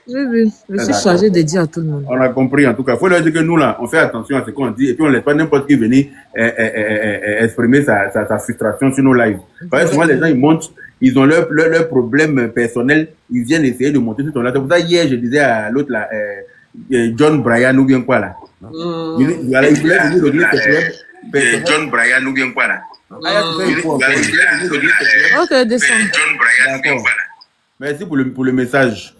Oui, oui, je suis chargé de dire à tout le monde. On a compris en tout cas. Il faut leur dire que nous là, on fait attention à ce qu'on dit et puis on ne laisse pas n'importe qui venir exprimer sa frustration sur nos lives. Parce que souvent les gens ils montent, ils ont leur problème personnel, ils viennent essayer de monter sur ton live. C'est pour ça hier je disais à l'autre là, John Bryan ou bien quoi là. Il voulait venir régler ses problèmes. John Bryan ou bien quoi là. Ok, descends. John Bryan ou bien quoi là. Merci pour le message.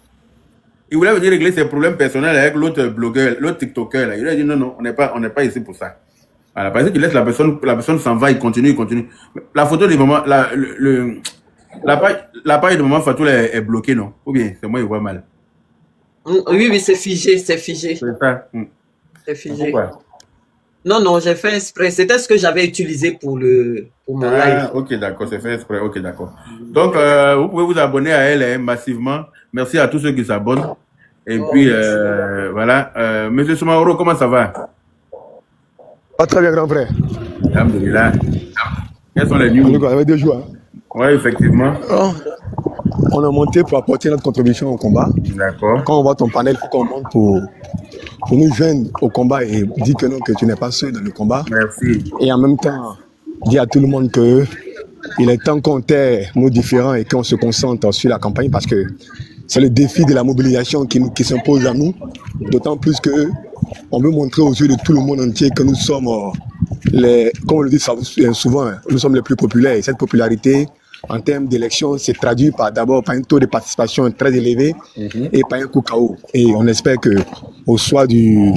Il voulait venir régler ses problèmes personnels avec l'autre blogueur, l'autre TikToker. Là. Il a dit non, on n'est pas ici pour ça. Voilà, parce qu'il laisse la personne s'en va, il continue. La photo de maman, la page de maman Fatou est bloquée, non? Ou bien, c'est moi, il voit mal. Oui, c'est figé. C'est ça. C'est figé. Pourquoi? Non, j'ai fait exprès. C'était ce que j'avais utilisé pour mon live. Ok, d'accord, c'est fait exprès. Ok, d'accord. Donc, vous pouvez vous abonner à elle massivement. Merci à tous ceux qui s'abonnent. Et puis, voilà. Monsieur Soumaoro, comment ça va? Très bien, grand frère. Alhamdulillah. Quels sont les news? On avait 2 jours. Hein. Oui, effectivement. On a monté pour apporter notre contribution au combat. D'accord. Quand on voit ton panel, il faut qu'on monte pour nous joindre au combat et dire que non, que tu n'es pas seul dans le combat. Merci. Et en même temps, dire à tout le monde que il est temps qu'on terre nos différends et qu'on se concentre sur la campagne parce que c'est le défi de la mobilisation qui s'impose à nous. D'autant plus que on veut montrer aux yeux de tout le monde entier que nous sommes comme on le dit souvent, nous sommes les plus populaires. Et cette popularité, en termes d'élection, c'est traduit d'abord par un taux de participation très élevé et par un coup KO. Et on espère qu'au soir du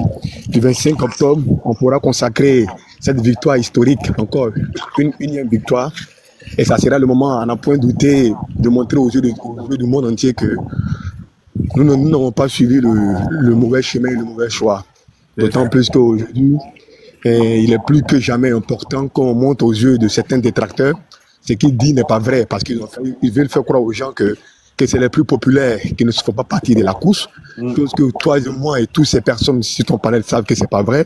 25 octobre, on pourra consacrer cette victoire historique, encore une unième victoire. Et ça sera le moment, à n'en point douter, de montrer aux yeux du monde entier que nous n'avons pas suivi le mauvais chemin et le mauvais choix. D'autant plus qu'aujourd'hui, il est plus que jamais important qu'on montre aux yeux de certains détracteurs ce qu'il dit n'est pas vrai, parce qu'ils veulent faire croire aux gens que c'est les plus populaires qui ne se font pas partie de la course. Chose que toi et moi et toutes ces personnes sur ton panel savent que c'est pas vrai.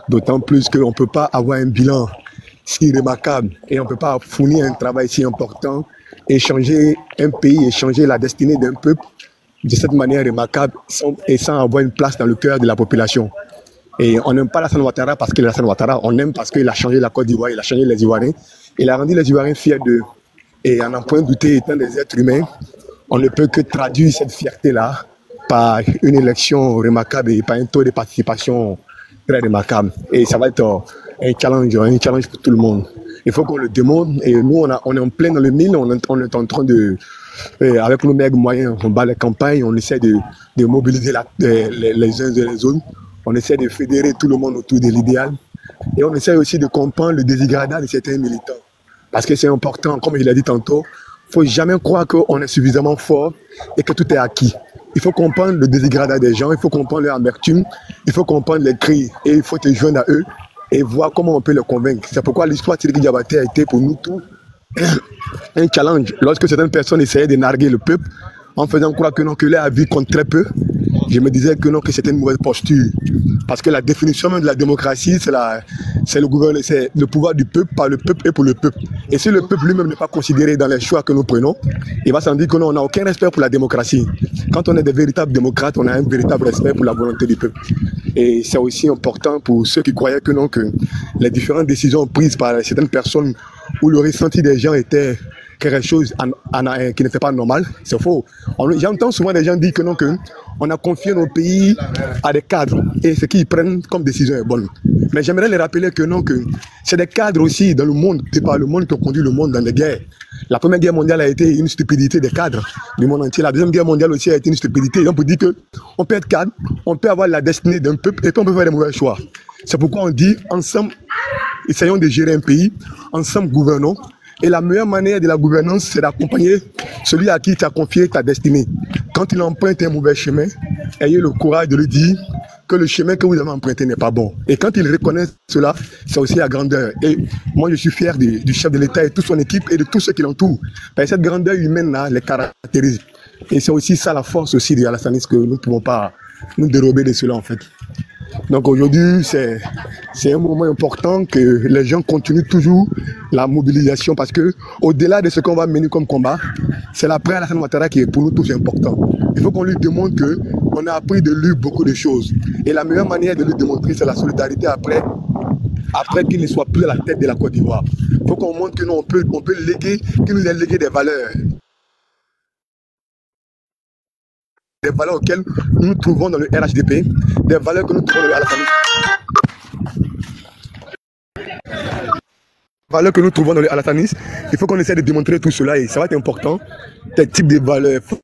D'autant plus qu'on ne peut pas avoir un bilan si remarquable et on ne peut pas fournir un travail si important et changer un pays et changer la destinée d'un peuple de cette manière remarquable sans avoir une place dans le cœur de la population. Et on n'aime pas Alassane Ouattara parce qu'il est Alassane Ouattara, on aime parce qu'il a changé la Côte d'Ivoire, il a changé les Ivoiriens, il a rendu les Ivoiriens fiers d'eux. Et en un point douté, étant des êtres humains, on ne peut que traduire cette fierté-là par une élection remarquable et par un taux de participation très remarquable. Et ça va être un challenge pour tout le monde. Il faut qu'on le démontre. Et nous, on est en plein dans le mille, on est en train de, avec nos maigres moyens, on bat les campagnes, on essaie de mobiliser les uns et les autres. On essaie de fédérer tout le monde autour de l'idéal. Et on essaie aussi de comprendre le désagrégat de certains militants. Parce que c'est important, comme je l'ai dit tantôt, il ne faut jamais croire qu'on est suffisamment fort et que tout est acquis. Il faut comprendre le désagrégat des gens, il faut comprendre leur amertume, il faut comprendre les cris et il faut te joindre à eux et voir comment on peut les convaincre. C'est pourquoi l'histoire de Sidiki Diabaté a été pour nous tous un challenge. Lorsque certaines personnes essayaient de narguer le peuple en faisant croire que non, que leur avis compte très peu, je me disais que non, que c'était une mauvaise posture. Parce que la définition même de la démocratie, c'est le pouvoir du peuple, par le peuple et pour le peuple. Et si le peuple lui-même n'est pas considéré dans les choix que nous prenons, il va s'en dire que non, on n'a aucun respect pour la démocratie. Quand on est des véritables démocrates, on a un véritable respect pour la volonté du peuple. Et c'est aussi important pour ceux qui croyaient que non, que les différentes décisions prises par certaines personnes où le ressenti des gens était quelque chose qui n'était pas normal, c'est faux. J'entends souvent des gens dire que non, que on a confié nos pays à des cadres et ce qu'ils prennent comme décision est bonne. Mais j'aimerais les rappeler que non, que c'est des cadres aussi dans le monde, c'est pas le monde qui a conduit le monde dans les guerres. La Première Guerre mondiale a été une stupidité des cadres du monde entier. La Deuxième Guerre mondiale aussi a été une stupidité. On peut dire qu'on peut être cadre, on peut avoir la destinée d'un peuple et puis on peut faire des mauvais choix. C'est pourquoi on dit ensemble, essayons de gérer un pays, ensemble gouvernons. Et la meilleure manière de la gouvernance, c'est d'accompagner celui à qui tu as confié ta destinée. Quand il emprunte un mauvais chemin, ayez le courage de lui dire que le chemin que vous avez emprunté n'est pas bon. Et quand il reconnaît cela, c'est aussi la grandeur. Et moi, je suis fier du chef de l'État et de toute son équipe et de tous ceux qui l'entourent. Parce que cette grandeur humaine-là les caractérise. Et c'est aussi ça la force aussi de Alassane, que nous ne pouvons pas nous dérober de cela en fait. Donc aujourd'hui, c'est un moment important que les gens continuent toujours la mobilisation parce que au-delà de ce qu'on va mener comme combat, c'est l'après Alassane Ouattara qui est pour nous tous important. Il faut qu'on lui démontre qu'on a appris de lui beaucoup de choses. Et la meilleure manière de lui démontrer, c'est la solidarité après qu'il ne soit plus à la tête de la Côte d'Ivoire. Il faut qu'on montre que nous, on peut léguer, qu'il nous a légué des valeurs. Des valeurs auxquelles nous nous trouvons dans le RHDP, des valeurs que nous trouvons dans le Alassane. Valeurs que nous trouvons dans le Alassanisme, il faut qu'on essaie de démontrer tout cela et ça va être important. Tel type de valeurs, il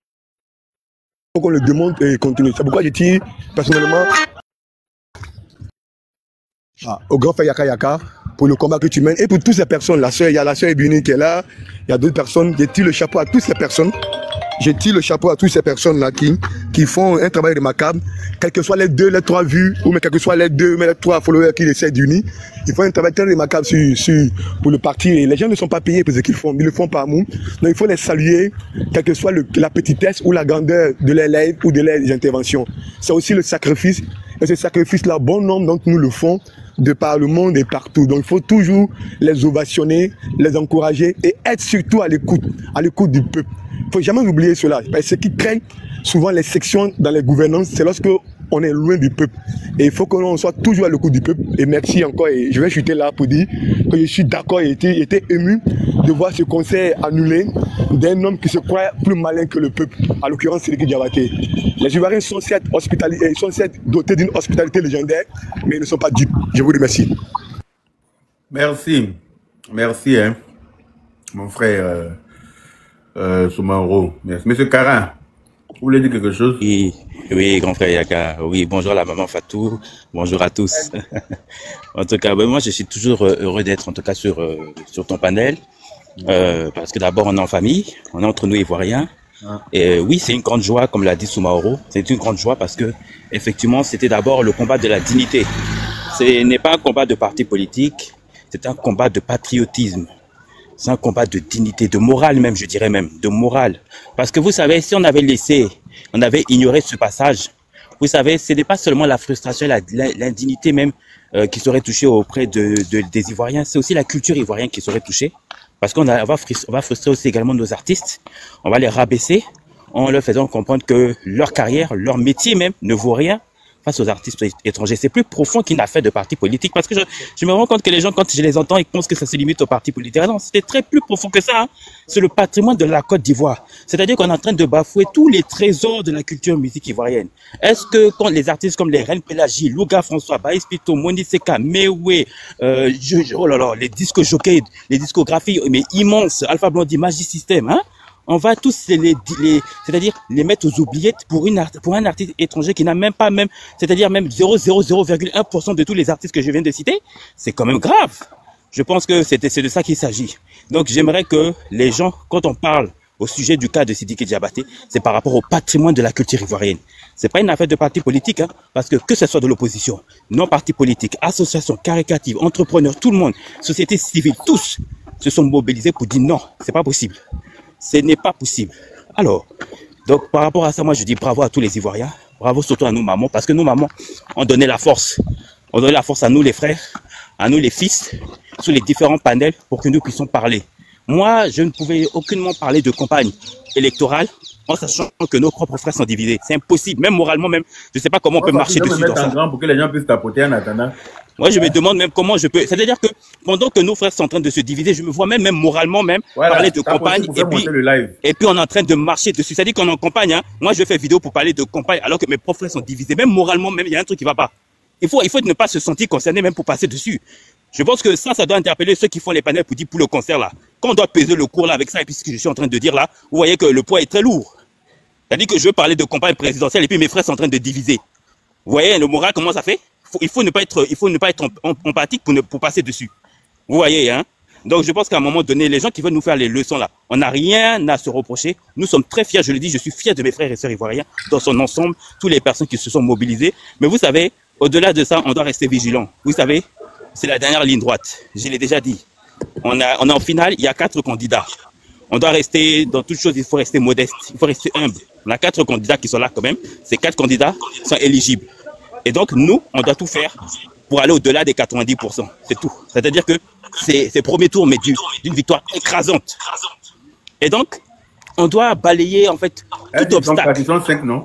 faut qu'on le démontre et continue. C'est pourquoi je dis personnellement au grand frère Yaka Yaka pour le combat que tu mènes et pour toutes ces personnes. Il y a la sœur Ebuni qui est là, il y a d'autres personnes. Je tire le chapeau à toutes ces personnes. Je tire le chapeau à toutes ces personnes-là qui font un travail remarquable, quels que soient les 2, les 3 vues, ou mais quels que soient les 2, mais les 3 followers qui essaient d'unir. Ils font un travail très remarquable pour le parti. Et les gens ne sont pas payés pour ce qu'ils font, ils le font par amour. Donc il faut les saluer, quelle que soit la petitesse ou la grandeur de leurs lives ou de leurs interventions. C'est aussi le sacrifice. Et ce sacrifice-là, bon nombre d'entre nous le font de par le monde et partout. Donc il faut toujours les ovationner, les encourager et être surtout à l'écoute du peuple. Il ne faut jamais oublier cela. Ce qui crée souvent les sections dans les gouvernances, c'est lorsque on est loin du peuple. Et il faut qu'on soit toujours à l'écoute du peuple. Et merci encore. Et je vais chuter là pour dire que je suis d'accord et été ému de voir ce concert annulé d'un homme qui se croit plus malin que le peuple, à l'occurrence Sidiki Diabaté. Les Ivoiriens sont certes dotés d'une hospitalité légendaire, mais ils ne sont pas dupes. Je vous remercie. Merci. Merci, hein, mon frère Soumaoro. Merci. Monsieur Karin, vous voulez dire quelque chose? Oui, grand frère Yaka. Oui, bonjour la maman Fatou. Bonjour à tous. En tout cas, moi, je suis toujours heureux d'être en tout cas sur ton panel. Parce que d'abord, on est en famille, on est entre nous Ivoiriens. Et oui, c'est une grande joie, comme l'a dit Soumaoro. C'est une grande joie parce que, effectivement, c'était d'abord le combat de la dignité. Ce n'est pas un combat de parti politique, c'est un combat de patriotisme. C'est un combat de dignité, de morale même, je dirais même, de morale. Parce que vous savez, si on avait ignoré ce passage, vous savez, ce n'est pas seulement la frustration, l'indignité même qui serait touchée auprès des Ivoiriens, c'est aussi la culture ivoirienne qui serait touchée. Parce qu'on va frustrer aussi également nos artistes, on va les rabaisser en leur faisant comprendre que leur carrière, leur métier même ne vaut rien face aux artistes étrangers. C'est plus profond qu'une affaire de parti politique parce que je me rends compte que les gens, quand je les entends, ils pensent que ça se limite au parti politique. Non, c'était très plus profond que ça. Hein. C'est le patrimoine de la Côte d'Ivoire. C'est-à-dire qu'on est en train de bafouer tous les trésors de la culture musique ivoirienne. Est-ce que quand les artistes comme les Reines Pélagie, Louga François, Baïs Pito, Moni Seka, Mewe, oh là là, les disques jockeys, les discographies, mais immenses, Alpha Blondy, Magic System, hein? On va tous c'est-à-dire les mettre aux oubliettes pour un artiste étranger qui n'a même pas c'est-à-dire même 0,1% de tous les artistes que je viens de citer. C'est quand même grave. Je pense que c'est de ça qu'il s'agit. Donc j'aimerais que les gens, quand on parle au sujet du cas de Sidiki Diabaté, c'est par rapport au patrimoine de la culture ivoirienne. C'est pas une affaire de parti politique, hein, parce que ce soit de l'opposition, non parti politique, association caritative, entrepreneurs, tout le monde, société civile, tous se sont mobilisés pour dire non, c'est pas possible. Ce n'est pas possible. Alors, donc par rapport à ça, moi je dis bravo à tous les Ivoiriens, bravo surtout à nos mamans, parce que nos mamans ont donné la force. On donne la force à nous les frères, à nous les fils, sur les différents panels pour que nous puissions parler. Moi, je ne pouvais aucunement parler de campagne électorale en sachant que nos propres frères sont divisés. C'est impossible, même moralement même. Je ne sais pas comment on peut marcher dessus dans ça. Pour que les gens puissent tapoter en attendant. Moi, je me demande même comment je peux. C'est-à-dire que pendant que nos frères sont en train de se diviser, je me vois même moralement même parler de campagne et puis on est en train de marcher dessus. C'est-à-dire qu'on est en campagne. Hein. Moi, je fais vidéo pour parler de campagne alors que mes propres frères sont divisés. Même moralement, même il y a un truc qui va pas. Il faut ne pas se sentir concerné même pour passer dessus. Je pense que ça doit interpeller ceux qui font les panels pour dire pour le concert là. Quand on doit peser le cours là avec ça et puis ce que je suis en train de dire là, vous voyez que le poids est très lourd. C'est-à-dire que je veux parler de campagne présidentielle et puis mes frères sont en train de diviser. Vous voyez le moral comment ça fait? Il faut ne pas être empathique pour passer dessus. Vous voyez, hein? Donc je pense qu'à un moment donné, les gens qui veulent nous faire les leçons là, on n'a rien à se reprocher. Nous sommes très fiers, je le dis, je suis fier de mes frères et sœurs ivoiriens dans son ensemble, toutes les personnes qui se sont mobilisées. Mais vous savez, au-delà de ça, on doit rester vigilant. Vous savez, c'est la dernière ligne droite. Je l'ai déjà dit. On est en finale, il y a 4 candidats. On doit rester, dans toute chose, il faut rester modeste, il faut rester humble. On a 4 candidats qui sont là quand même. Ces 4 candidats sont éligibles. Et donc, nous, on doit tout faire pour aller au-delà des 90%. C'est tout. C'est-à-dire que c'est premier tour, mais d'une victoire écrasante. Et donc, on doit balayer, en fait, tout obstacle. Ils sont 5, non?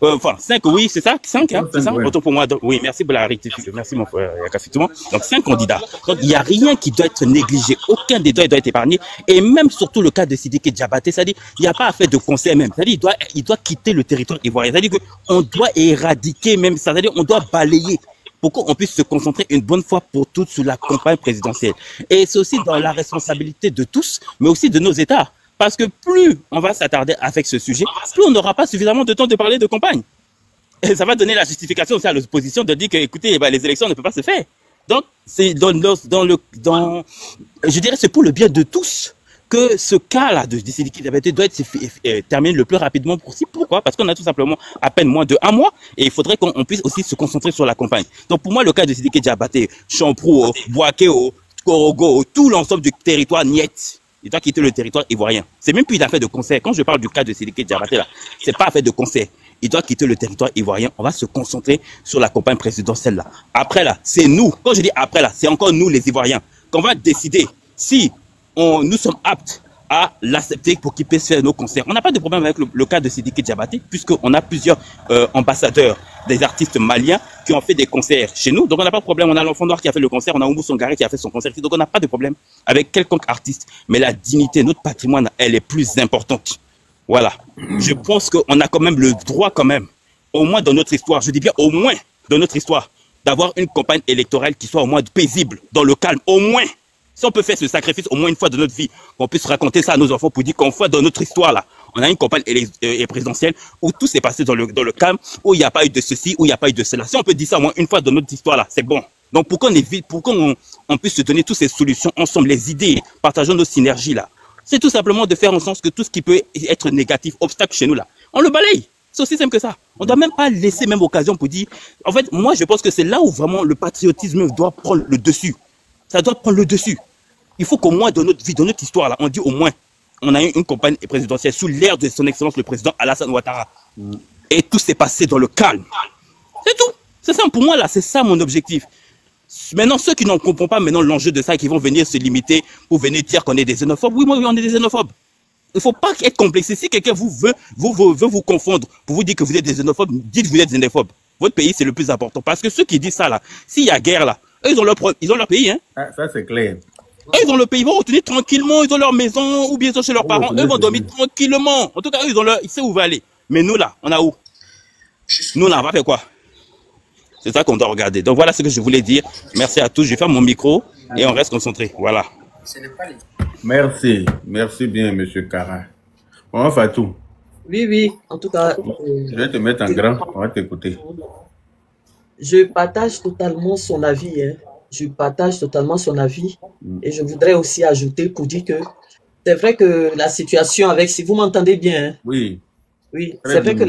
Enfin, 5, oui, c'est ça, 5, hein, c'est ça, ouais. autant pour moi. Donc, oui, merci pour la rectification. Merci, mon frère Yakafitouman. Donc, 5 candidats. Donc, il n'y a rien qui doit être négligé. Aucun des deux doit être épargné. Et même, surtout, le cas de Sidiki Diabaté, c'est-à-dire, il n'y a pas à faire de conseil même. C'est-à-dire, il doit quitter le territoire ivoirien. C'est-à-dire qu'on doit éradiquer même ça. C'est-à-dire, on doit balayer pour qu'on puisse se concentrer une bonne fois pour toutes sur la campagne présidentielle. Et c'est aussi dans la responsabilité de tous, mais aussi de nos États. Parce que plus on va s'attarder avec ce sujet, plus on n'aura pas suffisamment de temps de parler de campagne. Et ça va donner la justification aussi à l'opposition de dire que, écoutez, les élections ne peuvent pas se faire. Donc, c'est je dirais, c'est pour le bien de tous que ce cas-là de Sidiki Diabaté doit être terminé le plus rapidement possible. Pourquoi? Parce qu'on a tout simplement à peine moins de 1 mois et il faudrait qu'on puisse aussi se concentrer sur la campagne. Donc, pour moi, le cas de Sidiki Diabaté, Champrou, Boakeo, Korogo, tout l'ensemble du territoire niet, il doit quitter le territoire ivoirien. C'est même plus une affaire de concert. Quand je parle du cas de Sidiki Diabaté, là, c'est pas affaire de concert. Il doit quitter le territoire ivoirien. On va se concentrer sur la campagne présidentielle là. Après là, c'est nous. Quand je dis après là, c'est encore nous les Ivoiriens qu'on va décider si nous sommes aptes à l'accepter pour qu'il puisse faire nos concerts. On n'a pas de problème avec le cas de Sidiki Diabaté puisqu'on a plusieurs ambassadeurs des artistes maliens qui ont fait des concerts chez nous. Donc on n'a pas de problème. On a l'Enfant Noir qui a fait le concert, on a Oumou Songare qui a fait son concert. Donc on n'a pas de problème avec quelconque artiste. Mais la dignité, notre patrimoine, elle est plus importante. Voilà. Je pense qu'on a quand même le droit quand même, au moins dans notre histoire, je dis bien au moins dans notre histoire, d'avoir une campagne électorale qui soit au moins paisible, dans le calme, au moins. Si on peut faire ce sacrifice au moins une fois dans notre vie, qu'on puisse raconter ça à nos enfants pour dire qu'en fois dans notre histoire là, on a une campagne présidentielle où tout s'est passé dans le calme, où il n'y a pas eu de ceci, où il n'y a pas eu de cela. Si on peut dire ça au moins une fois dans notre histoire là, c'est bon. Donc pour qu'on évite, pour qu'on puisse se donner toutes ces solutions ensemble, les idées, partageons nos synergies là, c'est tout simplement de faire en sorte que tout ce qui peut être négatif, obstacle chez nous là, on le balaye. C'est aussi simple que ça. On ne doit même pas laisser même occasion pour dire. En fait, moi je pense que c'est là où vraiment le patriotisme doit prendre le dessus. Ça doit prendre le dessus. Il faut qu'au moins dans notre vie, dans notre histoire là, on dit au moins, on a eu une campagne présidentielle sous l'ère de son excellence le président Alassane Ouattara. Et tout s'est passé dans le calme. C'est tout. C'est ça pour moi là, c'est ça mon objectif. Maintenant, ceux qui n'en comprennent pas maintenant l'enjeu de ça, qui vont venir se limiter pour venir dire qu'on est des xénophobes, oui, on est des xénophobes. Il ne faut pas être complexé. Si quelqu'un veut vous confondre pour vous dire que vous êtes des xénophobes, dites que vous êtes xénophobes. Votre pays, c'est le plus important. Parce que ceux qui disent ça là, s'il y a guerre là, eux, ils ont leur pays. Hein. Ah, ça, c'est clair. Eux, ils ont le pays, ils vont retourner tranquillement, ils ont leur maison, ou bien ils sont chez leurs parents, eux vont dormir tranquillement. En tout cas, eux, ils savent où va aller. Mais nous là, on a où? Nous là, on va faire quoi? C'est ça qu'on doit regarder. Donc voilà ce que je voulais dire. Merci à tous. Je vais faire mon micro et on reste concentré. Voilà. Merci. Merci bien, monsieur Kara. On va faire tout. Oui. En tout cas. Je vais te mettre en grand. On va t'écouter. Je partage totalement son avis. Hein. Je partage totalement son avis. Et je voudrais aussi ajouter pour dire que c'est vrai que la situation avec... Si vous m'entendez bien. Hein, oui. Oui, c'est vrai que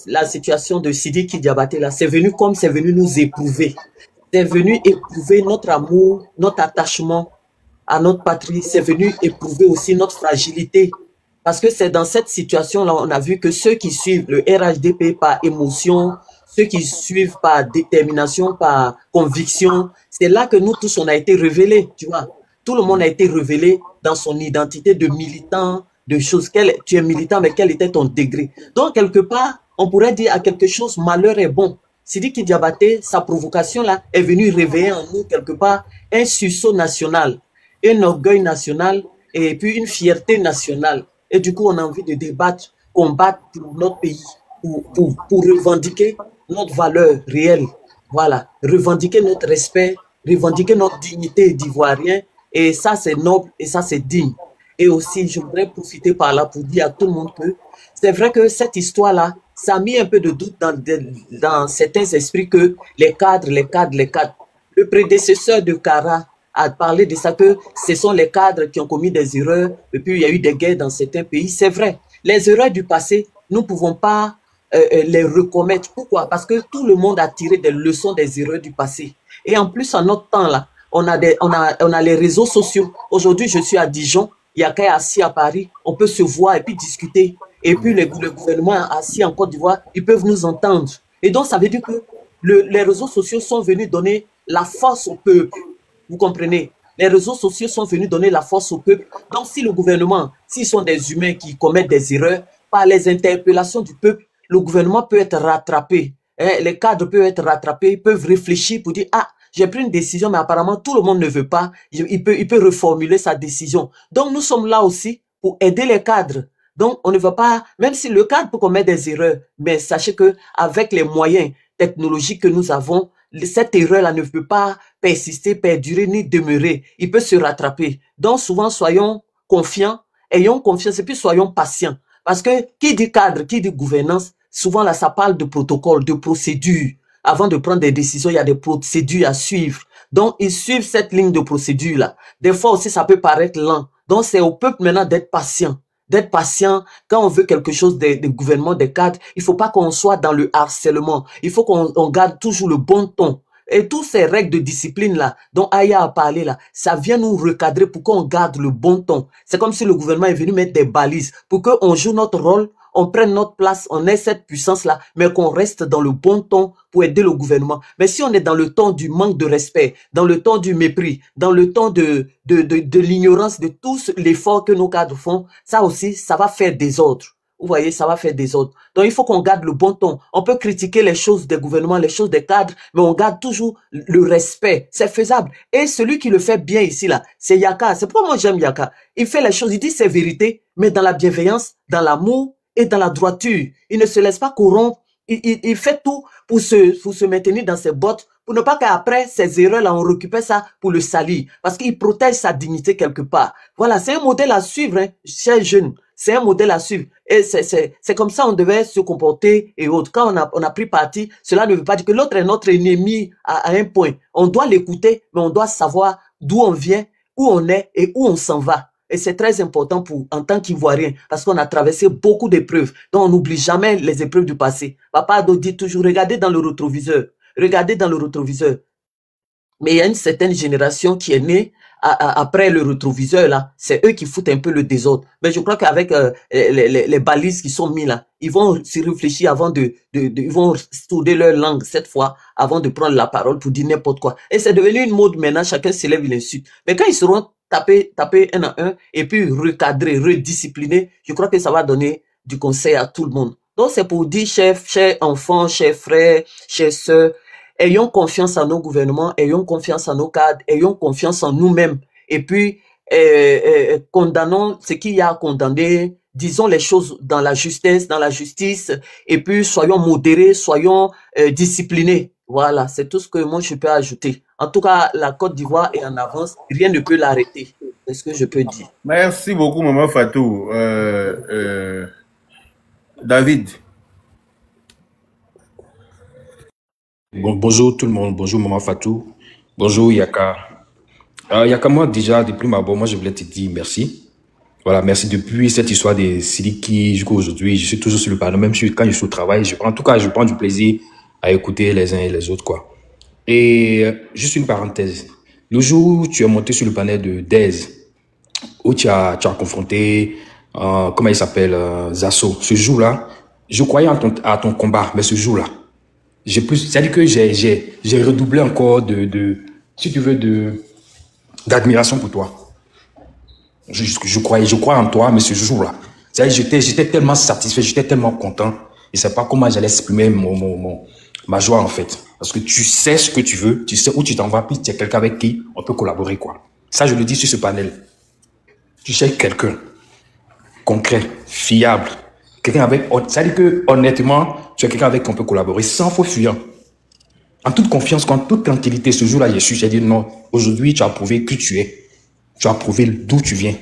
la situation de Sidiki Diabaté, là, c'est venu comme c'est venu nous éprouver. C'est venu éprouver notre amour, notre attachement à notre patrie. C'est venu éprouver aussi notre fragilité. Parce que c'est dans cette situation-là, on a vu que ceux qui suivent le RHDP par émotion, ceux qui suivent par détermination, par conviction, c'est là que nous tous, on a été révélés, tu vois. Tout le monde a été révélé dans son identité de militant, de choses. Tu es militant, mais quel était ton degré? Donc, quelque part, on pourrait dire à quelque chose, malheur est bon. Sidiki Diabaté, sa provocation là, est venue réveiller en nous, quelque part, un sursaut national, un orgueil national, et puis une fierté nationale. Et du coup, on a envie de débattre, combattre pour notre pays, pour revendiquer notre valeur réelle. Voilà, revendiquer notre respect, revendiquer notre dignité d'Ivoirien. Et ça, c'est noble et ça, c'est digne. Et aussi, je voudrais profiter par là pour dire à tout le monde que c'est vrai que cette histoire-là, ça a mis un peu de doute dans certains esprits que les cadres. Le prédécesseur de Kara a parlé de ça, que ce sont les cadres qui ont commis des erreurs, et puis il y a eu des guerres dans certains pays. C'est vrai, les erreurs du passé, nous ne pouvons pas les recommettre. Pourquoi? Parce que tout le monde a tiré des leçons des erreurs du passé. Et en plus, en notre temps, là, on a les réseaux sociaux. Aujourd'hui, je suis à Dijon. Il y a qu'à assis à Paris, on peut se voir et puis discuter. Et puis le gouvernement assis en Côte d'Ivoire, ils peuvent nous entendre. Et donc ça veut dire que les réseaux sociaux sont venus donner la force au peuple. Vous comprenez? Les réseaux sociaux sont venus donner la force au peuple. Donc, si le gouvernement, s'ils sont des humains qui commettent des erreurs, par les interpellations du peuple, le gouvernement peut être rattrapé. Les cadres peuvent être rattrapés, ils peuvent réfléchir pour dire, ah, j'ai pris une décision, mais apparemment, tout le monde ne veut pas. Il peut reformuler sa décision. Donc, nous sommes là aussi pour aider les cadres. Donc, on ne veut pas, même si le cadre peut commettre des erreurs, mais sachez que avec les moyens technologiques que nous avons, cette erreur-là ne peut pas persister, perdurer, ni demeurer. Il peut se rattraper. Donc, souvent, soyons confiants, ayons confiance et puis soyons patients. Parce que qui dit cadre, qui dit gouvernance, souvent là, ça parle de protocole, de procédure. Avant de prendre des décisions, il y a des procédures à suivre. Donc, ils suivent cette ligne de procédure-là. Des fois aussi, ça peut paraître lent. Donc, c'est au peuple maintenant d'être patient. D'être patient quand on veut quelque chose des gouvernements, des cadres. Il faut pas qu'on soit dans le harcèlement. Il faut qu'on garde toujours le bon ton. Et toutes ces règles de discipline là, dont Aya a parlé là, ça vient nous recadrer pour qu'on garde le bon ton. C'est comme si le gouvernement est venu mettre des balises pour qu'on joue notre rôle, on prenne notre place, on ait cette puissance-là, mais qu'on reste dans le bon ton pour aider le gouvernement. Mais si on est dans le ton du manque de respect, dans le ton du mépris, dans le ton de l'ignorance de tout l'effort que nos cadres font, ça aussi, ça va faire désordre. Vous voyez, ça va faire désordre. Donc, il faut qu'on garde le bon ton. On peut critiquer les choses des gouvernements, les choses des cadres, mais on garde toujours le respect. C'est faisable. Et celui qui le fait bien ici, là, c'est Yaka. C'est pourquoi moi j'aime Yaka. Il fait les choses, il dit ses vérités, mais dans la bienveillance, dans l'amour et dans la droiture. Il ne se laisse pas corrompre. Il fait tout pour se maintenir dans ses bottes, pour ne pas qu'après, ces erreurs-là, on récupère ça pour le salir. Parce qu'il protège sa dignité quelque part. Voilà, c'est un modèle à suivre, hein, chers jeunes. C'est un modèle à suivre. Et c'est comme ça on devait se comporter et autres. Quand on a pris parti, cela ne veut pas dire que l'autre est notre ennemi à un point. On doit l'écouter, mais on doit savoir d'où on vient, où on est et où on s'en va. Et c'est très important en tant qu'Ivoirien, parce qu'on a traversé beaucoup d'épreuves. Donc on n'oublie jamais les épreuves du passé. Papa Ado dit toujours, regardez dans le rétroviseur. Regardez dans le rétroviseur. Mais il y a une certaine génération qui est née après le rétroviseur, là. C'est eux qui foutent un peu le désordre. Mais je crois qu'avec les balises qui sont mises là, ils vont s'y réfléchir avant ils vont souder leur langue cette fois, avant de prendre la parole pour dire n'importe quoi. Et c'est devenu une mode maintenant, chacun s'élève, il insulte. Mais quand ils seront tapés un à un, et puis recadrés, redisciplinés, je crois que ça va donner du conseil à tout le monde. Donc c'est pour dire, chers enfants, chers frères, chers sœurs, ayons confiance en nos gouvernements, ayons confiance en nos cadres, ayons confiance en nous-mêmes. Et puis, condamnons ce qu'il y a à condamner, disons les choses dans la justesse, dans la justice, et puis soyons modérés, soyons disciplinés. Voilà, c'est tout ce que moi je peux ajouter. En tout cas, la Côte d'Ivoire est en avance, rien ne peut l'arrêter. C'est ce que je peux dire. Merci beaucoup, Maman Fatou. David. Bonjour tout le monde, bonjour Maman Fatou, bonjour Yaka. Yaka, moi déjà, depuis ma bonne, moi je voulais te dire merci. Voilà, merci depuis cette histoire des Sidiki jusqu'à aujourd'hui, je suis toujours sur le panneau, même quand je suis au travail, en tout cas je prends du plaisir à écouter les uns et les autres, quoi. Et juste une parenthèse, le jour où tu es monté sur le panel de Dez, où tu as confronté, comment il s'appelle, Zasso, ce jour-là, je croyais à ton combat, mais ce jour-là, c'est-à-dire que j'ai redoublé encore si tu veux, d'admiration pour toi. Je crois en toi, mais ce jour-là, c'est-à-dire j'étais tellement satisfait, j'étais tellement content. Je ne sais pas comment j'allais exprimer ma joie, en fait. Parce que tu sais ce que tu veux, tu sais où tu t'en vas, puis tu es quelqu'un avec qui on peut collaborer, quoi. Ça, je le dis sur ce panel. Tu cherches quelqu'un concret, fiable, quelqu'un avec, c'est-à-dire que, honnêtement, tu es quelqu'un avec qui on peut collaborer sans faux fuyant. En toute confiance, en toute tranquillité, ce jour-là, j'ai dit non, aujourd'hui, tu as prouvé qui tu es. Tu as prouvé d'où tu viens.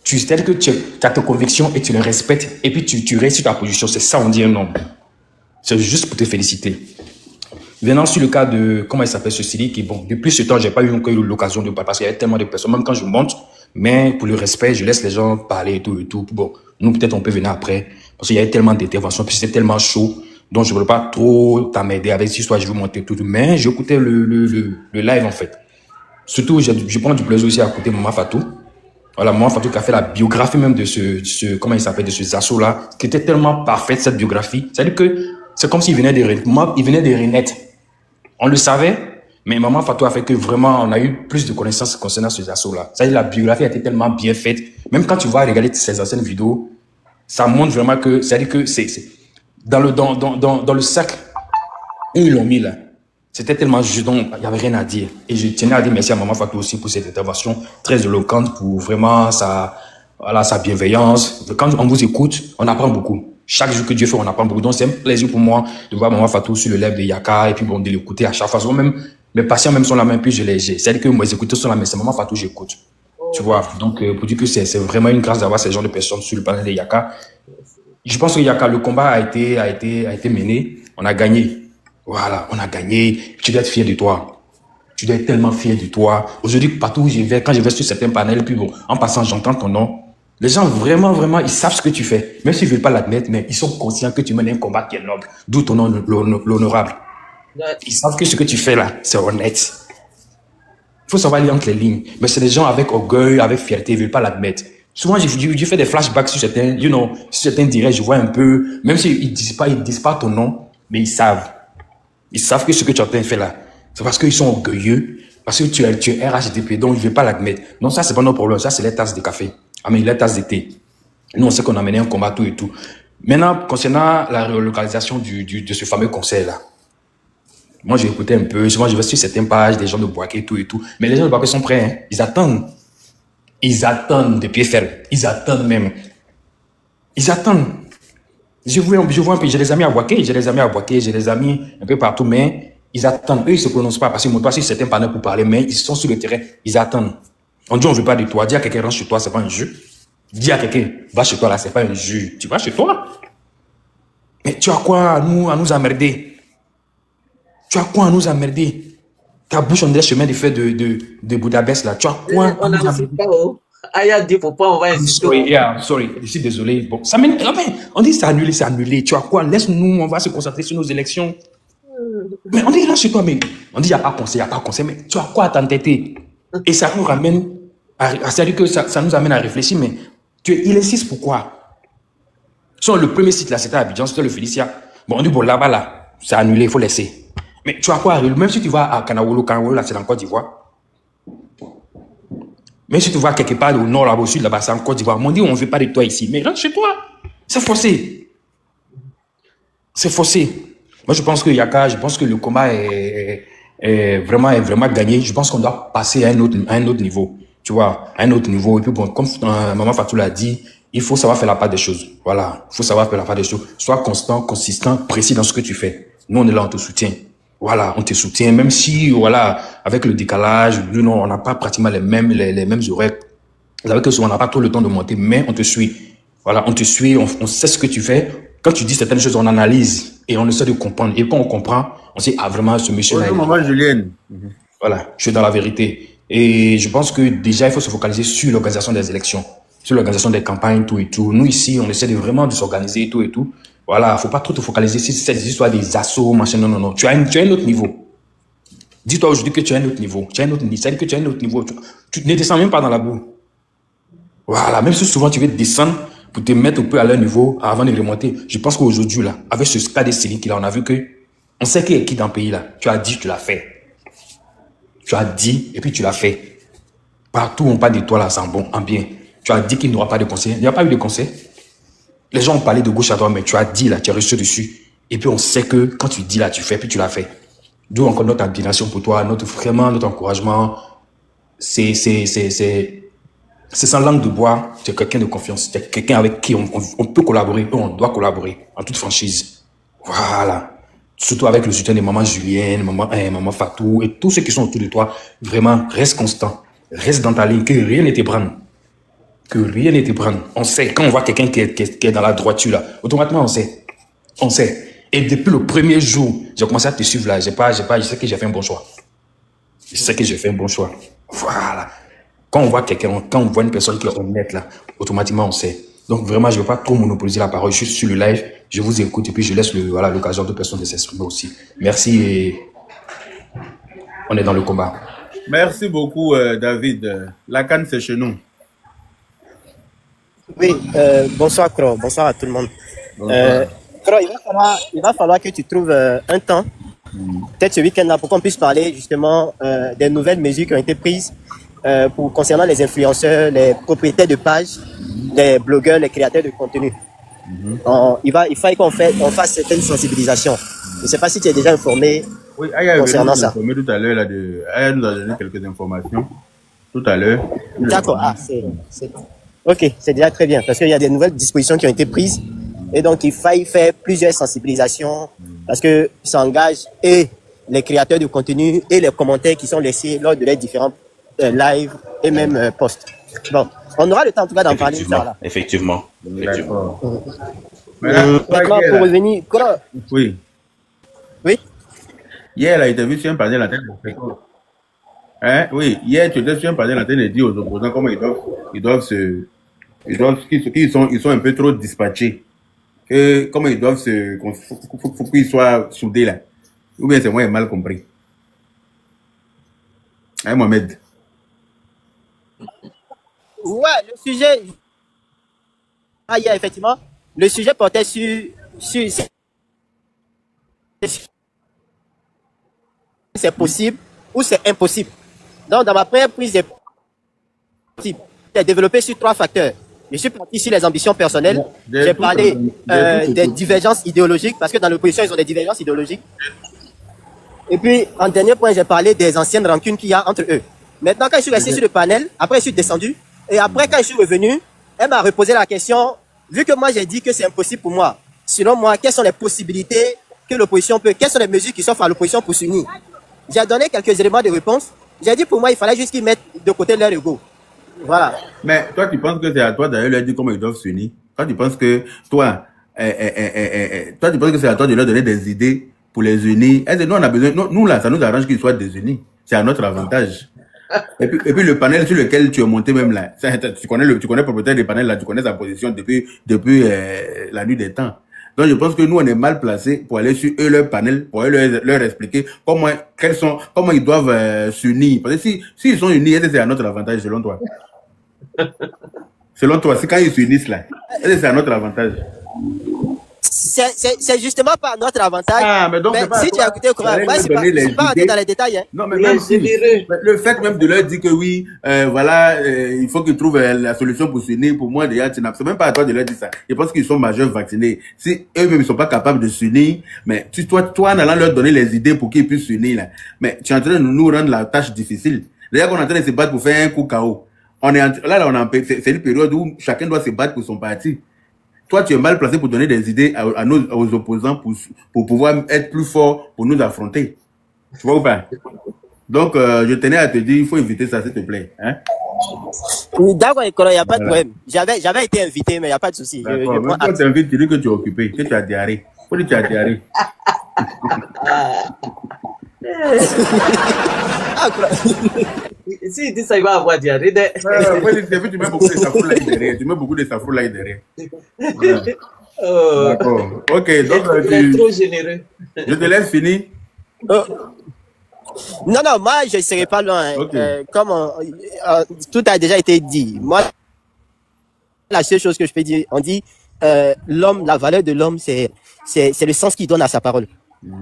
C'est-à-dire que tu as tes convictions et tu les respectes et puis tu restes sur ta position. C'est ça, on dit un homme. C'est juste pour te féliciter. Venant sur le cas de, comment il s'appelle ce Sidi, qui bon, depuis ce temps, j'ai pas eu l'occasion de parler parce qu'il y a tellement de personnes, même quand je monte, mais pour le respect, je laisse les gens parler et tout. Bon, nous, peut-être, on peut venir après parce qu'il y avait tellement d'interventions, puis c'était tellement chaud, donc je ne voulais pas trop t'emmerder avec cette histoire, je veux monter tout. Mais j'écoutais le live, en fait. Surtout, je prends du plaisir aussi à écouter Maman Fatou. Voilà, Maman Fatou qui a fait la biographie même de comment il s'appelle, de ce Zasso-là, qui était tellement parfaite, cette biographie. C'est-à-dire que C'est comme s'il venait de renaître. On le savait, mais Maman Fatou a fait que vraiment, on a eu plus de connaissances concernant ces assauts-là. C'est-à-dire la biographie a été tellement bien faite. Même quand tu vas regarder ces anciennes vidéos, ça montre vraiment que, c'est-à-dire que c'est dans le cercle où ils l'ont mis là. C'était tellement juste, donc il n'y avait rien à dire. Et je tenais à dire merci à Maman Fatou aussi pour cette intervention très éloquente, pour vraiment sa bienveillance. Quand on vous écoute, on apprend beaucoup. Chaque jour que Dieu fait, on apprend beaucoup. Donc, c'est un plaisir pour moi de voir Maman Fatou sur le live de Yaka et puis bon, de l'écouter à chaque fois. Souvent même, mes patients même sont là, même puis je les j'ai. C'est-à-dire que mes écouteurs sont là, mais c'est Maman Fatou, j'écoute. Tu vois. Donc, pour dire que c'est vraiment une grâce d'avoir ces genres de personnes sur le panel de Yaka. Je pense que Yaka, le combat a été mené. On a gagné. Voilà, on a gagné. Tu dois être fier de toi. Tu dois être tellement fier de toi. Aujourd'hui, partout où je vais, quand je vais sur certains panels, puis bon, en passant, j'entends ton nom. Les gens, vraiment, ils savent ce que tu fais. Même s'ils ne veulent pas l'admettre, mais ils sont conscients que tu mènes un combat qui est noble. D'où ton nom, l'honorable. Ils savent que ce que tu fais là, c'est honnête. Il faut savoir lire entre les lignes. Mais c'est des gens avec orgueil, avec fierté, ils ne veulent pas l'admettre. Souvent, je fais des flashbacks sur certains, sur certains directs, je vois un peu, même s'ils ne disent pas ton nom, mais ils savent. Ils savent que ce que tu es en train de faire là, c'est parce qu'ils sont orgueilleux, parce que tu es RHDP, donc ils ne veulent pas l'admettre. Non, ça, c'est pas notre problème. Ça, c'est les tasses de café. Ah, mais les tasses de thé. Nous, on sait qu'on a mené un combat, tout et tout. Maintenant, concernant la relocalisation de ce fameux concert-là, moi, j'ai écouté un peu. Souvent, je vais sur certaines pages, des gens de Boaké, tout et tout. Mais les gens de Boaké sont prêts. Hein. Ils attendent. Ils attendent de pied ferme. Ils attendent même. Ils attendent. Je vois un peu. J'ai des amis à Boaké, j'ai des amis un peu partout, mais ils attendent. Eux, ils ne se prononcent pas parce qu'ils ne montent pas sur certains panneaux pour parler, mais ils sont sur le terrain. Ils attendent. On dit on ne veut pas de toi. Dis à quelqu'un rentre chez toi, ce n'est pas un jeu. Dis à quelqu'un va chez toi là, ce n'est pas un jeu. Tu vas chez toi. Mais tu as quoi à nous emmerder? Tu as quoi à nous emmerder? Ta bouche, on dirait chemin de fer de Budapest là. Tu as quoi On à nous n'insiste pas. Aya dit pourquoi on va insister. Sorry, je suis désolé. Bon, ça mène. On dit c'est annulé. Tu as quoi? Laisse-nous, on va se concentrer sur nos élections. Mais on dit là chez toi, mais on dit il n'y a pas conseil, mais tu as quoi à t'entêter? Et ça nous ramène c'est-à-dire que ça nous amène à réfléchir, mais il insiste pourquoi? Sur le premier site là, c'était à Abidjan, c'était le Félicia. Bon, on dit bon là-bas là, c'est annulé, il faut laisser. Mais tu as quoi? Même si tu vas à Kanawolo là, c'est en Côte d'Ivoire. Même si tu vas quelque part au nord, là, au sud, là-bas, c'est en Côte d'Ivoire. On dit on ne veut pas de toi ici. Mais rentre chez toi. C'est forcé. C'est forcé. Moi, je pense que Yaka, je pense que le combat est vraiment gagné. Je pense qu'on doit passer à un autre niveau. Tu vois, à un autre niveau. Et puis bon, comme Maman Fatou l'a dit, il faut savoir faire la part des choses. Voilà. Il faut savoir faire la part des choses. Sois constant, consistant, précis dans ce que tu fais. Nous, on est là, on te soutient. Voilà, on te soutient, même si, voilà, avec le décalage, non, on n'a pas pratiquement les mêmes horaires. Vous savez que souvent, on n'a pas trop le temps de monter, mais on te suit. Voilà, on te suit, on sait ce que tu fais. Quand tu dis certaines choses, on analyse et on essaie de comprendre. Et quand on comprend, on sait, ah, vraiment, ce monsieur-là. Bonjour, maman Julienne. Voilà, je suis dans la vérité. Et je pense que déjà, il faut se focaliser sur l'organisation des élections, sur l'organisation des campagnes, tout et tout. Nous, ici, on essaie vraiment de s'organiser, tout et tout. Voilà, faut pas trop te focaliser sur cette histoire des assauts, machin, non. Tu as un autre niveau. Dis-toi aujourd'hui que tu as un autre niveau. Tu as un autre niveau. C'est-à-dire que tu as un autre niveau. Tu ne descends même pas dans la boue. Voilà, même si souvent tu veux descendre pour te mettre un peu à leur niveau avant de remonter. Je pense qu'aujourd'hui, là, avec ce cas de Céline là, on a vu que on sait qui est qui dans le pays, là. Tu as dit, tu l'as fait. Tu as dit, et puis tu l'as fait. Partout, on parle de toi, là, c'est en bien. Tu as dit qu'il n'y aura pas de conseil. Il n'y a pas eu de conseil. Les gens ont parlé de gauche à droite, mais tu as dit là, tu as reçu dessus. Et puis on sait que quand tu dis là, tu fais, puis tu l'as fait. D'où encore notre admiration pour toi, vraiment notre encouragement. C'est sans langue de bois. Tu es quelqu'un de confiance. Tu es quelqu'un avec qui on peut collaborer, on doit collaborer en toute franchise. Voilà. Surtout avec le soutien de maman Julienne, maman Fatou et tous ceux qui sont autour de toi. Vraiment, reste constant. Reste dans ta ligne, que rien ne t'ébranle. Que rien ne te prenne. On sait, quand on voit quelqu'un qui est dans la droiture, là, automatiquement, on sait. On sait. Et depuis le premier jour, j'ai commencé à te suivre, là. Je sais que j'ai fait un bon choix. Je sais que j'ai fait un bon choix. Voilà. Quand on voit quelqu'un, quand on voit une personne qui est honnête, là, automatiquement, on sait. Donc, vraiment, je ne veux pas trop monopoliser la parole. Je suis sur le live, je vous écoute et puis je laisse l'occasion de personnes de s'exprimer aussi. Merci et on est dans le combat. Merci beaucoup, David. La canne, c'est chez nous. Oui, bonsoir Cro, bonsoir à tout le monde. Il va falloir que tu trouves un temps, peut-être ce week-end-là, pour qu'on puisse parler justement des nouvelles mesures qui ont été prises concernant les influenceurs, les propriétaires de pages, les blogueurs, les créateurs de contenu. Il faut qu'on fasse certaines sensibilisations. Je ne sais pas si tu es déjà informé concernant ça. Informé tout à l'heure, Aya nous a donné quelques informations tout à l'heure. D'accord, ok, c'est déjà très bien, parce qu'il y a des nouvelles dispositions qui ont été prises, et donc il faille faire plusieurs sensibilisations, parce que ça engage et les créateurs de contenu et les commentaires qui sont laissés lors de les différents lives et même posts. Bon, on aura le temps en tout cas d'en parler. Effectivement. D'accord. Maintenant, pour revenir, oui. Oui. Hier, là, il t'a vu sur un panel à tête. Hein? Oui, hier, tu étais sur un panel à tête et dit aux opposants comment ils sont un peu trop dispatchés. Comment ils doivent faut qu'ils soient soudés là. Ou bien c'est moi qui ai mal compris. Hein, Mohamed? Ouais, le sujet. Hier, effectivement, le sujet portait sur c'est possible ou c'est impossible. Donc, dans ma première prise de c'est développé sur 3 facteurs. Je suis parti sur les ambitions personnelles. J'ai parlé des divergences idéologiques, parce que dans l'opposition, ils ont des divergences idéologiques. Et puis, en dernier point, j'ai parlé des anciennes rancunes qu'il y a entre eux. Maintenant, quand je suis resté sur le panel, après, je suis descendu. Et après, quand je suis revenu, elle m'a reposé la question, vu que moi, j'ai dit que c'est impossible pour moi. Selon moi, quelles sont les possibilités que l'opposition peut, quelles sont les mesures qui s'offrent à l'opposition pour s'unir? J'ai donné quelques éléments de réponse. J'ai dit pour moi, il fallait juste qu'ils mettent de côté leur ego. Voilà. Mais toi, tu penses que c'est à toi d'ailleurs de leur dire comment ils doivent s'unir? Toi, tu penses que toi tu penses que c'est à toi de leur donner des idées pour les unir? Nous, on a besoin, nous là, ça nous arrange qu'ils soient désunis. C'est à notre avantage. Et puis le panel sur lequel tu es monté même là, tu connais le propriétaire des panels là, tu connais sa position depuis la nuit des temps. Donc je pense que nous on est mal placés pour aller sur eux leur panel, pour aller leur expliquer comment ils doivent s'unir. Parce que s'ils sont unis, c'est à notre avantage selon toi. Selon toi, c'est quand ils s'unissent là, c'est à notre avantage. C'est justement pas notre avantage. Ah, mais donc, mais si tu as écouté, moi, je ne suis pas rentré dans les détails. Hein. Non, mais même le fait même de leur dire que oui, il faut qu'ils trouvent la solution pour s'unir, pour moi, déjà, c'est même pas à toi de leur dire ça. Je pense qu'ils sont majeurs vaccinés. Si eux-mêmes, ils sont pas capables de s'unir, mais toi, en allant leur donner les idées pour qu'ils puissent s'unir, là, mais tu es en train de nous rendre la tâche difficile. D'ailleurs, on est en train de se battre pour faire un coup KO. C'est une période où chacun doit se battre pour son parti. Toi, tu es mal placé pour donner des idées aux opposants pour pouvoir être plus fort pour nous affronter. Tu vois ou pas? Donc, je tenais à te dire, il faut éviter ça, s'il te plaît. Hein? D'accord, il n'y a pas de problème. J'avais été invité, mais il n'y a pas de souci. D'accord, mais quand tu invites, tu dis que tu es occupé, que tu as diarrhée. Faut dire que tu as diarrhée. Si il dit ça, il va avoir diarrhée. Tu mets beaucoup de safrou là derrière. Tu mets beaucoup de safrou là derrière. D'accord. Ok, donc tu es trop généreux. Je te laisse finir. Non, moi je ne serai pas loin. Okay. Comme tout a déjà été dit. Moi, la seule chose que je peux dire, on dit l'homme, la valeur de l'homme, c'est le sens qu'il donne à sa parole.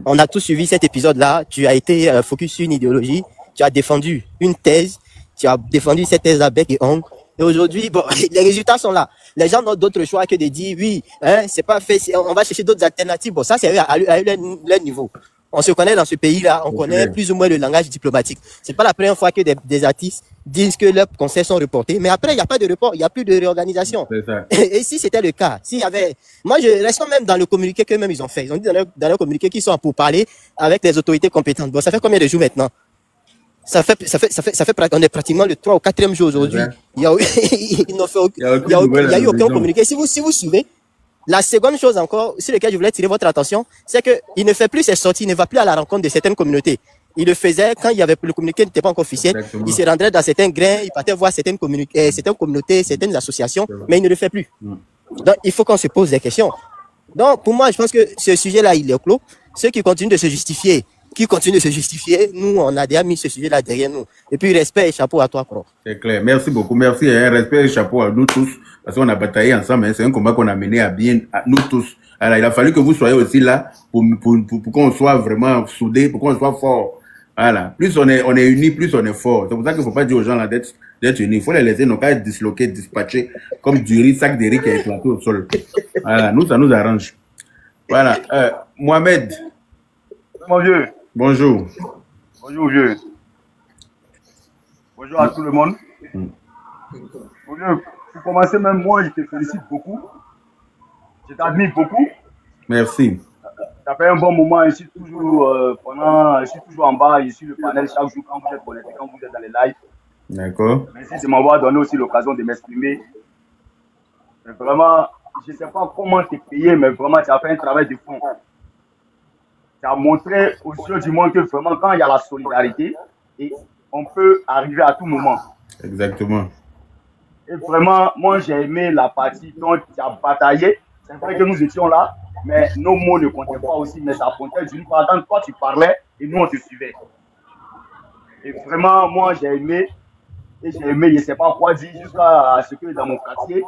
On a tous suivi cet épisode-là. Tu as été focus sur une idéologie. Tu as défendu une thèse. Tu as défendu cette thèse à bec et ongle. Et aujourd'hui, bon, les résultats sont là. Les gens n'ont d'autre choix que de dire oui, hein, c'est pas fait. On va chercher d'autres alternatives. Bon, ça, c'est à leur niveau. On se connaît dans ce pays-là. On connaît plus ou moins le langage diplomatique. C'est pas la première fois que des artistes disent que leurs concerts sont reportés. Mais après, il n'y a pas de report. Il n'y a plus de réorganisation. C'est ça. Et si c'était le cas, s'il y avait, moi, je reste même dans le communiqué qu'eux-mêmes ils ont fait. Ils ont dit dans leur communiqué qu'ils sont pour parler avec les autorités compétentes. Bon, ça fait combien de jours maintenant? Ça fait, on est pratiquement le 3 ou 4e jour aujourd'hui. Il y a eu aucun communiqué. Si vous suivez, la seconde chose encore, sur laquelle je voulais tirer votre attention, c'est qu'il ne fait plus ses sorties, il ne va plus à la rencontre de certaines communautés. Il le faisait quand le communiqué n'était pas encore officiel. Exactement. Il se rendrait dans certains grains, il partait voir certaines communautés, certaines associations, mais il ne le fait plus. Donc, il faut qu'on se pose des questions. Donc, pour moi, je pense que ce sujet-là, il est clos. Ceux qui continuent de se justifier, nous, on a déjà mis ce sujet-là derrière nous. Et puis, respect et chapeau à toi, Pro. C'est clair. Merci beaucoup. Merci. Respect et chapeau à nous tous. Parce qu'on a bataillé ensemble. C'est un combat qu'on a mené à nous tous. Voilà, il a fallu que vous soyez aussi là pour qu'on soit vraiment soudés, pour qu'on soit fort. Voilà. Plus on est unis, plus on est fort. C'est pour ça qu'il ne faut pas dire aux gens là d'être unis. Il faut les laisser, non pas être disloqués, dispatchés, comme du riz, sac de riz qui est éclaté au sol. Voilà. Nous, ça nous arrange. Voilà. Mohamed. Mon vieux. Bonjour. Bonjour, vieux. Bonjour à tout le monde. Mon vieux, pour commencer, même moi, je te félicite beaucoup. Je t'admire beaucoup. Merci. Ça fait un bon moment, je suis toujours en bas, je suis le panel chaque jour quand vous êtes connecté, quand vous êtes dans les lives. D'accord. Merci de m'avoir donné aussi l'occasion de m'exprimer. Vraiment, je ne sais pas comment t'es payé, mais vraiment, tu as fait un travail de fond. Tu as montré aux yeux du monde que vraiment, quand il y a la solidarité, et on peut arriver à tout moment. Exactement. Et vraiment, moi, j'ai aimé la partie dont tu as bataillé. C'est vrai que nous étions là, mais nos mots ne comptaient pas aussi, mais ça comptait d'une part. Quand toi, tu parlais, et nous, on te suivait. Et vraiment, moi, j'ai aimé, je ne sais pas quoi dire, jusqu'à ce que dans mon quartier,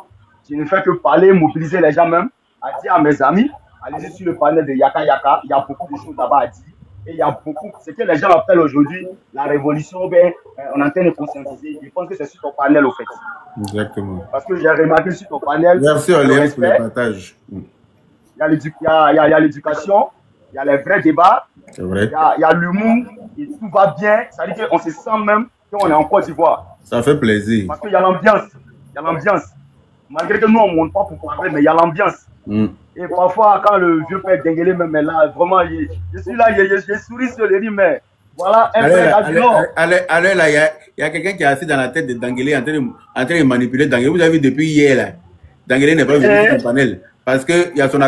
je ne fais que parler, mobiliser les gens même, à dire à mes amis, allez-y sur le panel de Yaka Yaka, il y a beaucoup de choses là-bas à dire. Et il y a beaucoup, ce que les gens appellent aujourd'hui la révolution, ben, on est en train de conscientiser. Je pense que c'est sur ton panel, au fait. Exactement. Parce que j'ai remarqué sur ton panel. Merci, Oléa, pour le partage. Il y a l'éducation, il y a les vrais débats, c'est vrai. Il y a l'humour, et tout va bien. Ça veut dire qu'on se sent même qu'on est en Côte d'Ivoire. Ça fait plaisir. Parce qu'il y a l'ambiance. Il y a l'ambiance. Malgré que nous, on ne monte pas pour parler, mais il y a l'ambiance. Et parfois, quand le vieux père Denguele me met là, vraiment, je suis là, je souris sur les riz, mais voilà, un père allez, là, il y a quelqu'un qui est assis dans la tête de Denguele en train de manipuler Denguele. Vous avez vu depuis hier, là. Denguele n'est pas venu sur le panel. Parce qu'il y a son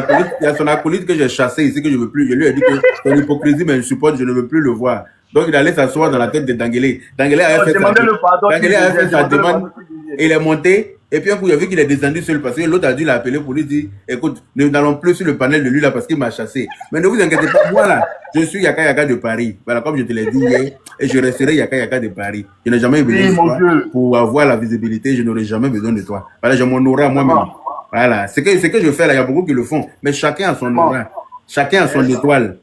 acolyte que j'ai chassé ici, que je ne veux plus. Je lui ai dit que c'est l'hypocrisie, mais je supporte, je ne veux plus le voir. Donc, il allait s'asseoir dans la tête de Denguele. Denguele a fait sa demande, et il est monté. Et puis, un coup, il a vu qu'il est descendu seul parce que l'autre a dû l'appeler pour lui dire, écoute, nous n'allons plus sur le panel de lui là parce qu'il m'a chassé. Mais ne vous inquiétez pas, moi là, je suis Yaka Yaka de Paris. Voilà, comme je te l'ai dit hier, et je resterai Yaka Yaka de Paris. Je n'ai jamais eu besoin de toi pour avoir la visibilité, je n'aurai jamais besoin de toi. Voilà, j'ai mon aura moi-même. Voilà, ce que je fais là, il y a beaucoup qui le font, mais chacun a son aura, chacun a son étoile.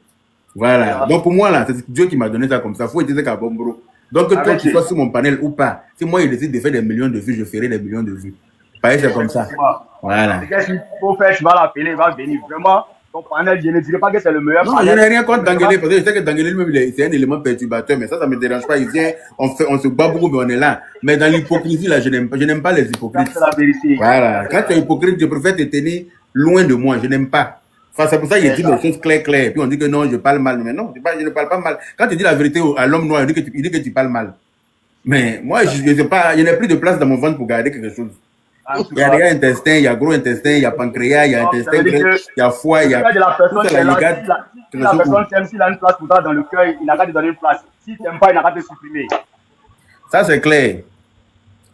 Voilà, donc pour moi là, c'est Dieu qui m'a donné ça comme ça, faut utiliser qu'à bon bro. Donc, que toi, tu sois sur mon panel ou pas, si moi, il décide de faire des millions de vues, je ferai des millions de vues. Pareil, c'est comme ça. Voilà. Qu'est-ce qu'il faut faire? Tu vas l'appeler, il va venir. Vraiment, ton panel, je ne dirais pas que c'est le meilleur panel. Non, je n'ai rien contre Denguele, parce que je sais que Denguele lui-même, c'est un élément perturbateur, mais ça ne me dérange pas. Il vient, on se bat beaucoup, mais on est là. Mais dans l'hypocrisie, là, je n'aime pas les hypocrites. C'est la vérité. Voilà. Quand tu es hypocrite, je préfère te tenir loin de moi. Je n'aime pas. Enfin, c'est pour ça qu'il dit des choses claires. Puis on dit que non, je parle mal. Mais non, je ne parle pas mal. Quand tu dis la vérité à l'homme noir, il dit que tu parles mal. Mais moi, je n'ai plus de place dans mon ventre pour garder quelque chose. Il y a des intestins, il y a gros intestin, il y a pancréas, il y a intestin grec, il y a foie, il y a la personne qui aime, s'il a une place pour toi dans le cœur, il n'a qu'à te donner une place. S'il ne t'aime pas, il n'a qu'à te supprimer. Ça, c'est clair.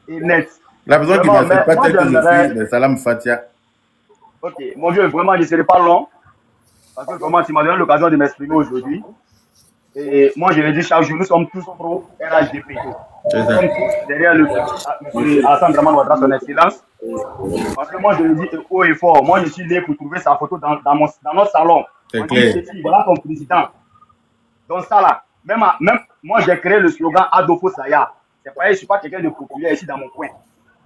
Et net. La personne qui n'accepte pas tel que je suis, le salam fatia. Ok, mon Dieu, vraiment, je ne serai pas long. Parce que comment tu m'as donné l'occasion de m'exprimer aujourd'hui. Et moi, je l'ai dit chaque jour, nous sommes tous pro RHDP. Nous sommes tous derrière le M. Alassane Dramane Ouattara, son excellence. Parce que moi, je le dis haut et fort. Moi, je suis né pour trouver sa photo dans notre salon. C'est clair. Voilà ton président. Donc ça là, même moi, j'ai créé le slogan Adolfo Saya. C'est pas, je ne suis pas quelqu'un de populaire ici dans mon coin.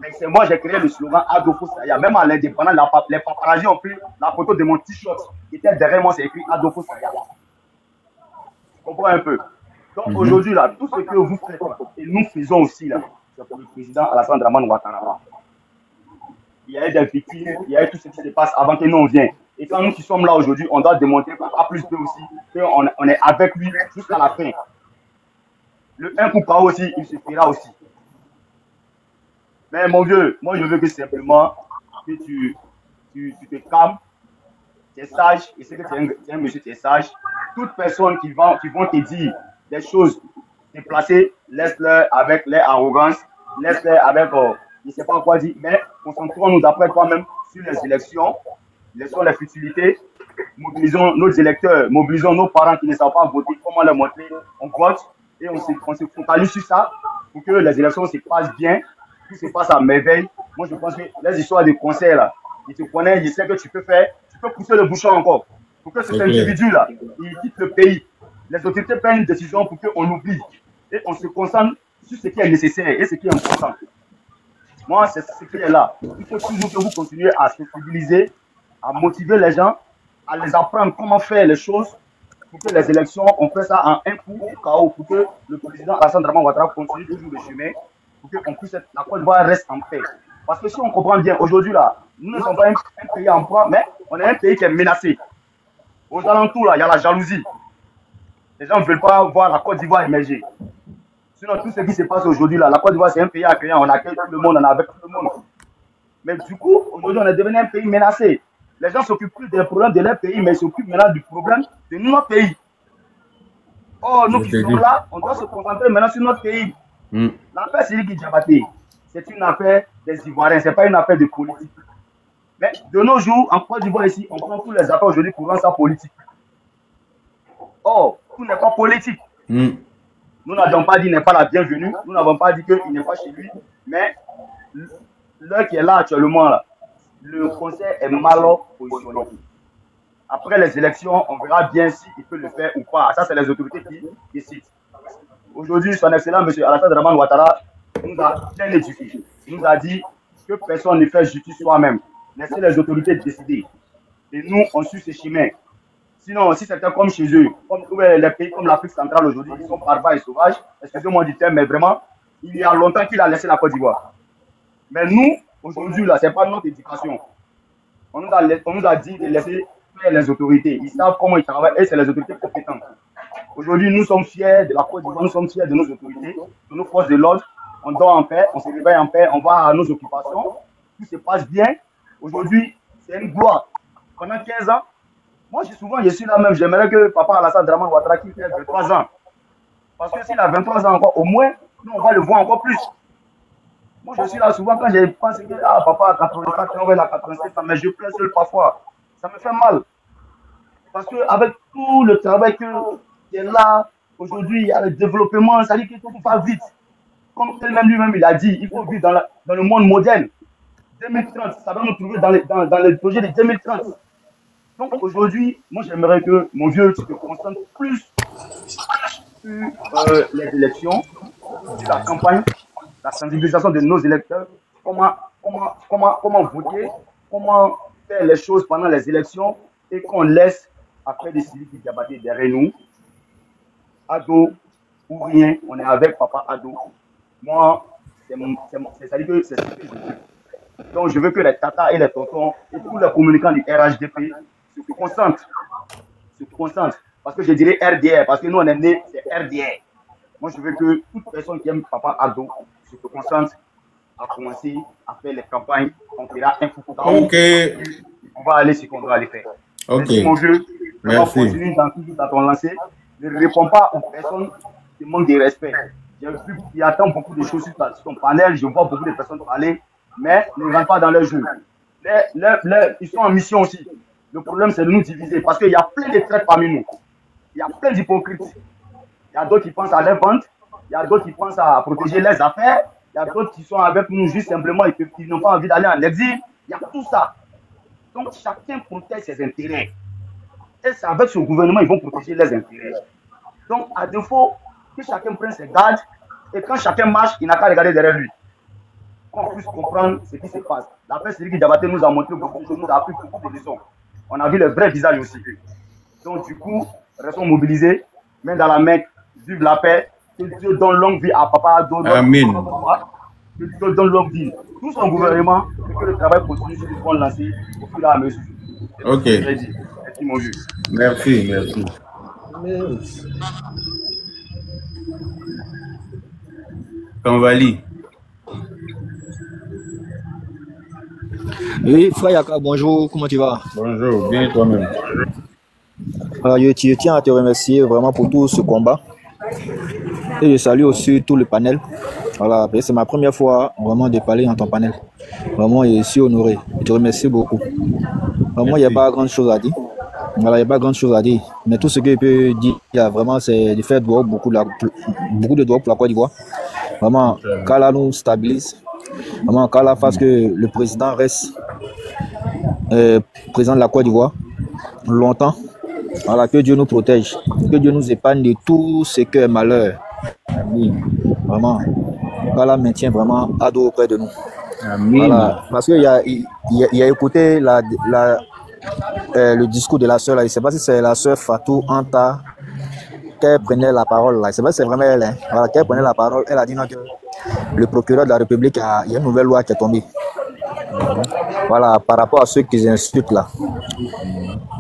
Mais c'est moi, j'ai créé le slogan Adolfo Saya. Même à l'indépendant, les paparazzis ont pris la photo de mon t-shirt qui était derrière moi, c'est écrit Adolfo Saya. Tu comprends un peu? Donc aujourd'hui, là, tout ce que vous faites, et nous faisons aussi, là, c'est pour le président Alassane Dramane Ouattara. Il y a eu des victimes, il y a eu tout ce qui se passe avant que nous on vienne. Et quand nous qui sommes là aujourd'hui, on doit démontrer par A plus B aussi qu'on est avec lui jusqu'à la fin. Le 1 coup KO aussi, il se fera aussi. Mais mon vieux, moi je veux que simplement que tu te calmes, tu es sage, et c'est que tu es un monsieur, tu es sage. Toute personne qui vont te dire des choses déplacées, laisse-leur avec leur arrogance, laisse-leur avec, je ne sais pas quoi dire, mais concentrons-nous d'après toi-même sur les élections, laissons les futilités, mobilisons nos électeurs, mobilisons nos parents qui ne savent pas voter, comment leur montrer, on vote, et on se focalise sur ça pour que les élections se passent bien, tout se passe à merveille. Moi je pense que les histoires de concert là, je te connais, je sais que tu peux faire, tu peux pousser le bouchon encore. Pour que cet individu-là, il quitte le pays. Les autorités prennent une décision pour qu'on oublie. Et on se concentre sur ce qui est nécessaire et ce qui est important. Moi, c'est ce qui est là. Il faut toujours que vous continuez à sensibiliser, à motiver les gens, à les apprendre comment faire les choses pour que les élections, on fait ça en un coup au chaos, pour que le président Alassane Dramane Ouattara continue toujours le chemin, pour que la Côte d'Ivoire reste en paix. Parce que si on comprend bien, aujourd'hui là, nous ne sommes pas un pays en proie, mais on est un pays qui est menacé. Aux alentours là, il y a la jalousie. Les gens ne veulent pas voir la Côte d'Ivoire émerger. Sinon, tout ce qui se passe aujourd'hui là, la Côte d'Ivoire c'est un pays accueillant, on accueille tout le monde, on est avec tout le monde. Mais du coup, aujourd'hui, on est devenu un pays menacé. Les gens s'occupent plus des problèmes de leur pays, mais ils s'occupent maintenant du problème de notre pays. Or, nous qui sommes là, on doit se concentrer maintenant sur notre pays. L'affaire Sidiki Diabaté, c'est une affaire des Ivoiriens, ce n'est pas une affaire de politique. Mais de nos jours, en Côte d'Ivoire ici, on prend tous les affaires aujourd'hui pour rendre ça politique. Or, tout n'est pas politique. Nous n'avons pas dit qu'il n'est pas la bienvenue, nous n'avons pas dit qu'il n'est pas chez lui, mais l'heure qui est là actuellement, là, le conseil est mal positionné. Après les élections, on verra bien s'il peut le faire ou pas. Ça, c'est les autorités qui décident. Aujourd'hui, son excellent M. Alassane Dramane Ouattara nous a bien édifié. Il nous a dit que personne ne fait justice soi-même. Laissez les autorités décider. Et nous, on suit ce chemin. Sinon, si c'était comme chez eux, comme les pays comme l'Afrique centrale aujourd'hui, ils sont barbares et sauvages, excusez-moi du terme, mais vraiment, il y a longtemps qu'il a laissé la Côte d'Ivoire. Mais nous, aujourd'hui, là, ce n'est pas notre éducation. On nous a dit de laisser faire les autorités. Ils savent comment ils travaillent et c'est les autorités compétentes. Aujourd'hui, nous sommes fiers de la Côte d'Ivoire, nous sommes fiers de nos autorités, de nos forces de l'ordre. On dort en paix, on se réveille en paix, on va à nos occupations. Tout se passe bien. Aujourd'hui, c'est une gloire. Pendant 15 ans, moi, je suis là même, j'aimerais que papa Alassane Dramane Ouattara qui fait 23 ans. Parce que s'il a 23 ans encore, au moins, nous, on va le voir encore plus. Moi, je suis là souvent quand j'ai pensé que papa a 84 ans, il a 87 ans, mais je pleure seul parfois. Ça me fait mal. Parce qu'avec tout le travail qui est là, aujourd'hui, il y a le développement, ça dit qu'il faut faire vite. Comme lui-même, il a dit, il faut vivre dans le monde moderne. 2030, ça va nous trouver dans le projet de 2030. Donc aujourd'hui, moi j'aimerais que mon vieux se concentre plus sur les élections, sur la campagne, la sensibilisation de nos électeurs, comment voter, comment faire les choses pendant les élections et qu'on laisse après des Sidiki Diabaté derrière nous. Ado ou rien, on est avec papa Ado. Moi, c'est-à-dire que c'est ce que je veux. Donc je veux que les tatas et les tontons et tous les communicants du RHDP se concentrent. Parce que je dirais RDR, parce que nous on est nés, c'est RDR. Moi je veux que toute personne qui aime papa Ado se concentre à commencer à faire les campagnes. On fera un coup. Ok. On va aller ce qu'on doit aller faire. Ok. Merci mon vieux. Merci. Continue dans tout à ton lancé. Ne réponds pas aux personnes qui manquent de respect. Il attend beaucoup de choses sur ton panel. Je vois beaucoup de personnes parler, mais ne rentrent pas dans leur jeu. Ils sont en mission aussi. Le problème, c'est de nous diviser parce qu'il y a plein de traîtres parmi nous. Il y a plein d'hypocrites. Il y a d'autres qui pensent à leur vente. Il y a d'autres qui pensent à protéger leurs affaires. Il y a d'autres qui sont avec nous juste simplement et qui n'ont pas envie d'aller en exil. Il y a tout ça. Donc, chacun protège ses intérêts. Et c'est avec ce gouvernement, ils vont protéger leurs intérêts. Donc, à défaut, que chacun prenne ses gardes et quand chacun marche, il n'a qu'à regarder derrière lui. Qu'on puisse comprendre ce qui se passe. La presse Sidiki Diabaté nous a montré beaucoup de choses, nous a appris beaucoup de leçons. On a vu le vrai visage aussi. Donc, du coup, restons mobilisés, main dans la main, vive la paix. Que Dieu donne longue vie à papa Ado. Amen. Que Dieu donne longue vie. Tout son gouvernement, et que le travail continue sur le front lancé au fur et à mesure. Ok. Merci, mon vieux. Merci. Kanvali. Oui, frère Yaka, bonjour, comment tu vas? Bonjour, bien toi-même. Alors, je tiens à te remercier vraiment pour tout ce combat. Et je salue aussi tout le panel. Voilà, c'est ma première fois vraiment de parler dans ton panel. Vraiment, je suis honoré. Je te remercie beaucoup. Vraiment, il n'y a pas grand chose à dire. Voilà, il n'y a pas grand chose à dire. Mais tout ce que je peux dire, vraiment, c'est de faire beaucoup de doigts pour la Côte d'Ivoire. Vraiment, qu'Allah nous stabilise. Vraiment, qu'Allah fasse que le président reste président de la Côte d'Ivoire, longtemps. Voilà, que Dieu nous protège, que Dieu nous épargne de tout ce que est malheur. Oui, vraiment. Voilà, maintient vraiment Ado auprès de nous. Voilà, parce qu'il a écouté le discours de la sœur, là. Je ne sais pas si c'est la sœur Fatou Anta qu'elle prenait la parole. Là. Je ne sais pas si c'est vraiment elle. Hein. Voilà, qu'elle prenait la parole. Elle a dit non, que le procureur de la République, il y a une nouvelle loi qui est tombée. Voilà, par rapport à ceux qui insultent là.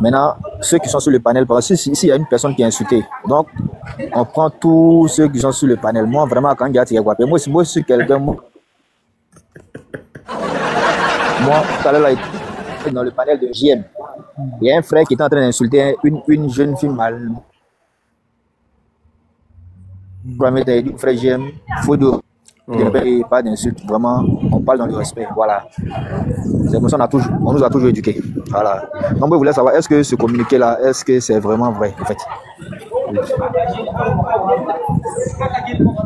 Maintenant, ceux qui sont sur le panel, parce que s'il y a une personne qui est insultée, donc on prend tous ceux qui sont sur le panel. Moi, vraiment, quand il y a moi, si je suis quelqu'un, moi, tout à l'heure, dans le panel de JM, il y a un frère qui est en train d'insulter une jeune fille mal. Frère JM, faut pas d'insultes, vraiment, on parle dans le respect, voilà. C'est pour ça qu'on nous a toujours éduqués, voilà. Donc, je voulais savoir, est-ce que ce communiqué-là, est-ce que c'est vraiment vrai, en fait?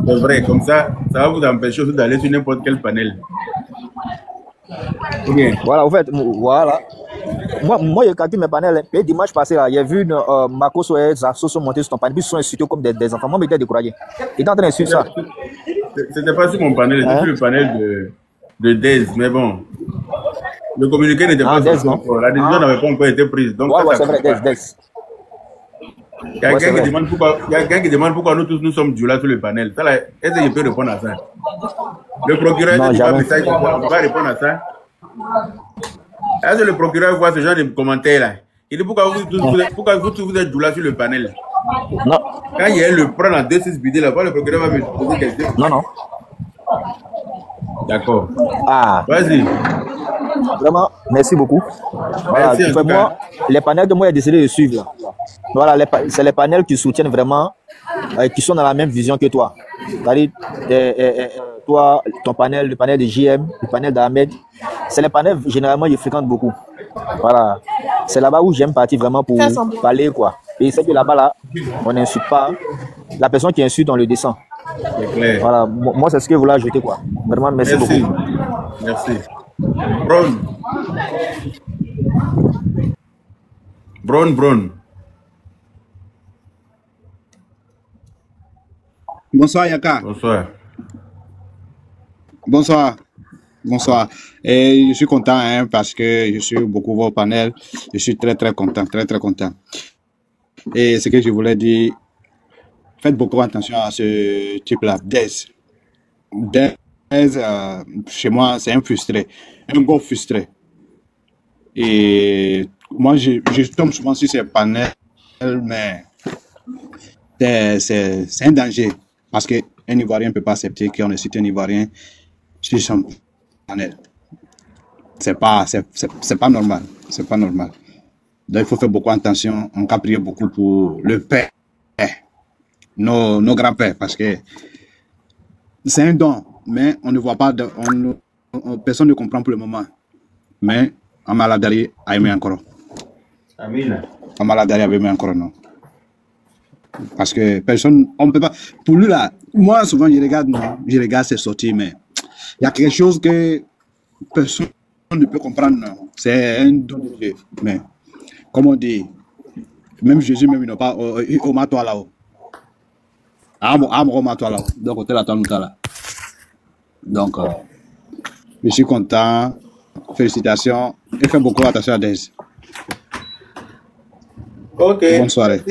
C'est vrai, comme ça va vous empêcher d'aller sur n'importe quel panel. Okay. Voilà, en fait, voilà. Moi, j'ai calculé mes panels. Et dimanche passé, là, j'ai vu Marcos et Zasso monter sur ton panel, puis ils sont insultés comme des enfants. Moi, j'étais découragé. Ils étaient en train d'insulter ça. C'était pas sur mon panel, c'était sur le panel de Dez, mais bon. Le communiqué n'était pas sorti encore. La décision n'avait pas encore été prise. Donc, ouais, c'est vrai, Dez. Il y a quelqu'un qui demande pourquoi nous tous nous sommes du là sur le panel. Est-ce que je peux répondre à ça? Le procureur ne peut pas répondre à ça. Est-ce que le procureur voit ce genre de commentaires là? Il dit pourquoi vous tous êtes du là sur le panel? Non. Quand il y a le prend en 2-6 bidés là, le procureur va me poser des questions. Non. D'accord. Ah. Vas-y. Vraiment, merci beaucoup. Voilà, merci, moi, les panels de moi, j'ai décidé de suivre là. Voilà, c'est les panels qui soutiennent vraiment, qui sont dans la même vision que toi. C'est-à-dire, toi, ton panel, le panel de JM, le panel d'Ahmed, c'est les panels, généralement, ils fréquentent beaucoup. Voilà. C'est là-bas où j'aime partir vraiment pour parler, quoi. Et c'est que là-bas, là, on n'insulte pas. La personne qui insulte, on le descend. C'est clair. Voilà. Moi, c'est ce que je voulais ajouter, quoi. Vraiment, merci beaucoup. Merci. Brown. Bonsoir Yaka. Bonsoir. Et je suis content parce que je suis beaucoup vos panels. Je suis très content. Et ce que je voulais dire, faites beaucoup attention à ce type-là. Dez, chez moi, c'est un frustré, un gros frustré. Et moi, je tombe souvent sur ces panels, mais c'est un danger. Parce qu'un Ivoirien ne peut pas accepter qu'on ait cité un Ivoirien sur son panel. C'est pas normal. C'est pas normal. Donc, il faut faire beaucoup attention. On peut prier beaucoup pour le père, nos grands-pères, parce que c'est un don, mais on ne voit pas, personne ne comprend pour le moment. Mais Amaladari a aimé encore. Amina. Amaladari a aimé encore, non. Parce que personne, on ne peut pas. Pour lui là, moi souvent je regarde ses sorties, mais il y a quelque chose que personne ne peut comprendre. C'est un don de Dieu. Mais comme on dit, même Jésus même il n'a pas au matin là-haut. Au matin là-haut. Donc on est là. Donc je suis content. Félicitations et fais beaucoup attention à Dez. Ok. Bonne soirée.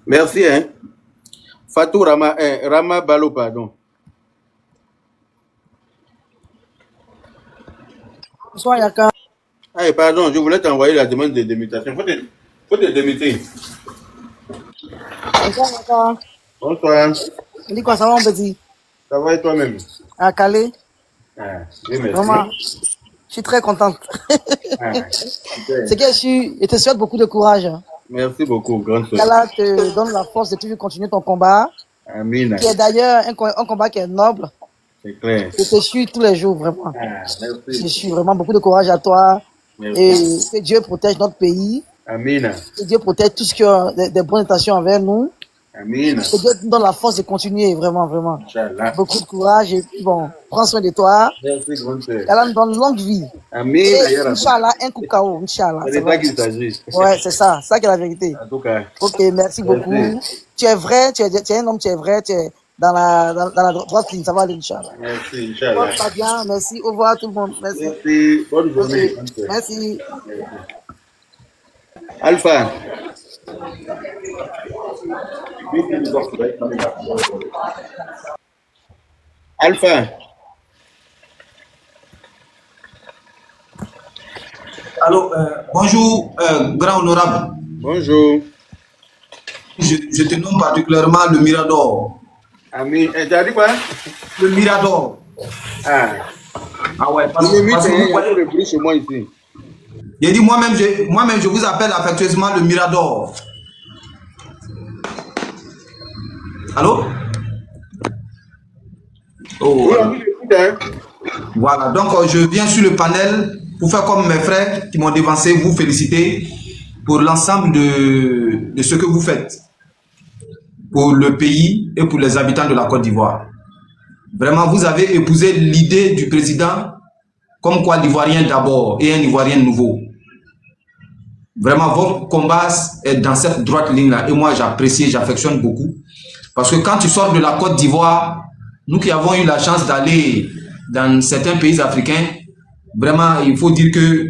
Merci, Fatou Rama Balo, pardon. Bonsoir, Yaka. Ah, pardon, je voulais t'envoyer la demande de démutation. Faut te démuter. Bonsoir, Yaka. Bonsoir. Dis quoi, ça va, mon petit? Ça va et toi-même? À Calais. Ah, oui, merci. Vraiment, je suis très contente. C'est que je te souhaite beaucoup de courage. Merci beaucoup, grande soeur. Allah te donne la force de toujours continuer ton combat. Amin. Qui est d'ailleurs un combat qui est noble. C'est clair. Je te suis tous les jours, vraiment. Merci. Je suis vraiment beaucoup de courage à toi. Merci. Et que Dieu protège notre pays. Amin. Que Dieu protège tout ce qui a des bonnes intentions envers nous. Amin. Que Dieu te donne la force de continuer, vraiment, vraiment. Inch'Allah. Beaucoup de courage et puis bon, prends soin de toi. Merci, grande sœur. Allah nous donne longue vie. Amin. Et Inch'Allah, un coup KO, Inch'Allah. C'est ça qu'il s'agit. Ouais, c'est ça qui est la vérité. En tout cas. Ok, merci beaucoup. Tu es vrai, tu es un homme, tu es vrai, tu es dans la droite ligne, ça va aller, Inch'Allah. Merci, Inch'Allah. Pas bien, merci, au revoir tout le monde. Merci. Merci, bonne journée. Okay. Merci. Alpha. Alpha. Allô, bonjour, grand honorable. Bonjour. Je te nomme particulièrement le Mirador. Ami, tu as dit quoi? Le Mirador. Ah ouais, parce que il y a le bruit chez moi ici. J'ai dit moi-même, je vous appelle affectueusement le Mirador. Allô? Oh, voilà, donc je viens sur le panel pour faire comme mes frères qui m'ont dévancé, vous féliciter pour l'ensemble de ce que vous faites pour le pays et pour les habitants de la Côte d'Ivoire. Vraiment, vous avez épousé l'idée du président comme quoi l'Ivoirien d'abord et un Ivoirien nouveau. Vraiment, votre combat est dans cette droite ligne-là et moi j'apprécie, j'affectionne beaucoup. Parce que quand tu sors de la Côte d'Ivoire, nous qui avons eu la chance d'aller dans certains pays africains, vraiment, il faut dire que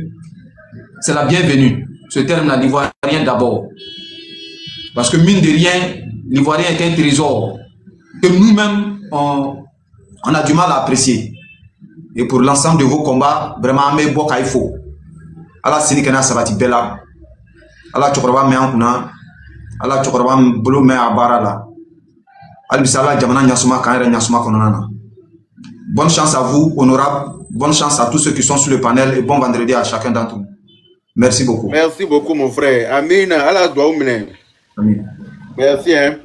c'est la bienvenue. Ce terme-là, l'Ivoirien d'abord. Parce que mine de rien, l'Ivoirien est un trésor que nous-mêmes, on a du mal à apprécier. Et pour l'ensemble de vos combats, vraiment, mais bon, il faut. Allah sinikena sabati bela. Allah chokorba me ankuna. Allah chokorba bolo me abarala. Albisala jamana nyasuma kanere nyasuma kononana. Bonne chance à vous, honorable. Bonne chance à tous ceux qui sont sur le panel et bon vendredi à chacun d'entre vous. Merci beaucoup. Merci beaucoup, mon frère. Amin. Allah doit vous mener. Amin. Merci. Hein.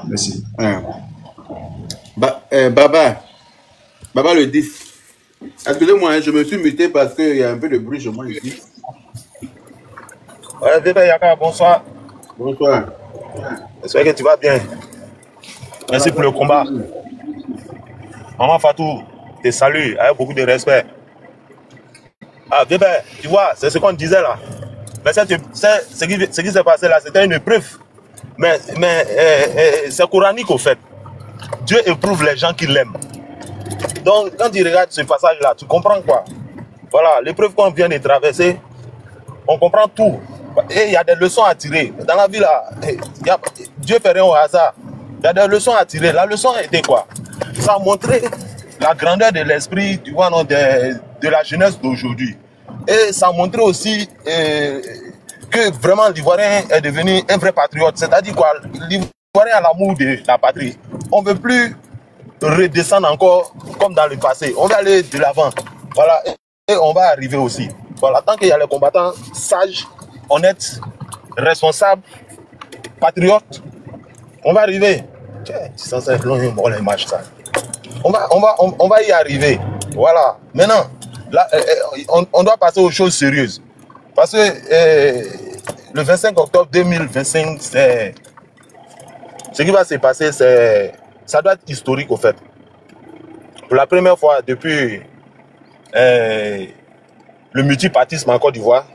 Merci. Baba le 10. Excusez-moi, hein, je me suis muté parce qu'il y a un peu de bruit chez moi ici. Ouais, Bébé Yaka, bonsoir. Bonsoir. J'espère que tu vas bien. Merci pour le combat. Maman Fatou, te salue avec beaucoup de respect. Ah, Bébé, tu vois, c'est ce qu'on disait là. Mais ce qui s'est passé là, c'était une épreuve. Mais c'est coranique au fait. Dieu éprouve les gens qui l'aiment. Donc, quand tu regardes ce passage-là, tu comprends quoi? Voilà, l'épreuve qu'on vient de traverser, on comprend tout. Et il y a des leçons à tirer. Dans la vie, là, Dieu fait rien au hasard. Il y a des leçons à tirer. La leçon était quoi? Ça a montré la grandeur de l'esprit de la jeunesse d'aujourd'hui. Et ça a montré aussi que vraiment l'Ivoirien est devenu un vrai patriote. C'est-à-dire quoi? L'Ivoirien a l'amour de la patrie. On ne veut plus redescendre encore comme dans le passé. On va aller de l'avant. Voilà. Et on va arriver aussi. Voilà. Tant qu'il y a les combattants sages, honnêtes, responsables, patriotes, on va arriver. Ça, c'est long, l'image, ça. On va y arriver. Voilà. Maintenant, là, on doit passer aux choses sérieuses. Parce que le 25 octobre 2025, ce qui va se passer, ça doit être historique au fait. Pour la première fois depuis le multipartisme en Côte d'Ivoire,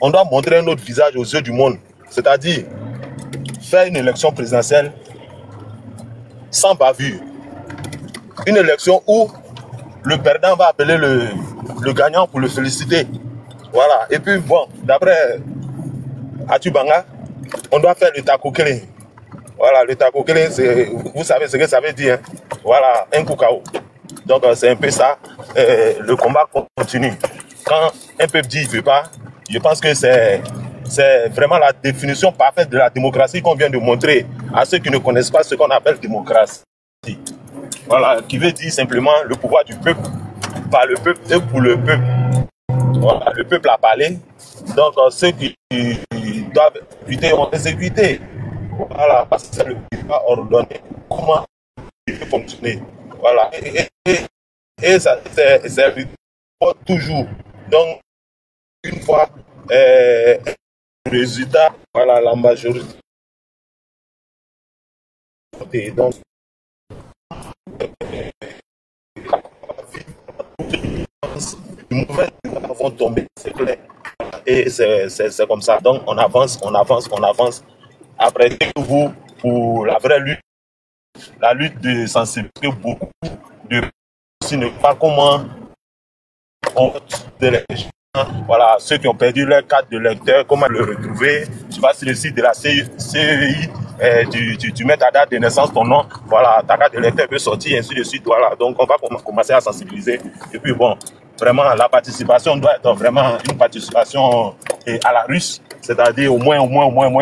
on doit montrer un autre visage aux yeux du monde. C'est-à-dire faire une élection présidentielle sans bavure. Une élection où le perdant va appeler le gagnant pour le féliciter. Voilà. Et puis, bon, d'après Atubanga, on doit faire le takokele. Voilà, le takokele, vous savez ce que ça veut dire. Hein? Voilà, un coup KO. Donc, c'est un peu ça. Le combat continue. Quand un peuple dit qu'il ne veut pas, je pense que c'est vraiment la définition parfaite de la démocratie qu'on vient de montrer à ceux qui ne connaissent pas ce qu'on appelle démocratie. Voilà, qui veut dire simplement le pouvoir du peuple, par le peuple et pour le peuple. Voilà, le peuple a parlé, donc ceux qui doivent exécuter ont exécuté. Voilà, parce que c'est le peuple qui a ordonné comment il peut fonctionner. Voilà, et ça, c'est toujours. Donc, une fois le résultat, voilà, la majorité Et donc, les mauvaises vont tomber, c'est clair. Et c'est comme ça. Donc, on avance, on avance, on avance. Après, vous, pour la vraie lutte, la lutte de sensibiliser beaucoup de personnes, ne pas comment on de les gens, voilà, ceux qui ont perdu leur carte de lecteur, comment le retrouver. Tu vas sur le site de la CEI, tu mets ta date de naissance, ton nom, voilà, ta carte de lecteur peut sortir, ainsi de suite, voilà. Donc, on va commencer à sensibiliser. Et puis, bon, vraiment, la participation doit être vraiment une participation à la russe, c'est-à-dire au moins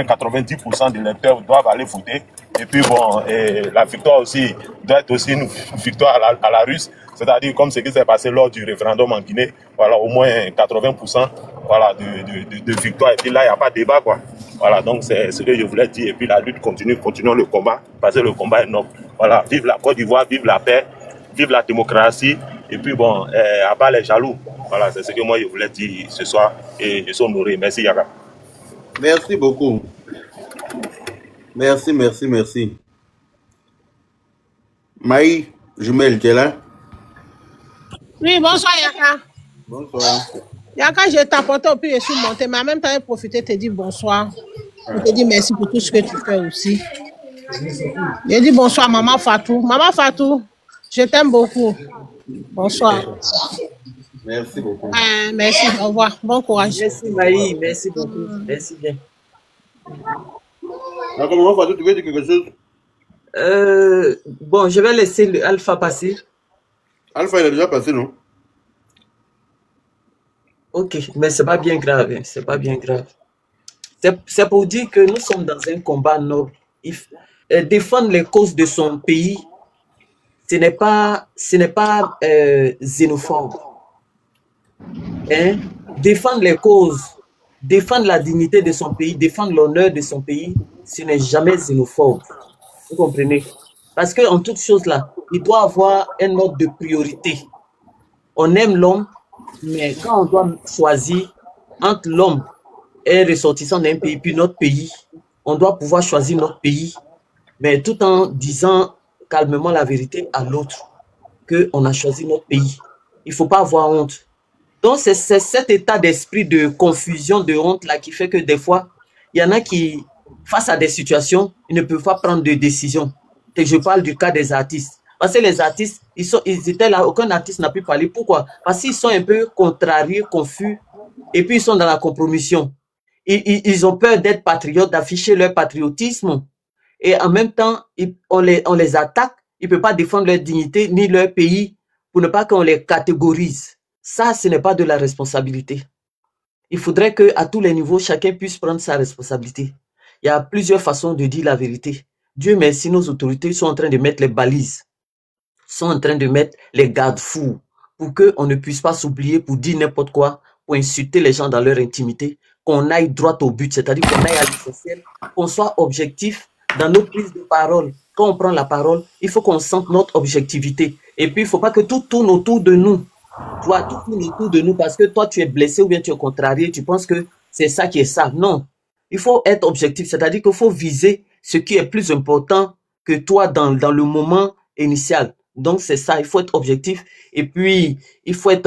90% des lecteurs doivent aller voter. Et puis, bon, la victoire aussi doit être aussi une victoire à la russe, c'est-à-dire comme ce qui s'est passé lors du référendum en Guinée, voilà, au moins 80% voilà, de victoire. Et puis là, il n'y a pas de débat, quoi. Voilà, donc c'est ce que je voulais dire. Et puis la lutte continue, continuons le combat, parce que le combat est noble. Voilà, vive la Côte d'Ivoire, vive la paix, vive la démocratie. Et puis bon, à bas les jaloux. Voilà, c'est ce que moi je voulais dire ce soir. Et je suis honoré. Merci, Yaka. Merci beaucoup. Merci, merci, merci. Maï, jumelle, tu es là? Oui, bonsoir Yaka. Bonsoir. Yaka, je t'apporte au puis je suis monté, mais en même temps, j'ai profité de te dire bonsoir. Je te dis merci pour tout ce que tu fais aussi. Je dis bonsoir Maman Fatou. Maman Fatou, je t'aime beaucoup. Bonsoir. Merci beaucoup. Merci, au revoir. Bon courage. Merci Maï, merci beaucoup. Merci bien. Alors, Maman Fatou, tu veux dire quelque chose? Bon, je vais laisser le Alpha passer. Alpha, il a déjà passé, non? Ok, mais c'est pas bien grave, hein, c'est pas bien grave. C'est pour dire que nous sommes dans un combat noble. Défendre les causes de son pays, ce n'est pas xénophobe. Hein? Défendre les causes, défendre la dignité de son pays, défendre l'honneur de son pays, ce n'est jamais xénophobe. Vous comprenez? Parce qu'en toute chose là, il doit avoir un ordre de priorité. On aime l'homme, mais quand on doit choisir entre l'homme et ressortissant d'un pays puis notre pays, on doit pouvoir choisir notre pays, mais tout en disant calmement la vérité à l'autre, qu'on a choisi notre pays. Il ne faut pas avoir honte. Donc c'est cet état d'esprit de confusion, de honte là qui fait que des fois, il y en a qui, face à des situations, ils ne peuvent pas prendre de décision. Et je parle du cas des artistes. Parce que les artistes, ils étaient là, aucun artiste n'a pu parler. Pourquoi? Parce qu'ils sont un peu contrariés, confus, et puis ils sont dans la compromission. Ils ont peur d'être patriotes, d'afficher leur patriotisme. Et en même temps, on les attaque, ils ne peuvent pas défendre leur dignité ni leur pays pour ne pas qu'on les catégorise. Ça, ce n'est pas de la responsabilité. Il faudrait qu'à tous les niveaux, chacun puisse prendre sa responsabilité. Il y a plusieurs façons de dire la vérité. Dieu merci, nos autorités sont en train de mettre les balises, sont en train de mettre les garde-fous pour qu'on ne puisse pas s'oublier pour dire n'importe quoi, pour insulter les gens dans leur intimité, qu'on aille droit au but, c'est-à-dire qu'on aille à l'essentiel, qu'on soit objectif dans nos prises de parole. Quand on prend la parole, il faut qu'on sente notre objectivité. Et puis, il ne faut pas que tout tourne autour de nous. Toi, tout tourne autour de nous parce que toi, tu es blessé ou bien tu es contrarié, tu penses que c'est ça qui est ça. Non, il faut être objectif, c'est-à-dire qu'il faut viser ce qui est plus important que toi dans le moment initial. Donc, c'est ça, il faut être objectif. Et puis, il faut être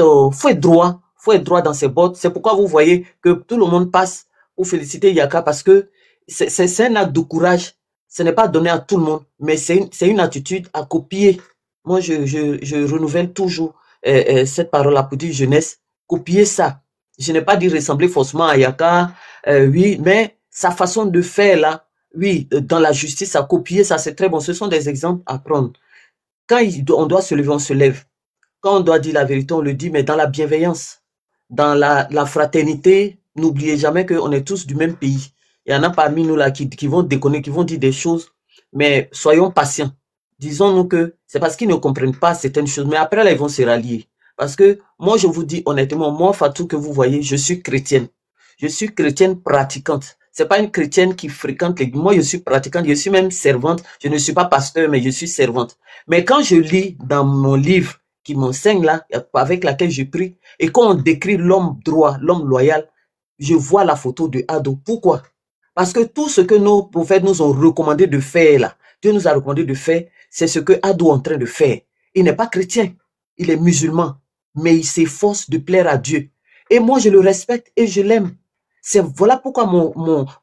droit. Il faut être droit dans ses bottes. C'est pourquoi vous voyez que tout le monde passe pour féliciter Yaka parce que c'est un acte de courage. Ce n'est pas donné à tout le monde, mais c'est une attitude à copier. Moi, je renouvelle toujours cette parole-là pour dire jeunesse. Copier ça. Je n'ai pas dit ressembler forcément à Yaka, oui, mais sa façon de faire là, oui, dans la justice, à copier ça, c'est très bon. Ce sont des exemples à prendre. Quand on doit se lever, on se lève. Quand on doit dire la vérité, on le dit, mais dans la bienveillance, dans la fraternité. N'oubliez jamais qu'on est tous du même pays. Il y en a parmi nous là qui vont déconner, qui vont dire des choses, mais soyons patients. Disons-nous que c'est parce qu'ils ne comprennent pas certaines choses, mais après là, ils vont se rallier. Parce que moi, je vous dis honnêtement, moi, Fatou, que vous voyez, je suis chrétienne. Je suis chrétienne pratiquante. C'est pas une chrétienne qui fréquente l'église. Moi, je suis pratiquante, je suis même servante. Je ne suis pas pasteur, mais je suis servante. Mais quand je lis dans mon livre qui m'enseigne là, avec laquelle je prie, et quand on décrit l'homme droit, l'homme loyal, je vois la photo de Ado. Pourquoi? Parce que tout ce que nos prophètes nous ont recommandé de faire là, Dieu nous a recommandé de faire, c'est ce que Ado est en train de faire. Il n'est pas chrétien, il est musulman, mais il s'efforce de plaire à Dieu. Et moi, je le respecte et je l'aime. Voilà pourquoi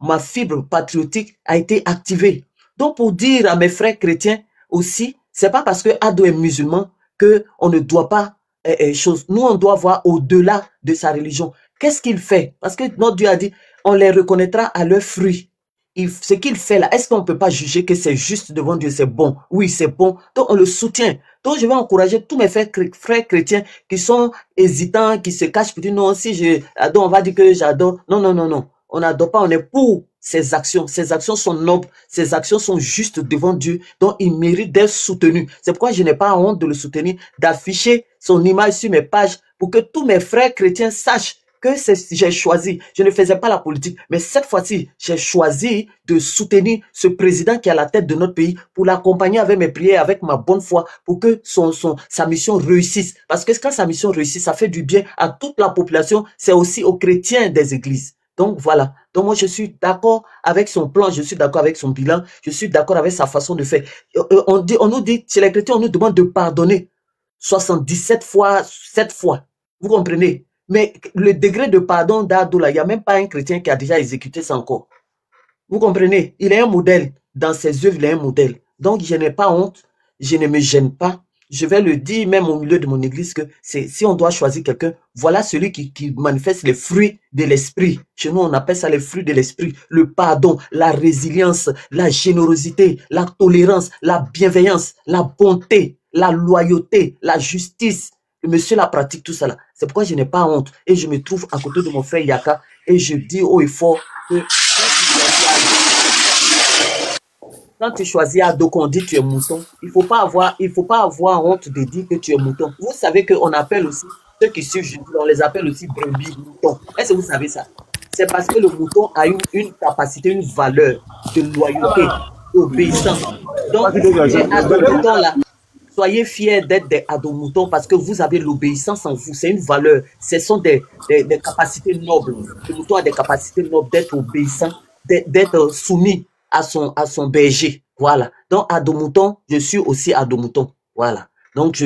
ma fibre patriotique a été activée. Donc, pour dire à mes frères chrétiens aussi, c'est pas parce que Ado est musulman qu'on ne doit pas chose. Nous, on doit voir au-delà de sa religion. Qu'est-ce qu'il fait? Parce que notre Dieu a dit, on les reconnaîtra à leurs fruits. Ce qu'il fait là, est-ce qu'on ne peut pas juger que c'est juste devant Dieu, c'est bon? Oui, c'est bon. Donc, on le soutient. Donc, je vais encourager tous mes frères chrétiens qui sont hésitants, qui se cachent pour dire non, si j'adore, on va dire que j'adore. Non, non, non, non. On n'adore pas, on est pour ses actions. Ses actions sont nobles, ses actions sont justes devant Dieu. Donc, il mérite d'être soutenu. C'est pourquoi je n'ai pas honte de le soutenir, d'afficher son image sur mes pages pour que tous mes frères chrétiens sachent que j'ai choisi. Je ne faisais pas la politique, mais cette fois-ci, j'ai choisi de soutenir ce président qui est à la tête de notre pays pour l'accompagner avec mes prières, avec ma bonne foi, pour que sa mission réussisse. Parce que quand sa mission réussit, ça fait du bien à toute la population, c'est aussi aux chrétiens des églises. Donc voilà. Donc moi, je suis d'accord avec son plan, je suis d'accord avec son bilan, je suis d'accord avec sa façon de faire. On nous dit, chez les chrétiens, on nous demande de pardonner 77 fois, 7 fois. Vous comprenez? Mais le degré de pardon d'Ado, là, il n'y a même pas un chrétien qui a déjà exécuté ça encore. Vous comprenez? Il est un modèle. Dans ses œuvres, il est un modèle. Donc, je n'ai pas honte. Je ne me gêne pas. Je vais le dire même au milieu de mon église que si on doit choisir quelqu'un, voilà celui qui manifeste les fruits de l'esprit. Chez nous, on appelle ça les fruits de l'esprit. Le pardon, la résilience, la générosité, la tolérance, la bienveillance, la bonté, la loyauté, la justice. Le monsieur la pratique tout ça là. C'est pourquoi je n'ai pas honte. Et je me trouve à côté de mon frère Yaka. Et je dis haut et fort que quand tu choisis Ado, qu'on dit tu es mouton, il faut pas avoir honte de dire que tu es mouton. Vous savez qu'on appelle aussi ceux qui suivent, on les appelle aussi brebis, moutons. Est-ce que vous savez ça? C'est parce que le mouton a une capacité, une valeur de loyauté, d'obéissance. Donc, les Ado-moutons là, soyez fiers d'être des Ado-moutons parce que vous avez l'obéissance en vous. C'est une valeur. Ce sont des capacités nobles. Le mouton a des capacités nobles d'être obéissant, d'être soumis à son berger. Voilà. Donc, Ado-mouton, je suis aussi Ado-mouton. Voilà. Donc,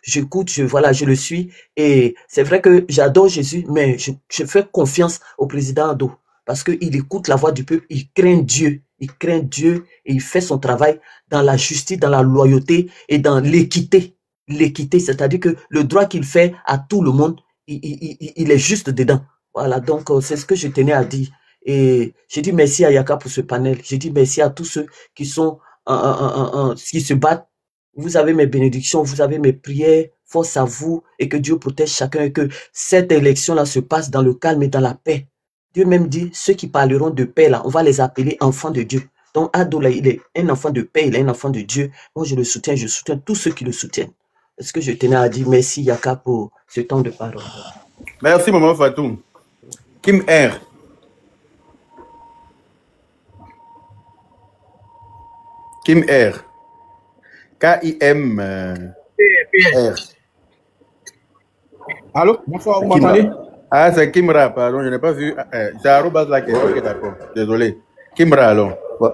j'écoute, je le suis. Et c'est vrai que j'adore Jésus, mais je fais confiance au président Ado parce qu'il écoute la voix du peuple, il craint Dieu. Il craint Dieu et il fait son travail dans la justice, dans la loyauté et dans l'équité. L'équité, c'est-à-dire que le droit qu'il fait à tout le monde, il est juste dedans. Voilà, donc c'est ce que je tenais à dire. Et j'ai dit merci à Yaka pour ce panel. J'ai dit merci à tous ceux qui sont qui se battent. Vous avez mes bénédictions, vous avez mes prières. Force à vous et que Dieu protège chacun et que cette élection-là se passe dans le calme et dans la paix. Dieu même dit, ceux qui parleront de paix, là, on va les appeler enfants de Dieu. Donc, Ado, là, il est un enfant de paix, il est un enfant de Dieu. Moi, je soutiens tous ceux qui le soutiennent. Est-ce que je tenais à dire merci, Yaka, pour ce temps de parole? Merci, Maman Fatou. Kim R. Kim R. K-I-M. R. Allô? Bonsoir, vous m'entendez? Ah, c'est Kimra, pardon, je n'ai pas vu. C'est arrobas là. Ok, d'accord. Désolé. Kimra, alors. Ouais.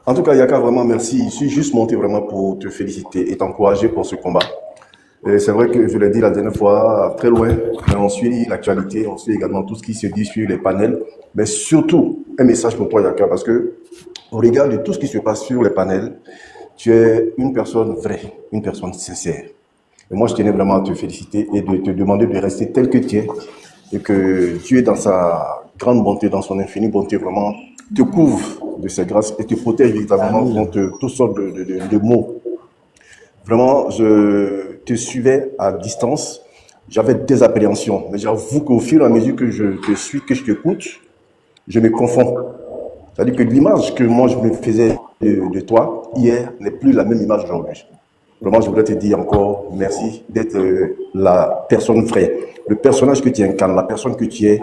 En tout cas, Yaka, vraiment merci. Je suis juste monté vraiment pour te féliciter et t'encourager pour ce combat. C'est vrai que je l'ai dit la dernière fois, très loin, mais on suit l'actualité, on suit également tout ce qui se dit sur les panels. Mais surtout, un message pour toi, Yaka, parce que au regard de tout ce qui se passe sur les panels, tu es une personne vraie, une personne sincère. Et moi, je tenais vraiment à te féliciter et de te demander de rester tel que tu es et que Dieu, dans sa grande bonté, dans son infinie bonté, vraiment, te couvre de ses grâces et te protège véritablement contre toutes sortes de maux. Vraiment, je te suivais à distance. J'avais des appréhensions, mais j'avoue qu'au fur et à mesure que je te suis, que je t'écoute, je me confonds. C'est-à-dire que l'image que moi, je me faisais de toi hier n'est plus la même image aujourd'hui. Vraiment, je voudrais te dire encore merci d'être la personne vraie, le personnage que tu incarnes, la personne que tu es,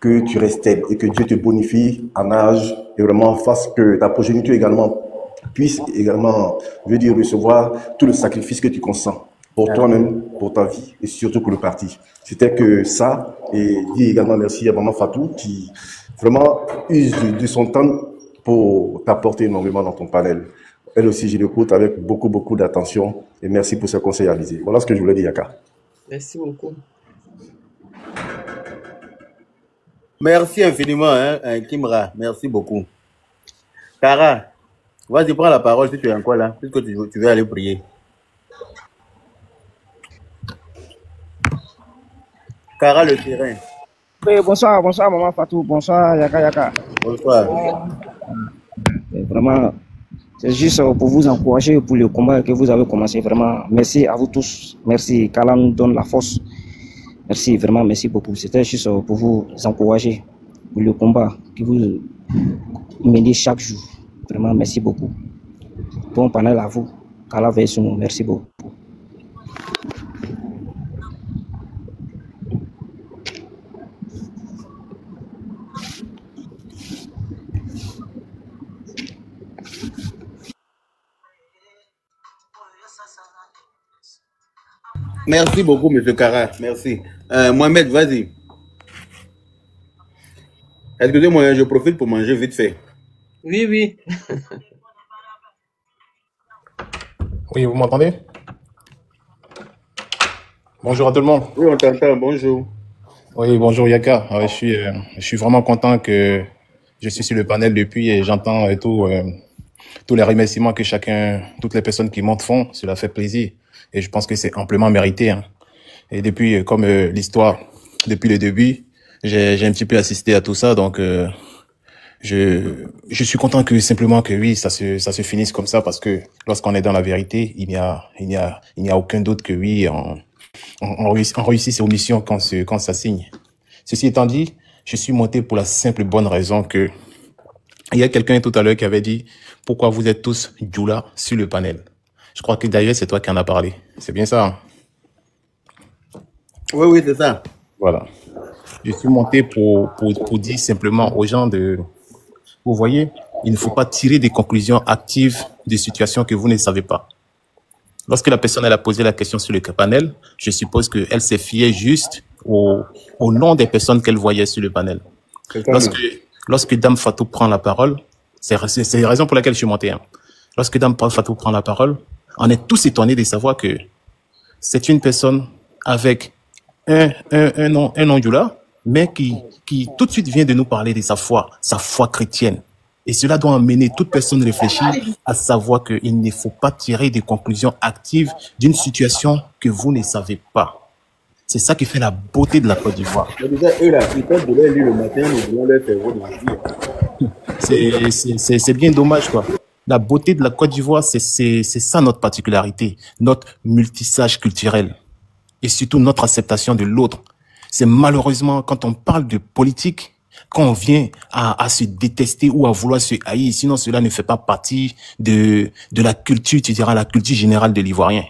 que tu restes tel et que Dieu te bonifie en âge et vraiment fasse que ta progéniture également puisse également, je veux dire, recevoir tout le sacrifice que tu consens pour toi-même, pour ta vie et surtout pour le parti. C'était que ça, et dire également merci à Maman Fatou qui vraiment use de son temps pour t'apporter énormément dans ton panel. Elle aussi, je l'écoute avec beaucoup d'attention et merci pour ce conseil avisé. Voilà ce que je voulais dire, Yaka. Merci beaucoup. Merci infiniment, Kimra. Merci beaucoup. Cara, vas-y, prends la parole si tu es encore là, puisque tu veux aller prier. Cara, le terrain. Oui, bonsoir, Maman Fatou. Bonsoir, Yaka. Bonsoir. Vraiment, c'est juste pour vous encourager pour le combat que vous avez commencé. Vraiment, merci à vous tous. Merci, qu'Allah nous donne la force. Merci, vraiment, merci beaucoup. C'était juste pour vous encourager pour le combat que vous menez chaque jour. Vraiment, merci beaucoup. Bon panel à vous. qu'Allah veille sur nous. Merci beaucoup. Merci beaucoup, M. Kara. Merci. Mohamed, vas-y. Excusez-moi, je profite pour manger vite fait. Oui, oui. Oui, vous m'entendez? Bonjour à tout le monde. Oui, on t'entend. Bonjour. Oui, bonjour Yaka. Je suis vraiment content que je suis sur le panel depuis et j'entends tous les remerciements que toutes les personnes qui montent font. Cela fait plaisir. Et je pense que c'est amplement mérité. Hein. Et depuis, comme l'histoire, depuis le début, j'ai un petit peu assisté à tout ça. Donc, je suis content que simplement que oui, ça se finisse comme ça, parce que lorsqu'on est dans la vérité, il n'y a aucun doute que oui, on réussit ses missions quand ça signe. Ceci étant dit, je suis monté pour la simple bonne raison que il y a quelqu'un tout à l'heure qui avait dit pourquoi vous êtes tous Djoula sur le panel. Je crois que d'ailleurs, c'est toi qui en as parlé. C'est bien ça, hein? Oui, c'est ça. Voilà. Je suis monté pour dire simplement aux gens vous voyez, il ne faut pas tirer des conclusions actives des situations que vous ne savez pas. Lorsque la personne elle a posé la question sur le panel, je suppose qu'elle s'est fiée juste au nom des personnes qu'elle voyait sur le panel. Lorsque Dame Fatou prend la parole, c'est la raison pour laquelle je suis monté. Hein. Lorsque Dame Fatou prend la parole, on est tous étonnés de savoir que c'est une personne avec un nom Djoula, mais qui tout de suite vient de nous parler de sa foi chrétienne. Et cela doit amener toute personne réfléchie à savoir qu'il ne faut pas tirer des conclusions actives d'une situation que vous ne savez pas. C'est ça qui fait la beauté de la Côte d'Ivoire. C'est bien dommage, quoi. La beauté de la Côte d'Ivoire, c'est ça notre particularité, notre multissage culturel et surtout notre acceptation de l'autre. C'est malheureusement quand on parle de politique, quand on vient à se détester ou à vouloir se haïr, sinon cela ne fait pas partie de la culture, tu diras la culture générale de l'Ivoirien.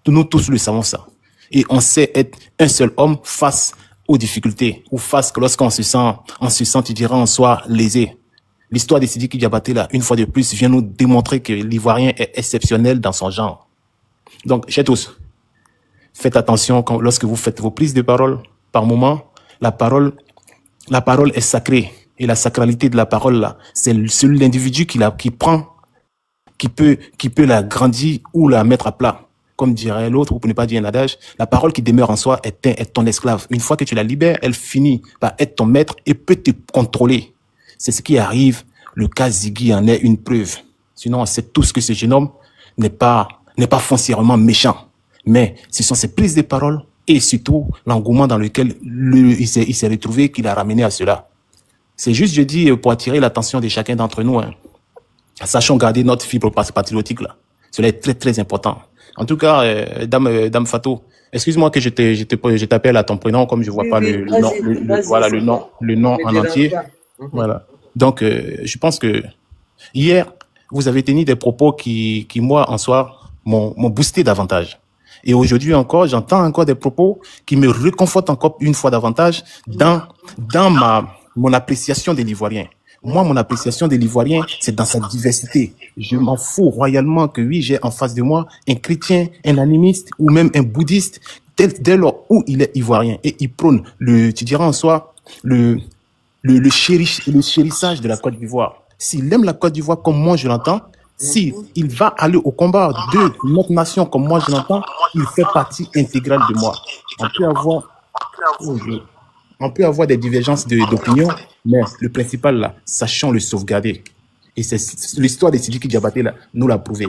Nous tous le savons ça. Et on sait être un seul homme face aux difficultés ou face que lorsqu'on se sent, tu diras, on soit lésé. L'histoire de Sidiki Diabaté, là, une fois de plus, vient nous démontrer que l'Ivoirien est exceptionnel dans son genre. Donc, chers tous, faites attention lorsque vous faites vos prises de parole. Par moment, la parole est sacrée. Et la sacralité de la parole, là, c'est l'individu qui peut la grandir ou la mettre à plat. Comme dirait l'autre, ou pour ne pas dire un adage, la parole qui demeure en soi est ton esclave. Une fois que tu la libères, elle finit par être ton maître et peut te contrôler. C'est ce qui arrive. Le cas Ziggy en est une preuve. Sinon, on sait tous que ce jeune homme n'est pas foncièrement méchant. Mais ce sont ses prises de parole et surtout l'engouement dans lequel il s'est retrouvé qui l'a ramené à cela. C'est juste, je dis, pour attirer l'attention de chacun d'entre nous. Hein. Sachons garder notre fibre patriotique là. Cela est très très important. En tout cas, Dame Fatou, excuse-moi que je t'appelle à ton prénom comme je vois pas le nom en entier. Voilà. Donc, je pense que hier, vous avez tenu des propos qui moi, en soi, m'ont boosté davantage. Et aujourd'hui encore, j'entends encore des propos qui me réconfortent encore une fois davantage dans mon appréciation de l'Ivoirien. Moi, mon appréciation de l'Ivoirien, c'est dans sa diversité. Je m'en fous royalement que oui, j'ai en face de moi un chrétien, un animiste ou même un bouddhiste, dès lors où il est ivoirien. Et il prône tu diras en soi, le chérissage de la Côte d'Ivoire. s'il aime la Côte d'Ivoire comme moi je l'entends, s'il va aller au combat de notre nation comme moi je l'entends, il fait partie intégrale de moi. On peut avoir des divergences d'opinion, mais le principal là, sachons le sauvegarder. Et c'est l'histoire de Sidiki Diabaté là, nous l'a prouvé.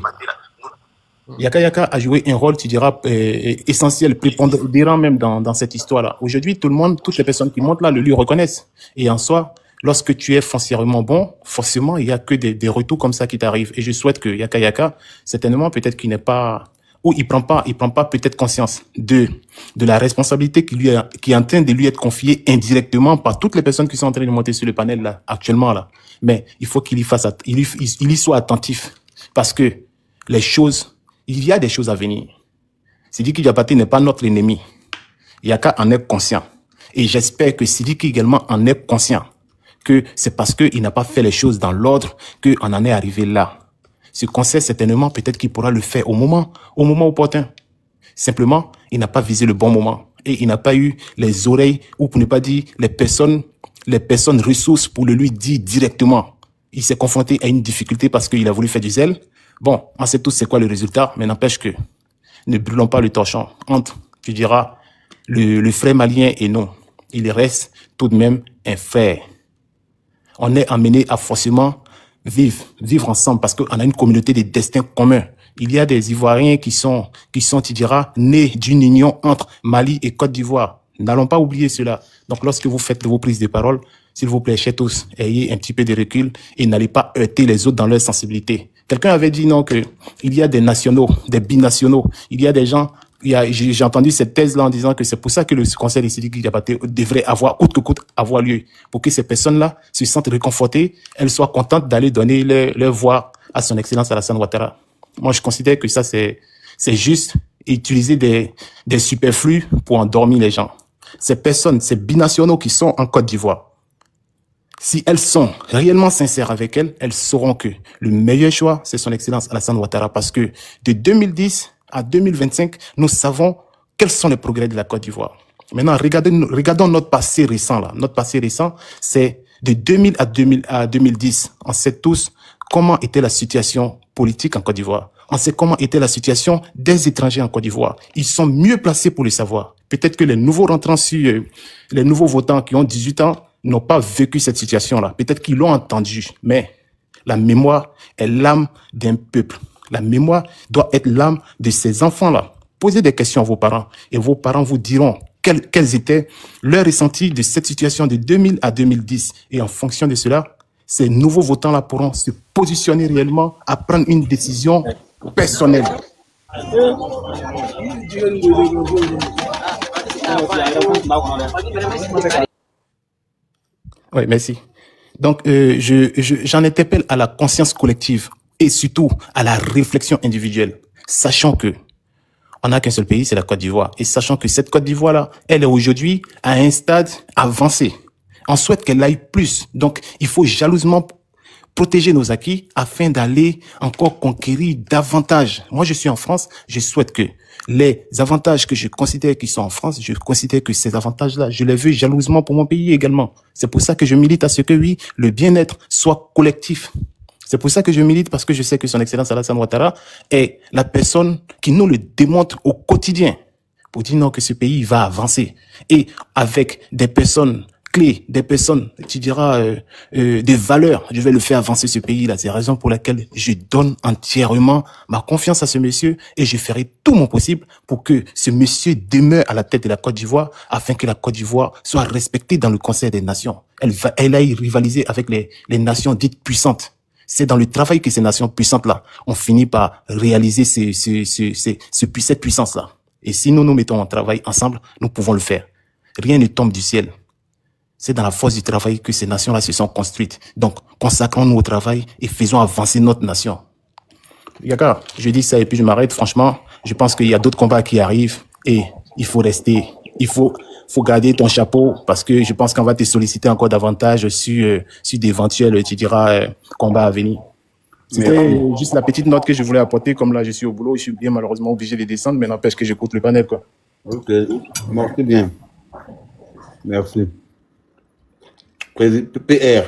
Yaka Yaka a joué un rôle, tu diras, essentiel, prépondérant même dans cette histoire-là. Aujourd'hui, toutes les personnes qui montent là le lui reconnaissent. Et en soi, lorsque tu es foncièrement bon, forcément, il n'y a que des retours comme ça qui t'arrivent. Et je souhaite que Yaka Yaka, certainement, peut-être qu'il n'est pas, ou il prend pas peut-être conscience de la responsabilité qui est en train de lui être confiée indirectement par toutes les personnes qui sont en train de monter sur le panel là, actuellement là. Mais il faut qu'il y soit attentif. Parce que il y a des choses à venir. Sidiki Diabaté n'est pas notre ennemi. Yaka en est conscient. Et j'espère que Sidiki également en est conscient. Que c'est parce qu'il n'a pas fait les choses dans l'ordre qu'on en est arrivé là. Ce conseil, certainement, peut-être qu'il pourra le faire au moment opportun. Simplement, il n'a pas visé le bon moment. Et il n'a pas eu les oreilles, ou pour ne pas dire les personnes ressources pour le lui dire directement. Il s'est confronté à une difficulté parce qu'il a voulu faire du zèle. Bon, on sait tous c'est quoi le résultat, mais n'empêche que ne brûlons pas le torchon entre, tu diras, le frère malien et non. Il reste tout de même un frère. On est amené à forcément vivre ensemble parce qu'on a une communauté de destins communs. Il y a des Ivoiriens qui sont, tu diras, nés d'une union entre Mali et Côte d'Ivoire. N'allons pas oublier cela. Donc, lorsque vous faites vos prises de parole, s'il vous plaît, chers tous, ayez un petit peu de recul et n'allez pas heurter les autres dans leur sensibilité. Quelqu'un avait dit non que il y a des nationaux, des binationaux. Il y a des gens, j'ai entendu cette thèse-là en disant que c'est pour ça que le conseil de Sidiki Diabaté devrait avoir, coûte que coûte, avoir lieu. Pour que ces personnes-là se sentent réconfortées, elles soient contentes d'aller donner leur voix à son excellence Alassane Ouattara. Moi, je considère que ça, c'est juste utiliser des superflus pour endormir les gens. Ces personnes, ces binationaux qui sont en Côte d'Ivoire, si elles sont réellement sincères avec elles sauront que le meilleur choix, c'est son excellence Alassane Ouattara. Parce que de 2010 à 2025, nous savons quels sont les progrès de la Côte d'Ivoire. Maintenant, regardons notre passé récent là. Notre passé récent, c'est de 2000 à 2010. On sait tous comment était la situation politique en Côte d'Ivoire. On sait comment était la situation des étrangers en Côte d'Ivoire. Ils sont mieux placés pour le savoir. Peut-être que les nouveaux rentrants les nouveaux votants qui ont 18 ans n'ont pas vécu cette situation-là. Peut-être qu'ils l'ont entendu, mais la mémoire est l'âme d'un peuple. La mémoire doit être l'âme de ces enfants-là. Posez des questions à vos parents et vos parents vous diront quels étaient leurs ressentis de cette situation de 2000 à 2010. Et en fonction de cela, ces nouveaux votants-là pourront se positionner réellement à prendre une décision personnelle. Oui, merci. Donc, j'en interpelle à la conscience collective et surtout à la réflexion individuelle. Sachant que on n'a qu'un seul pays, c'est la Côte d'Ivoire. Et sachant que cette Côte d'Ivoire-là, elle est aujourd'hui à un stade avancé. On souhaite qu'elle aille plus. Donc, il faut jalousement protéger nos acquis afin d'aller encore conquérir davantage. Moi, je suis en France, je souhaite que les avantages que je considère qui sont en France, je considère que ces avantages-là, je les veux jalousement pour mon pays également. C'est pour ça que je milite à ce que, oui, le bien-être soit collectif. C'est pour ça que je milite, parce que je sais que son excellence Alassane Ouattara est la personne qui nous le démontre au quotidien pour dire non, que ce pays va avancer. Et avec des personnes clés, des personnes, tu diras, des valeurs, je vais le faire avancer ce pays-là. C'est la raison pour laquelle je donne entièrement ma confiance à ce monsieur et je ferai tout mon possible pour que ce monsieur demeure à la tête de la Côte d'Ivoire afin que la Côte d'Ivoire soit respectée dans le Conseil des Nations. Elle aille rivaliser avec les nations dites puissantes. C'est dans le travail que ces nations puissantes-là ont fini par réaliser cette puissance-là. Et si nous nous mettons en travail ensemble, nous pouvons le faire. Rien ne tombe du ciel. C'est dans la force du travail que ces nations-là se sont construites. Donc, consacrons-nous au travail et faisons avancer notre nation. Yaka, je dis ça et puis je m'arrête. Franchement, je pense qu'il y a d'autres combats qui arrivent et il faut rester. Il faut garder ton chapeau parce que je pense qu'on va te solliciter encore davantage sur d'éventuels, tu diras, combats à venir. C'était juste la petite note que je voulais apporter. Comme là, je suis au boulot, je suis bien malheureusement obligé de descendre, mais n'empêche que j'écoute le panel, quoi. Ok, merci bien. Merci. PR.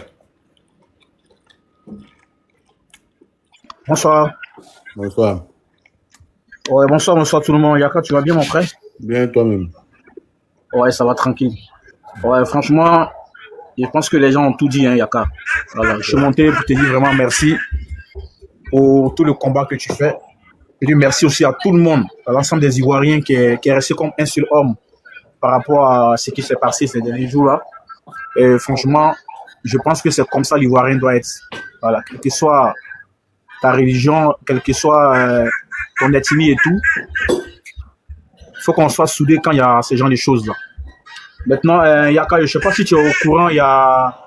Bonsoir. Bonsoir. Ouais, bonsoir tout le monde. Yaka, tu vas bien, mon frère? Bien, toi-même. Ouais, ça va tranquille. Ouais, franchement, je pense que les gens ont tout dit, hein, Yaka. Voilà, je suis monté pour te dire vraiment merci pour tout le combat que tu fais. Et dire merci aussi à tout le monde, à l'ensemble des Ivoiriens qui est resté comme un seul homme par rapport à ce qui s'est passé ces derniers jours-là. Et franchement, je pense que c'est comme ça l'Ivoirien doit être. Voilà, quelle que soit ta religion, quelle que soit ton ethnie et tout, il faut qu'on soit soudés quand il y a ce genre de choses-là. Maintenant, Yaka, je ne sais pas si tu es au courant, il y a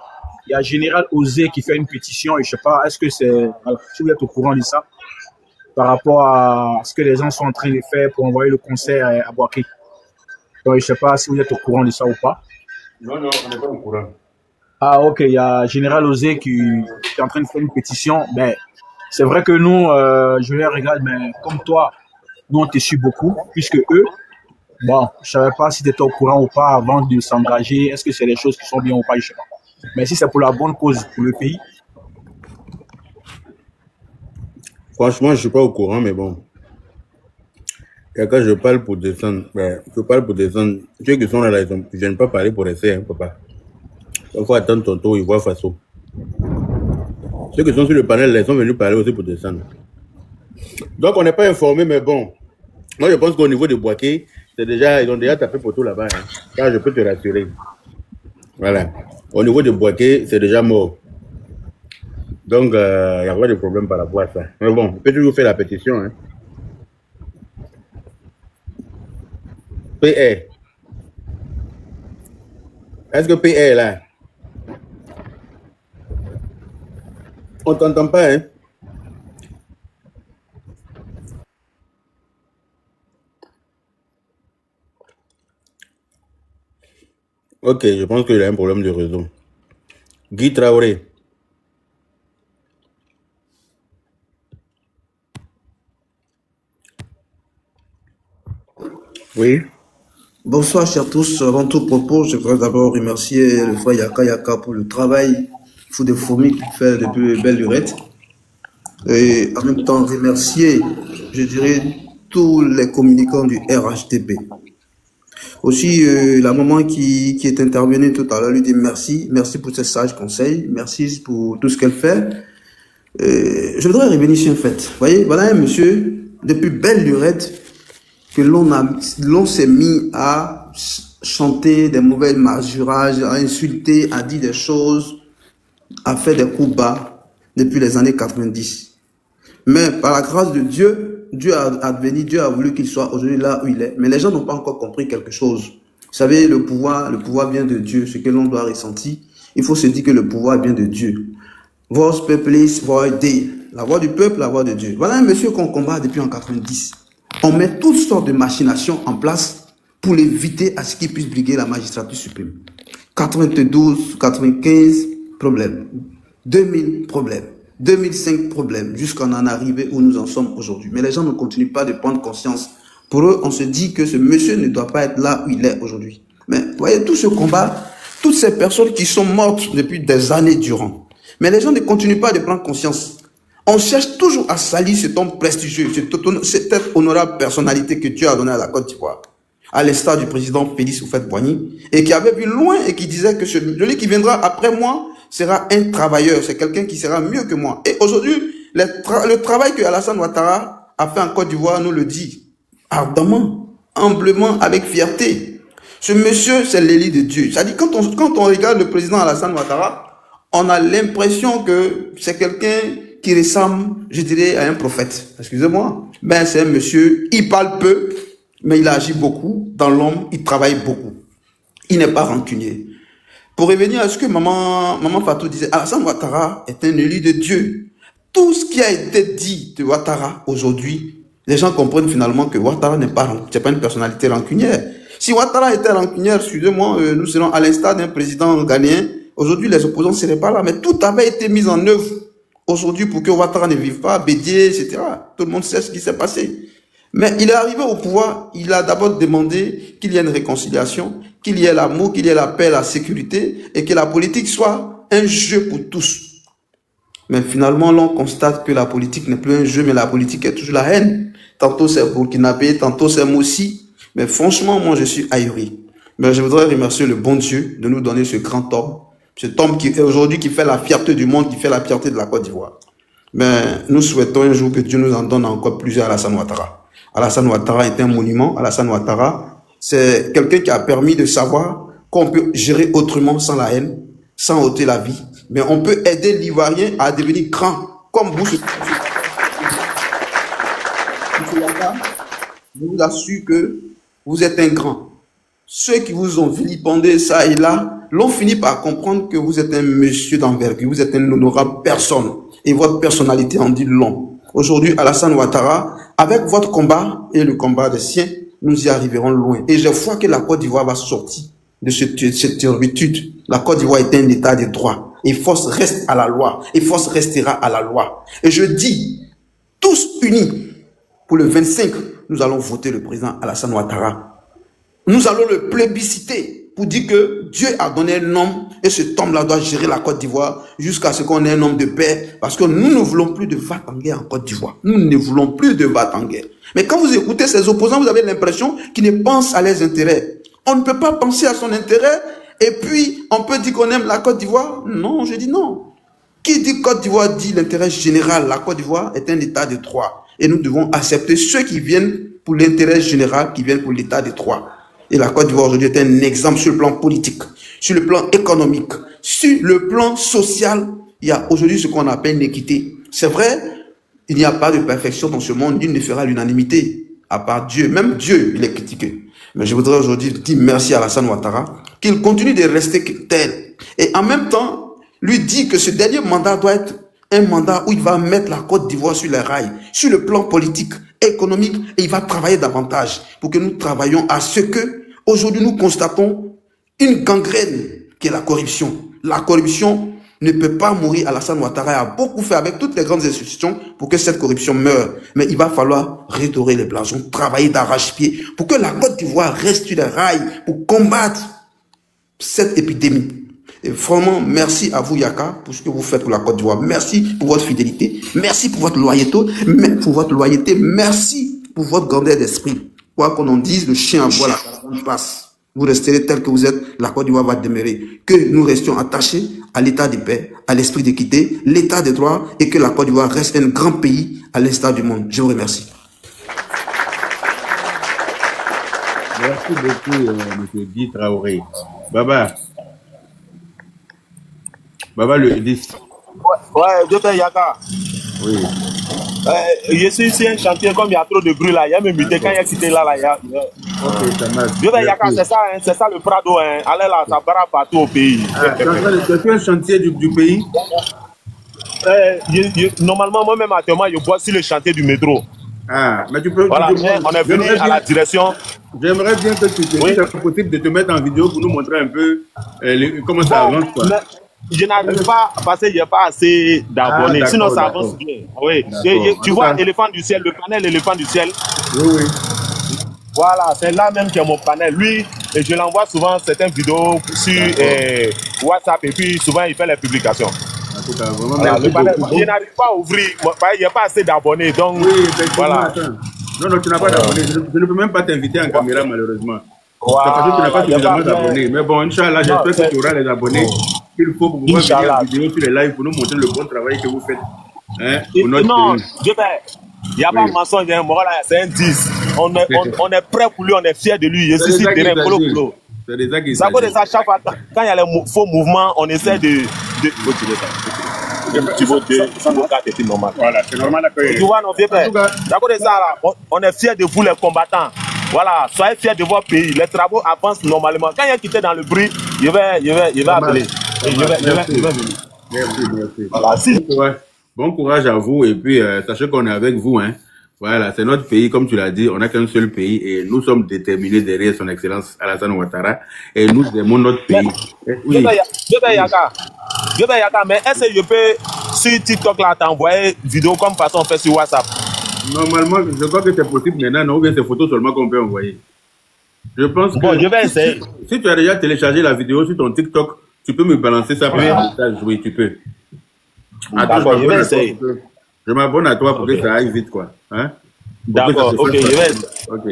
Général Osé qui fait une pétition, et je ne sais pas, est-ce que c'est, voilà, si vous êtes au courant de ça, par rapport à ce que les gens sont en train de faire pour envoyer le concert à Bouaké. Donc, je ne sais pas si vous êtes au courant de ça ou pas. Non, on n'est pas au courant. Ah, ok, il y a Général Osé qui est en train de faire une pétition. Mais c'est vrai que nous, je les regarde, mais comme toi, nous, on te suit beaucoup, puisque eux, bon, je ne savais pas si tu étais au courant ou pas avant de s'engager. Est-ce que c'est des choses qui sont bien ou pas, je ne sais pas. Mais si c'est pour la bonne cause, pour le pays. Franchement, je ne suis pas au courant, mais bon. Et quand je parle pour descendre, je parle pour descendre. Ceux qui sont là, ils ne viennent pas parler pour rester, hein, papa. Il faut attendre ton tour, ils voient façon. Ceux qui sont sur le panel, ils sont venus parler aussi pour descendre. Donc, on n'est pas informé, mais bon. Moi, je pense qu'au niveau de Bouaké, ils ont déjà tapé pour tout là-bas. Hein. Là, je peux te rassurer. Voilà. Au niveau de Bouaké, c'est déjà mort. Donc, il n'y a pas de problème par rapport à ça. Mais bon, on peut toujours faire la pétition. Hein. PR. Est-ce que PR est là? On ne t'entend pas, hein? Ok, je pense qu'il y a un problème de réseau. Guy Traoré. Oui. Bonsoir, chers tous. Avant tout propos, je voudrais d'abord remercier le frère Yaka pour le travail fou de fourmis qu'il fait depuis belle lurette. Et en même temps, remercier, je dirais, tous les communicants du RHDP. Aussi, la maman qui est intervenue tout à l'heure lui dit merci. Merci pour ses sages conseils. Merci pour tout ce qu'elle fait. Je voudrais revenir sur un fait. Vous voyez, voilà un monsieur, depuis belle lurette, que l'on s'est mis à chanter des mauvais marjurages, à insulter, à dire des choses, à faire des coups bas depuis les années 90. Mais par la grâce de Dieu, Dieu a voulu qu'il soit aujourd'hui là où il est. Mais les gens n'ont pas encore compris quelque chose. Vous savez, le pouvoir vient de Dieu, ce que l'on doit ressentir. Il faut se dire que le pouvoir vient de Dieu. Vos peuples, voix Dei. La voix du peuple, la voix de Dieu. Voilà un monsieur qu'on combat depuis en 90. On met toutes sortes de machinations en place pour l'éviter à ce qu'il puisse briguer la magistrature suprême. 92, 95, problème. 2000, problème. 2005, problème. Jusqu'à en arriver où nous en sommes aujourd'hui. Mais les gens ne continuent pas de prendre conscience. Pour eux, on se dit que ce monsieur ne doit pas être là où il est aujourd'hui. Mais vous voyez, tout ce combat, toutes ces personnes qui sont mortes depuis des années durant. Mais les gens ne continuent pas de prendre conscience. On cherche toujours à salir cet homme prestigieux, cette honorable personnalité que Dieu a donnée à la Côte d'Ivoire, à l'instar du président Félix Houphouët-Boigny, et qui avait vu loin et qui disait que celui qui viendra après moi sera un travailleur, c'est quelqu'un qui sera mieux que moi. Et aujourd'hui, le travail que Alassane Ouattara a fait en Côte d'Ivoire nous le dit ardemment, humblement, avec fierté. Ce monsieur, c'est l'élu de Dieu. C'est-à-dire, quand on regarde le président Alassane Ouattara, on a l'impression que c'est quelqu'un qui ressemble, je dirais, à un prophète. Excusez-moi. Ben, c'est un monsieur, il parle peu, mais il agit beaucoup. Dans l'homme, il travaille beaucoup. Il n'est pas rancunier. Pour revenir à ce que maman Fatou disait, Alassane Ouattara est un élu de Dieu. Tout ce qui a été dit de Ouattara aujourd'hui, les gens comprennent finalement que Ouattara n'est pas une personnalité rancunière. Si Ouattara était rancunière, excusez-moi, nous serons à l'instar d'un président ghanéen. Aujourd'hui, les opposants ne seraient pas là, mais tout avait été mis en œuvre aujourd'hui pour que Ouattara ne vive pas, Bédié, etc. Tout le monde sait ce qui s'est passé. Mais il est arrivé au pouvoir, il a d'abord demandé qu'il y ait une réconciliation, qu'il y ait l'amour, qu'il y ait la paix, la sécurité, et que la politique soit un jeu pour tous. Mais finalement, l'on constate que la politique n'est plus un jeu, mais la politique est toujours la haine. Tantôt c'est burkinabé, tantôt c'est Mossi. Mais franchement, moi, je suis ahuri. Mais je voudrais remercier le bon Dieu de nous donner ce grand homme. Cet homme qui est aujourd'hui qui fait la fierté du monde, qui fait la fierté de la Côte d'Ivoire. Mais nous souhaitons un jour que Dieu nous en donne encore plusieurs à Alassane Ouattara. Alassane Ouattara est un monument. Alassane Ouattara, c'est quelqu'un qui a permis de savoir qu'on peut gérer autrement sans la haine, sans ôter la vie. Mais on peut aider l'Ivoirien à devenir grand, comme vous. Je vous assure que vous êtes un grand. Ceux qui vous ont vilipendé ça et là, l'ont fini par comprendre que vous êtes un monsieur d'envergure, vous êtes une honorable personne. Et votre personnalité en dit long. Aujourd'hui, Alassane Ouattara, avec votre combat et le combat des siens, nous y arriverons loin. Et je crois que la Côte d'Ivoire va sortir de cette servitude. La Côte d'Ivoire est un état de droit. Et force reste à la loi. Et force restera à la loi. Et je dis, tous unis, pour le 25, nous allons voter le président Alassane Ouattara. Nous allons le plébisciter pour dire que Dieu a donné un homme et cet homme-là doit gérer la Côte d'Ivoire jusqu'à ce qu'on ait un homme de paix. Parce que nous ne voulons plus de va-t-en-guerre en Côte d'Ivoire. Nous ne voulons plus de va-t-en-guerre. Mais quand vous écoutez ces opposants, vous avez l'impression qu'ils ne pensent à leurs intérêts. On ne peut pas penser à son intérêt et puis on peut dire qu'on aime la Côte d'Ivoire. Non, je dis non. Qui dit Côte d'Ivoire dit l'intérêt général. La Côte d'Ivoire est un état de droit. Et nous devons accepter ceux qui viennent pour l'intérêt général, qui viennent pour l'état de droit. Et la Côte d'Ivoire aujourd'hui est un exemple sur le plan politique, sur le plan économique, sur le plan social. Il y a aujourd'hui ce qu'on appelle l'équité. C'est vrai, il n'y a pas de perfection dans ce monde, nul ne fera l'unanimité, à part Dieu. Même Dieu, il est critiqué. Mais je voudrais aujourd'hui dire merci à Alassane Ouattara, qu'il continue de rester tel. Et en même temps, lui dire que ce dernier mandat doit être un mandat où il va mettre la Côte d'Ivoire sur les rails, sur le plan politique, économique, et il va travailler davantage pour que nous travaillions à ce que, aujourd'hui, nous constatons une gangrène qui est la corruption. La corruption ne peut pas mourir. Alassane Ouattara a beaucoup fait avec toutes les grandes institutions pour que cette corruption meure. Mais il va falloir redorer les blasons, travailler d'arrache-pied pour que la Côte d'Ivoire reste sur les rails pour combattre cette épidémie. Et vraiment, merci à vous, Yaka, pour ce que vous faites pour la Côte d'Ivoire. Merci pour votre fidélité. Merci pour votre loyauté. Merci pour votre grandeur d'esprit. Quoi qu'on en dise, le chien aboie, la caravane passe. Vous resterez tel que vous êtes, la Côte d'Ivoire va demeurer. Que nous restions attachés à l'état de paix, à l'esprit d'équité, l'état de droit, et que la Côte d'Ivoire reste un grand pays à l'instar du monde. Je vous remercie. Merci beaucoup, M. Guy Traoré. Baba le 10. Ouais, Docteur Yaka. Oui. Je suis ici un chantier, comme il y a trop de bruit là, il y a même muté quand il y a cité là, il y a. Ok, ça marche. Docteur Yaka, c'est ça le Prado, hein. Allez là, ça barre partout au pays. Tu fais un chantier du pays? Normalement, moi-même, actuellement, je bois sur le chantier du métro. Ah, mais tu peux. Voilà, on est venu à la direction. J'aimerais bien que tu te si c'est possible de te mettre en vidéo pour nous montrer un peu comment ça avance, quoi. Je n'arrive pas parce qu'il n'y a pas assez d'abonnés. Sinon, ça avance bien. Oui. Tu vois, éléphant du ciel, le panel éléphant du ciel. Oui. Voilà, c'est là même qu'il y a mon panel. Lui, je l'envoie souvent certaines vidéos sur WhatsApp et puis souvent il fait les publications. En tout cas, vraiment, voilà, le panel, je n'arrive pas à ouvrir. Il n'y a pas assez d'abonnés. Donc, oui, voilà. Non, tu n'as pas d'abonnés. Je ne peux même pas t'inviter en caméra, malheureusement. Wow, c'est parce que tu n'as pas suffisamment d'abonnés. Mais bon, Inch'Allah, j'espère que tu auras les abonnés qu'il faut pour pouvoir venir en vidéo sur les lives pour nous montrer le bon travail que vous faites. Hein, pour notre non, pays. il n'y a pas de mensonge, c'est un 10. On est prêt pour lui, on est fiers de lui. Je suis sur le terrain, polo. C'est ça cause de ça, chaque fois, quand il y a les faux mouvements, on essaie de... Tu vois, c'est normal. Voilà, c'est normal. Tu vois, non, vieux père. Ça cause de ça, là, on est fiers de vous, les combattants. Voilà, soyez fiers de votre pays. Les travaux avancent normalement. Quand il y a quitté dans le bruit, je vais appeler. Merci. Voilà, bon courage à vous et puis sachez qu'on est avec vous. Hein. Voilà, c'est notre pays, comme tu l'as dit, on n'a qu'un seul pays et nous sommes déterminés derrière son excellence Alassane Ouattara et nous aimons notre pays. Oui. Yaka, mais est-ce que je peux sur TikTok là t'envoyer vidéo comme façon on fait sur WhatsApp? Normalement, je crois que c'est possible maintenant, non, ou bien c'est photos seulement qu'on peut envoyer. Je pense que... Bon, je vais essayer. Si tu as déjà téléchargé la vidéo sur ton TikTok, tu peux me balancer ça par message. Oui, tu peux. Attends, D'accord, je vais essayer. je m'abonne à toi pour que ça aille vite, quoi. Hein? D'accord, ok, je vais essayer. Ok.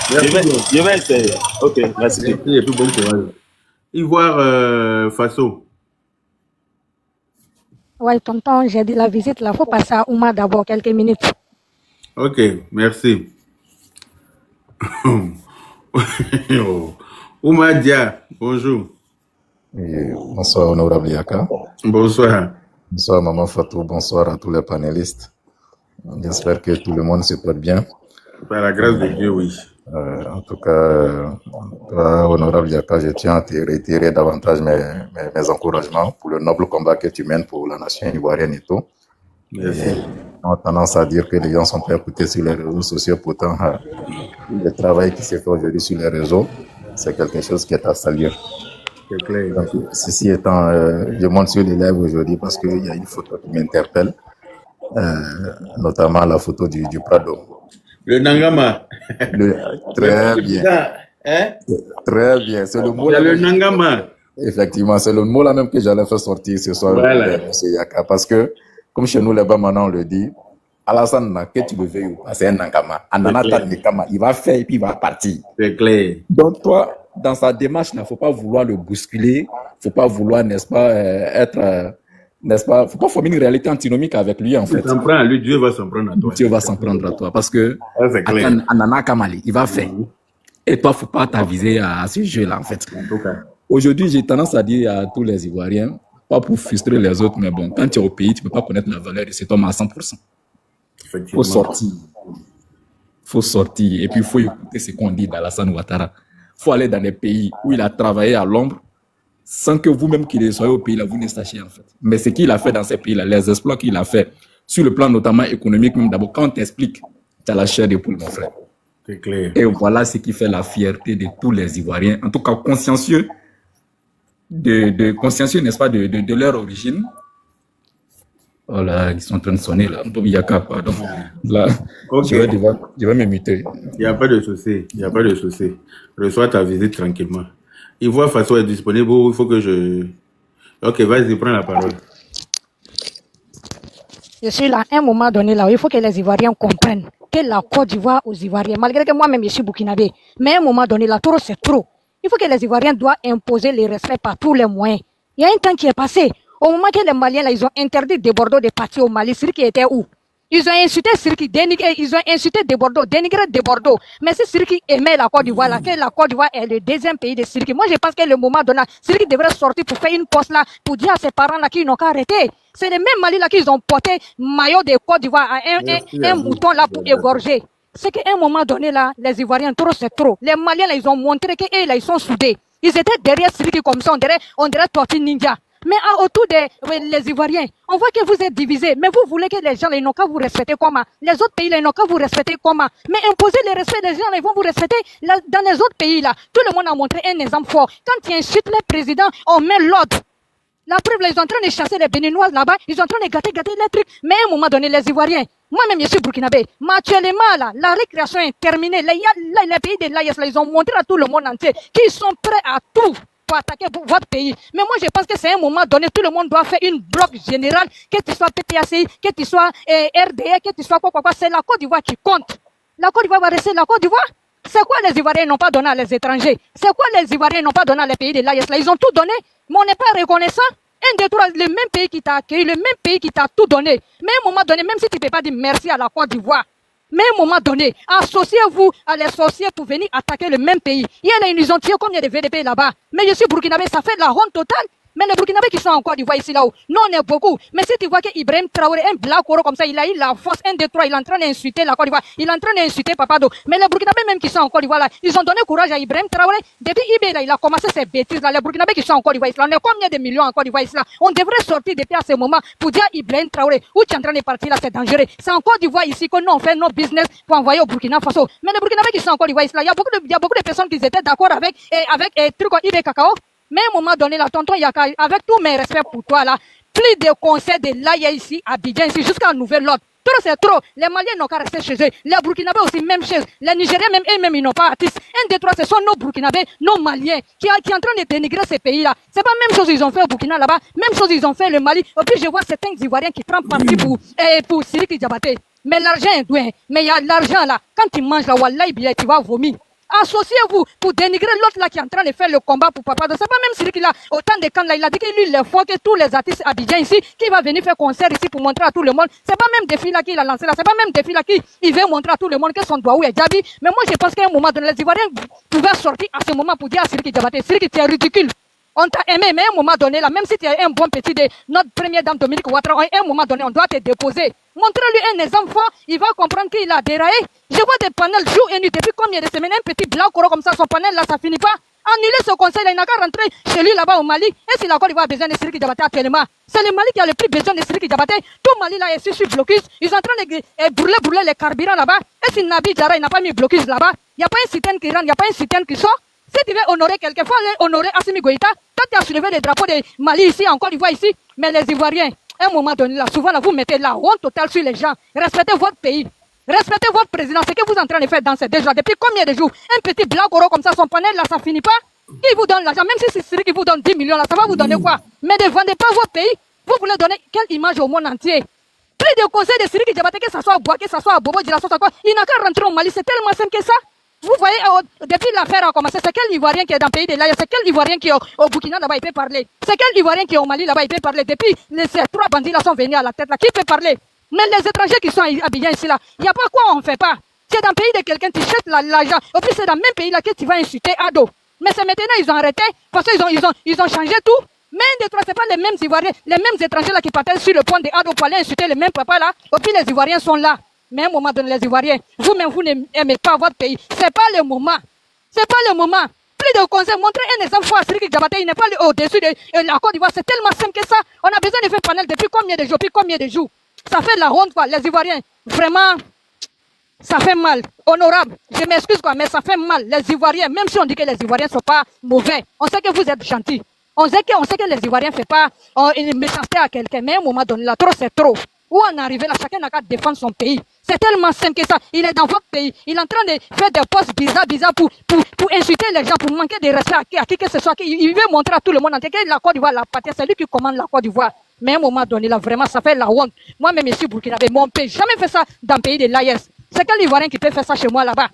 Je vais essayer. Ok, merci. Merci et puis bon courage. Ivoire Faso. Ouais, tonton, j'ai dit la visite, là, faut passer à Ouma d'abord quelques minutes. Ok, merci. Ouma Dia, bonjour. Bonsoir, honorable Yaka. Bonsoir. Bonsoir, maman Fatou. Bonsoir à tous les panélistes. J'espère que tout le monde se porte bien. Par la grâce de Dieu, oui. En tout cas, toi, honorable Yaka, je tiens à te réitérer davantage mes encouragements pour le noble combat que tu mènes pour la nation ivoirienne et tout. Merci. On a tendance à dire que les gens sont très écoutés sur les réseaux sociaux, pourtant, le travail qui se fait aujourd'hui sur les réseaux, c'est quelque chose qui est à saluer. C'est clair. Donc, ceci étant, je monte sur les lives aujourd'hui parce qu'il y a une photo qui m'interpelle, notamment la photo du Prado. Le Nangama. Très bien. Hein? Très bien. C'est le mot là. Le Nangama. Effectivement, c'est le mot là même que j'allais faire sortir ce soir, Voilà. monsieur Yaka, parce que, comme chez nous là-bas maintenant on le dit, Alassane, que tu le veuilles ou pas, c'est un Nangama. Ananata Nikama, il va faire et puis il va partir. C'est clair. Donc toi, dans sa démarche, il ne faut pas vouloir le bousculer, il ne faut pas vouloir, n'est-ce pas, n'est-ce pas, il ne faut pas former une réalité antinomique avec lui, en fait. Tu t'en prends à lui, Dieu va s'en prendre à toi. Dieu va s'en prendre à toi, parce que, c'est clair. Anana Kamali, il va faire. Et toi, il ne faut pas t'aviser à ce jeu-là, en fait. En tout cas. Aujourd'hui, j'ai tendance à dire à tous les Ivoiriens, pas pour frustrer les autres, mais bon, quand tu es au pays, tu ne peux pas connaître la valeur de cet homme à 100%. Il faut sortir. Il faut sortir. Et puis, il faut écouter ce qu'on dit d'Alassane Ouattara. Il faut aller dans des pays où il a travaillé à l'ombre sans que vous-même qui soyez au pays là, vous ne sachiez en fait. Mais ce qu'il a fait dans ces pays-là, les exploits qu'il a fait, sur le plan notamment économique, même d'abord, quand on t'explique, tu as la chair de poule, mon frère. C'est clair. Et voilà ce qui fait la fierté de tous les Ivoiriens, en tout cas consciencieux, consciencieux, n'est-ce pas, de leur origine. Oh là, ils sont en train de sonner là. Yaka, pardon. Là, Okay. je vais me muter. Il n'y a pas de souci. Il n'y a pas de souci. Reçois ta visite tranquillement. Ivoire Faso est disponible. Il faut que je... Ok, vas-y, prends la parole. Je suis là, à un moment donné, là, il faut que les Ivoiriens comprennent que la Côte d'Ivoire aux Ivoiriens, malgré que moi-même je suis burkinabé, mais à un moment donné, là, trop c'est trop. Il faut que les Ivoiriens doivent imposer le respect par tous les moyens. Il y a un temps qui est passé. Au moment que les Maliens, là, ils ont interdit de Bordeaux de partir au Mali, Sirki était où? Ils ont insulté Sirki, ils ont insulté de Bordeaux, dénigré de Bordeaux. Mais si Sirki aimait la Côte d'Ivoire, là, que la Côte d'Ivoire est le deuxième pays de Sirki, moi je pense que le moment donné, Sirki devrait sortir pour faire une poste là, pour dire à ses parents là qu'ils n'ont qu'à arrêter. C'est les mêmes Mali là qu'ils ont porté maillot de Côte d'Ivoire à un mouton là pour égorger. C'est qu'à un moment donné là, les Ivoiriens, trop c'est trop. Les Maliens là, ils ont montré qu'eux là, ils sont soudés. Ils étaient derrière Sirki comme ça, on dirait Tortue Ninja. Mais autour des Ivoiriens, on voit que vous êtes divisés. Mais vous voulez que les gens, ils n'ont qu'à vous respecter comment? Les autres pays, ils n'ont qu'à vous respecter comment? Mais imposer le respect des gens, ils vont vous respecter. Là, dans les autres pays, là, tout le monde a montré un exemple fort. Quand ils insultent les présidents, on met l'ordre. La preuve, là, ils sont en train de chasser les Béninois là-bas. Ils sont en train de gâter les trucs. Mais à un moment donné, les Ivoiriens, moi-même, je suis burkinabé. Mais actuellement, là, la récréation est terminée. Là, les pays de l'AIS, là, ils ont montré à tout le monde entier qu'ils sont prêts à tout pour attaquer votre pays. Mais moi, je pense que c'est un moment donné, tout le monde doit faire une bloc générale, que tu sois PTACI, que tu sois RDA, que tu sois quoi. C'est la Côte d'Ivoire qui compte. La Côte d'Ivoire va rester la Côte d'Ivoire. C'est quoi les Ivoiriens n'ont pas donné à les étrangers? C'est quoi les Ivoiriens n'ont pas donné à les pays de l'AIS? Là, ils ont tout donné, mais on n'est pas reconnaissant. Un, deux, trois, le même pays qui t'a accueilli, le même pays qui t'a tout donné. Mais à un moment donné, même si tu ne peux pas dire merci à la Côte d'Ivoire, mais à un moment donné, associez-vous à les sorciers pour venir attaquer le même pays. Il y a ils ont tué combien de VDP là-bas? Mais je suis burkinabé, ça fait la honte totale. Mais les Burkinabés qui sont en Côte d'Ivoire ici là-haut, nous on est beaucoup. Mais si tu vois que Ibrahim Traoré, un black oro comme ça, il a eu la force, 1, 2, 3, il est en train d'insulter la Côte d'Ivoire, il est en train d'insulter Papado. Mais les Burkinabés même qui sont en Côte d'Ivoire là, ils ont donné courage à Ibrahim Traoré. Depuis Ibé là, il a commencé ces bêtises là. Les Burkinabés qui sont en Côte d'Ivoire ici là, on est combien de millions en Côte d'Ivoire ici là? On devrait sortir depuis à ce moment pour dire Ibrahim Traoré, où tu es en train de partir là, c'est dangereux. C'est en Côte d'Ivoire ici que nous on fait nos business pour envoyer au Burkina Faso. Mais les Burkinabés qui sont en Côte d'Ivoire ici là, il y a beaucoup de personnes qui étaient d'accord avec truc comme Ibé Cacao. Mais à un moment donné, là, tonton Yaka, avec tous mes respects pour toi, là, plus de conseils de l'AIA ici, à Abidjan, ici, jusqu'à Nouvelle-Lot. Trop, c'est trop. Les Maliens n'ont qu'à rester chez eux. Les Burkinabés aussi, même chose. Les Nigériens, même eux-mêmes, ils n'ont pas artistes. 1, 2, 3, ce sont nos Burkinabés, nos Maliens, qui est en train de dénigrer ces pays-là. C'est pas la même chose qu'ils ont fait au Burkina là-bas, même chose ils ont fait le Mali. Et puis je vois certains Ivoiriens qui prennent parti pour Siriki Diabaté. Mais l'argent est doué. Mais il y a l'argent là. Quand tu manges la wallahi, tu vas vomir. Associez-vous pour dénigrer l'autre là qui est en train de faire le combat pour Papa. C'est pas même Siriki là, autant de camps là, il a dit que lui, il faut que tous les artistes abidjans ici, qui va venir faire concert ici pour montrer à tout le monde. C'est pas même défi là qu'il a lancé là, c'est pas même défi là qu'il veut montrer à tout le monde que son doigt est Djabi. Mais moi je pense qu'à un moment donné, les Ivoiriens pouvaient sortir à ce moment pour dire à Siriki Diabaté, Siriki, tu es ridicule. On t'a aimé, mais à un moment donné, là, même si tu es un bon petit de notre première dame Dominique Ouattara, à un moment donné, on doit te déposer. Montrez-lui un exemple fort, il va comprendre qu'il a déraillé. Je vois des panels jour et nuit depuis combien de semaines, un petit blanc comme ça, son panel là, ça finit pas. Annuler ce conseil là, il n'a qu'à rentrer chez lui là-bas au Mali. Et si la Côte d'Ivoire a besoin de Siriki Diabaté actuellement, c'est le Mali qui a le plus besoin de Siriki Diabaté. Tout Mali là est sur blocus. Ils sont en train de brûler les carburants là-bas. Et si Nabi Djara, il n'a pas mis blocus là-bas, il n'y a pas un citerne qui rentre, il n'y a pas un citerne qui sort. Si tu veux honorer quelqu'un, il faut aller honorer Assimi Goïta. Toi, tu as soulevé les drapeaux de Mali ici, en Côte d'Ivoire ici. Mais les Ivoiriens, à un moment donné, là, souvent, là, vous mettez la honte totale sur les gens. Respectez votre pays. Respectez votre président. Ce que vous êtes en train de faire dans ces 2 jours. Depuis combien de jours? Un petit blanc goro comme ça, son panel, là, ça finit pas. Qui vous donne l'argent? Même si c'est celui qui vous donne 10 millions, là, ça va vous donner quoi? Mais ne vendez pas votre pays. Vous voulez donner quelle image au monde entier? Plus de conseils de Siriki Diabaté, que ce soit à Bois, que ce soit à Bobo, il n'a qu'à rentrer au Mali. C'est tellement simple que ça. Vous voyez, depuis l'affaire a commencé, c'est quel Ivoirien qui est dans le pays de là? C'est quel Ivoirien qui est au Burkina là-bas, il peut parler? C'est quel Ivoirien qui est au Mali là-bas, il peut parler? Depuis ces 3 bandits là sont venus à la tête là, qui peut parler? Mais les étrangers qui sont habillés ici là, il n'y a pas quoi on ne fait pas. C'est dans le pays de quelqu'un, tu jettes l'argent. Et puis c'est dans le même pays là que tu vas insulter Ado. Mais c'est maintenant, ils ont arrêté, parce qu'ils ont changé tout. Mais ce n'est pas les mêmes Ivoiriens, les mêmes étrangers là qui partaient sur le pont de Ado pour aller insulter le même papa là. Et puis les Ivoiriens sont là. Mais à un moment donné, les Ivoiriens, vous-même, vous n'aimez pas votre pays. C'est pas le moment. C'est pas le moment. Plus de conseils, montrez un exemple fort à Siriki Diabaté. Il n'est pas au-dessus de la Côte d'Ivoire. C'est tellement simple que ça. On a besoin de faire panel depuis combien de jours, depuis combien de jours. Ça fait la honte, quoi. Les Ivoiriens, vraiment, ça fait mal. Honorable. Je m'excuse, quoi, mais ça fait mal. Les Ivoiriens, même si on dit que les Ivoiriens ne sont pas mauvais, on sait que vous êtes gentils. On sait que les Ivoiriens ne font pas une méchanceté à quelqu'un. Mais à un moment donné, là, trop, c'est trop. Où on est arrivé là, chacun n'a qu'à défendre son pays. C'est tellement simple que ça. Il est dans votre pays. Il est en train de faire des postes bizarres pour insulter les gens, pour manquer de respect à qui que ce soit. Il veut montrer à tout le monde entier que la Côte d'Ivoire, la patrie, c'est lui qui commande la Côte d'Ivoire. Mais à un moment donné, là, vraiment, ça fait la honte. Moi-même, ici, Burkinabé, mon pays, jamais fait ça dans le pays de l'AIS. C'est quel Ivoirien qui peut faire ça chez moi là-bas?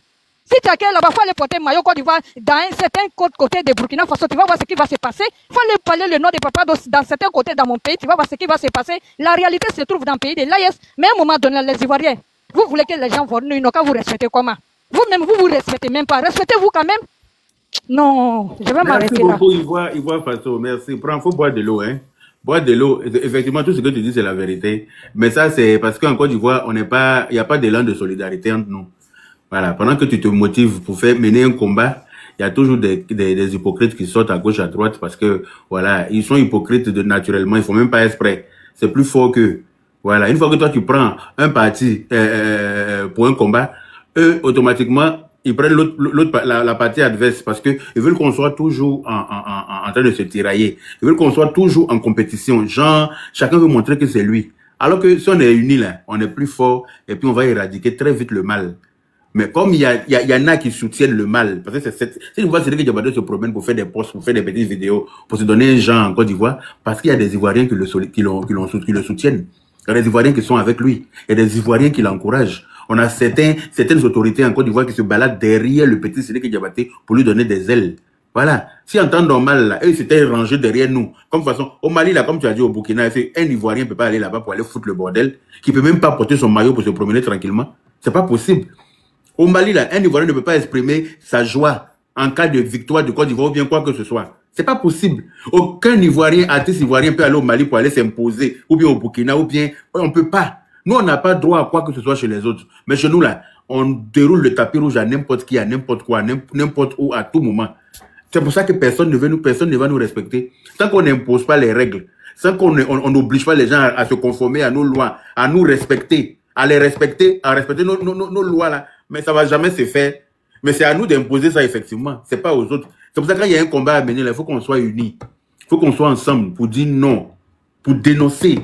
Si tu as quelqu'un là-bas, il faut aller porter maillot Côte d'Ivoire dans un certain côté de Burkina Faso, tu vas voir ce qui va se passer. Il faut aller parler le nom de papa dans certains côtés dans mon pays, tu vas voir ce qui va se passer. La réalité se trouve dans le pays de l'AIS. Mais à un moment donné, les Ivoiriens, vous voulez que les gens voient, ils n'ont qu'à vous respecter comment? Vous-même, vous respectez même pas. Respectez-vous quand même? Non, je vais m'arrêter là. Merci beaucoup, Ivoire Faso, merci. Il faut boire de l'eau, hein. Boire de l'eau, effectivement, tout ce que tu dis, c'est la vérité. Mais ça, c'est parce qu'en Côte d'Ivoire, il n'y a pas d'élan de solidarité entre nous. Voilà, pendant que tu te motives pour mener un combat, il y a toujours des hypocrites qui sortent à gauche, à droite, parce que, voilà, ils sont hypocrites naturellement, ils font même pas exprès. C'est plus fort qu'eux. Voilà, une fois que toi tu prends un parti pour un combat, eux, automatiquement, ils prennent la partie adverse, parce que ils veulent qu'on soit toujours en train de se tirailler. Ils veulent qu'on soit toujours en compétition. Genre, chacun veut montrer que c'est lui. Alors que si on est unis là, on est plus fort, et puis on va éradiquer très vite le mal. Mais comme il y en a qui soutiennent le mal, parce que c'est une fois Siriki Diabaté se promène pour faire des posts, pour faire des petites vidéos, pour se donner un genre en Côte d'Ivoire, parce qu'il y a des Ivoiriens qui le soutiennent. Il y a des Ivoiriens qui sont avec lui. Il y a des Ivoiriens qui l'encouragent. On a certaines autorités en Côte d'Ivoire qui se baladent derrière le petit Siriki Diabaté pour lui donner des ailes. Voilà. Si en temps normal, là, eux, c'était rangé derrière nous. Comme de toute façon, au Mali, là, comme tu as dit au Burkina, un Ivoirien ne peut pas aller là-bas pour aller foutre le bordel, qui peut même pas porter son maillot pour se promener tranquillement. C'est pas possible. Au Mali, là, un Ivoirien ne peut pas exprimer sa joie en cas de victoire de Côte d'Ivoire ou bien quoi que ce soit. C'est pas possible. Aucun Ivoirien, artiste ivoirien peut aller au Mali pour aller s'imposer, ou bien au Burkina, ou bien, on peut pas. Nous, on n'a pas droit à quoi que ce soit chez les autres. Mais chez nous, là, on déroule le tapis rouge à n'importe qui, à n'importe quoi, n'importe où, à tout moment. C'est pour ça que personne ne va nous respecter. Tant qu'on n'impose pas les règles, tant qu'on n'oblige pas les gens à se conformer à nos lois, à nous respecter, à respecter nos lois là. Mais ça va jamais se faire. Mais c'est à nous d'imposer ça, effectivement. C'est pas aux autres. C'est pour ça que quand il y a un combat à mener, il faut qu'on soit unis. Il faut qu'on soit ensemble pour dire non, pour dénoncer.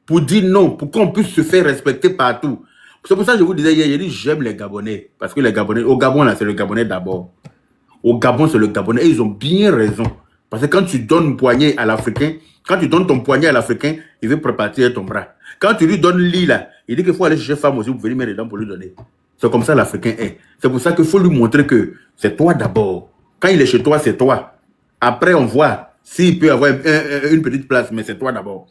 pour dire non, pour qu'on puisse se faire respecter partout. C'est pour ça que je vous disais hier, j'ai dit j'aime les Gabonais. Parce que les Gabonais, au Gabon, là, c'est le Gabonais d'abord. Au Gabon, c'est le Gabonais. Et ils ont bien raison. Parce que quand tu donnes un poignet à l'Africain, quand tu donnes ton poignet à l'Africain, il veut préparer ton bras. Quand tu lui donnes l'île, là, il dit qu'il faut aller chercher femme aussi, vous venez mettre dedans pour lui donner. C'est comme ça l'Africain est. C'est pour ça qu'il faut lui montrer que c'est toi d'abord. Quand il est chez toi, c'est toi. Après, on voit s'il peut avoir une petite place, mais c'est toi d'abord.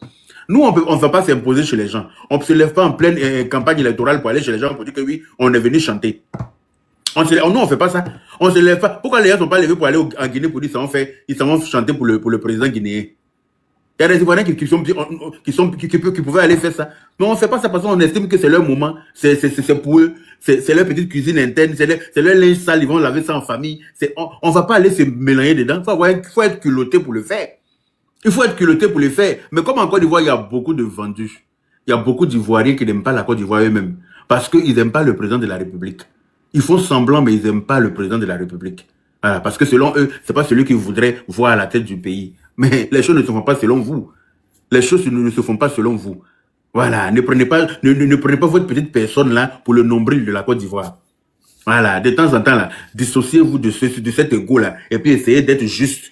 Nous, on ne va pas s'imposer chez les gens. On ne se lève pas en pleine campagne électorale pour aller chez les gens pour dire que oui, on est venu chanter. Nous, on ne fait pas ça. On ne se lève pas. Pourquoi les gens ne sont pas levés pour aller en Guinée pour dire ils s'en vont chanter pour le président guinéen? Il y a des Ivoiriens qui pouvaient aller faire ça. Mais on ne fait pas ça parce qu'on estime que c'est leur moment. C'est pour eux. C'est leur petite cuisine interne. C'est leur linge sale. Ils vont laver ça en famille. On ne va pas aller se mélanger dedans. Il faut être culotté pour le faire. Il faut être culotté pour le faire. Mais comme en Côte d'Ivoire, il y a beaucoup de vendus. Il y a beaucoup d'Ivoiriens qui n'aiment pas la Côte d'Ivoire eux-mêmes. Parce qu'ils n'aiment pas le président de la République. Ils font semblant, mais ils n'aiment pas le président de la République. Voilà, parce que selon eux, c'est pas celui qu'ils voudraient voir à la tête du pays. Mais les choses ne se font pas selon vous. Les choses ne se font pas selon vous. Voilà, ne prenez pas votre petite personne là pour le nombril de la Côte d'Ivoire. Voilà, de temps en temps là, dissociez-vous de cet ego là, et puis essayez d'être juste.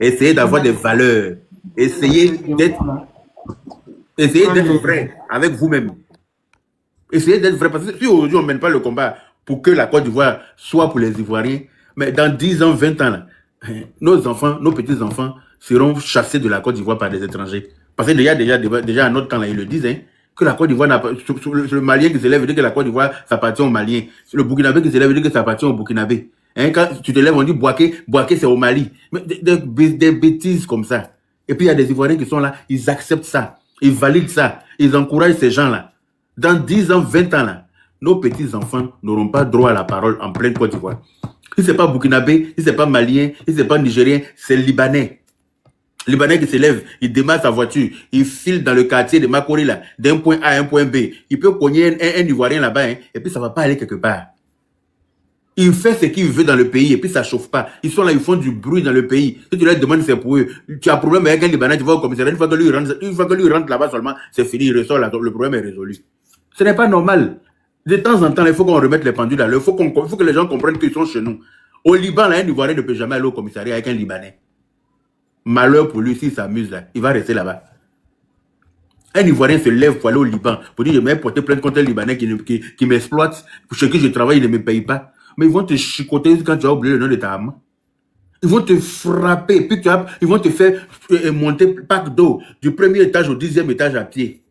Essayez d'avoir des valeurs. Essayez d'être vrai avec vous-même. Essayez d'être vrai. Parce que si aujourd'hui on ne mène pas le combat pour que la Côte d'Ivoire soit pour les Ivoiriens, mais dans 10 ans, 20 ans, là, nos enfants, nos petits-enfants seront chassés de la Côte d'Ivoire par des étrangers. Parce que déjà à notre temps, là, ils le disent, hein, que la Côte d'Ivoire n'a pas... Le Malien qui s'élève, il dit que la Côte d'Ivoire, ça appartient aux Maliens. Le Burkinabé qui s'élève, il dit que ça appartient aux Burkinabés. Hein, quand tu te lèves, on dit Boaké, c'est au Mali. Mais des bêtises comme ça. Et puis il y a des Ivoiriens qui sont là, ils acceptent ça, ils valident ça, ils encouragent ces gens-là. Dans 10 ans, 20 ans, là, nos petits-enfants n'auront pas droit à la parole en pleine Côte d'Ivoire. Si c'est pas burkinabé, si c'est pas malien, si c'est pas nigérien, c'est libanais. Libanais qui se lève, il démarre sa voiture, il file dans le quartier de Makori là, d'un point A à un point B. Il peut cogner un Ivoirien là-bas, hein, et puis ça va pas aller quelque part. Il fait ce qu'il veut dans le pays et puis ça chauffe pas. Ils sont là, ils font du bruit dans le pays. Si tu leur demandes, c'est pour eux. Tu as un problème avec un Libanais, tu vas au commissariat, une fois que lui rentre là-bas seulement, c'est fini, il ressort là, le problème est résolu. Ce n'est pas normal. De temps en temps, il faut qu'on remette les pendules là. Il faut que les gens comprennent qu'ils sont chez nous. Au Liban, là, un Ivoirien ne peut jamais aller au commissariat avec un Libanais. Malheur pour lui, s'il s'amuse là, il va rester là-bas. Un Ivoirien se lève pour aller au Liban, pour dire, je vais porter plainte contre un Libanais qui m'exploite, pour chez qui je travaille, il ne me paye pas. Mais ils vont te chicoter quand tu as oublié le nom de ta maman. Ils vont te frapper, puis ils vont te faire monter pack d'eau du premier étage au 10e étage à pied.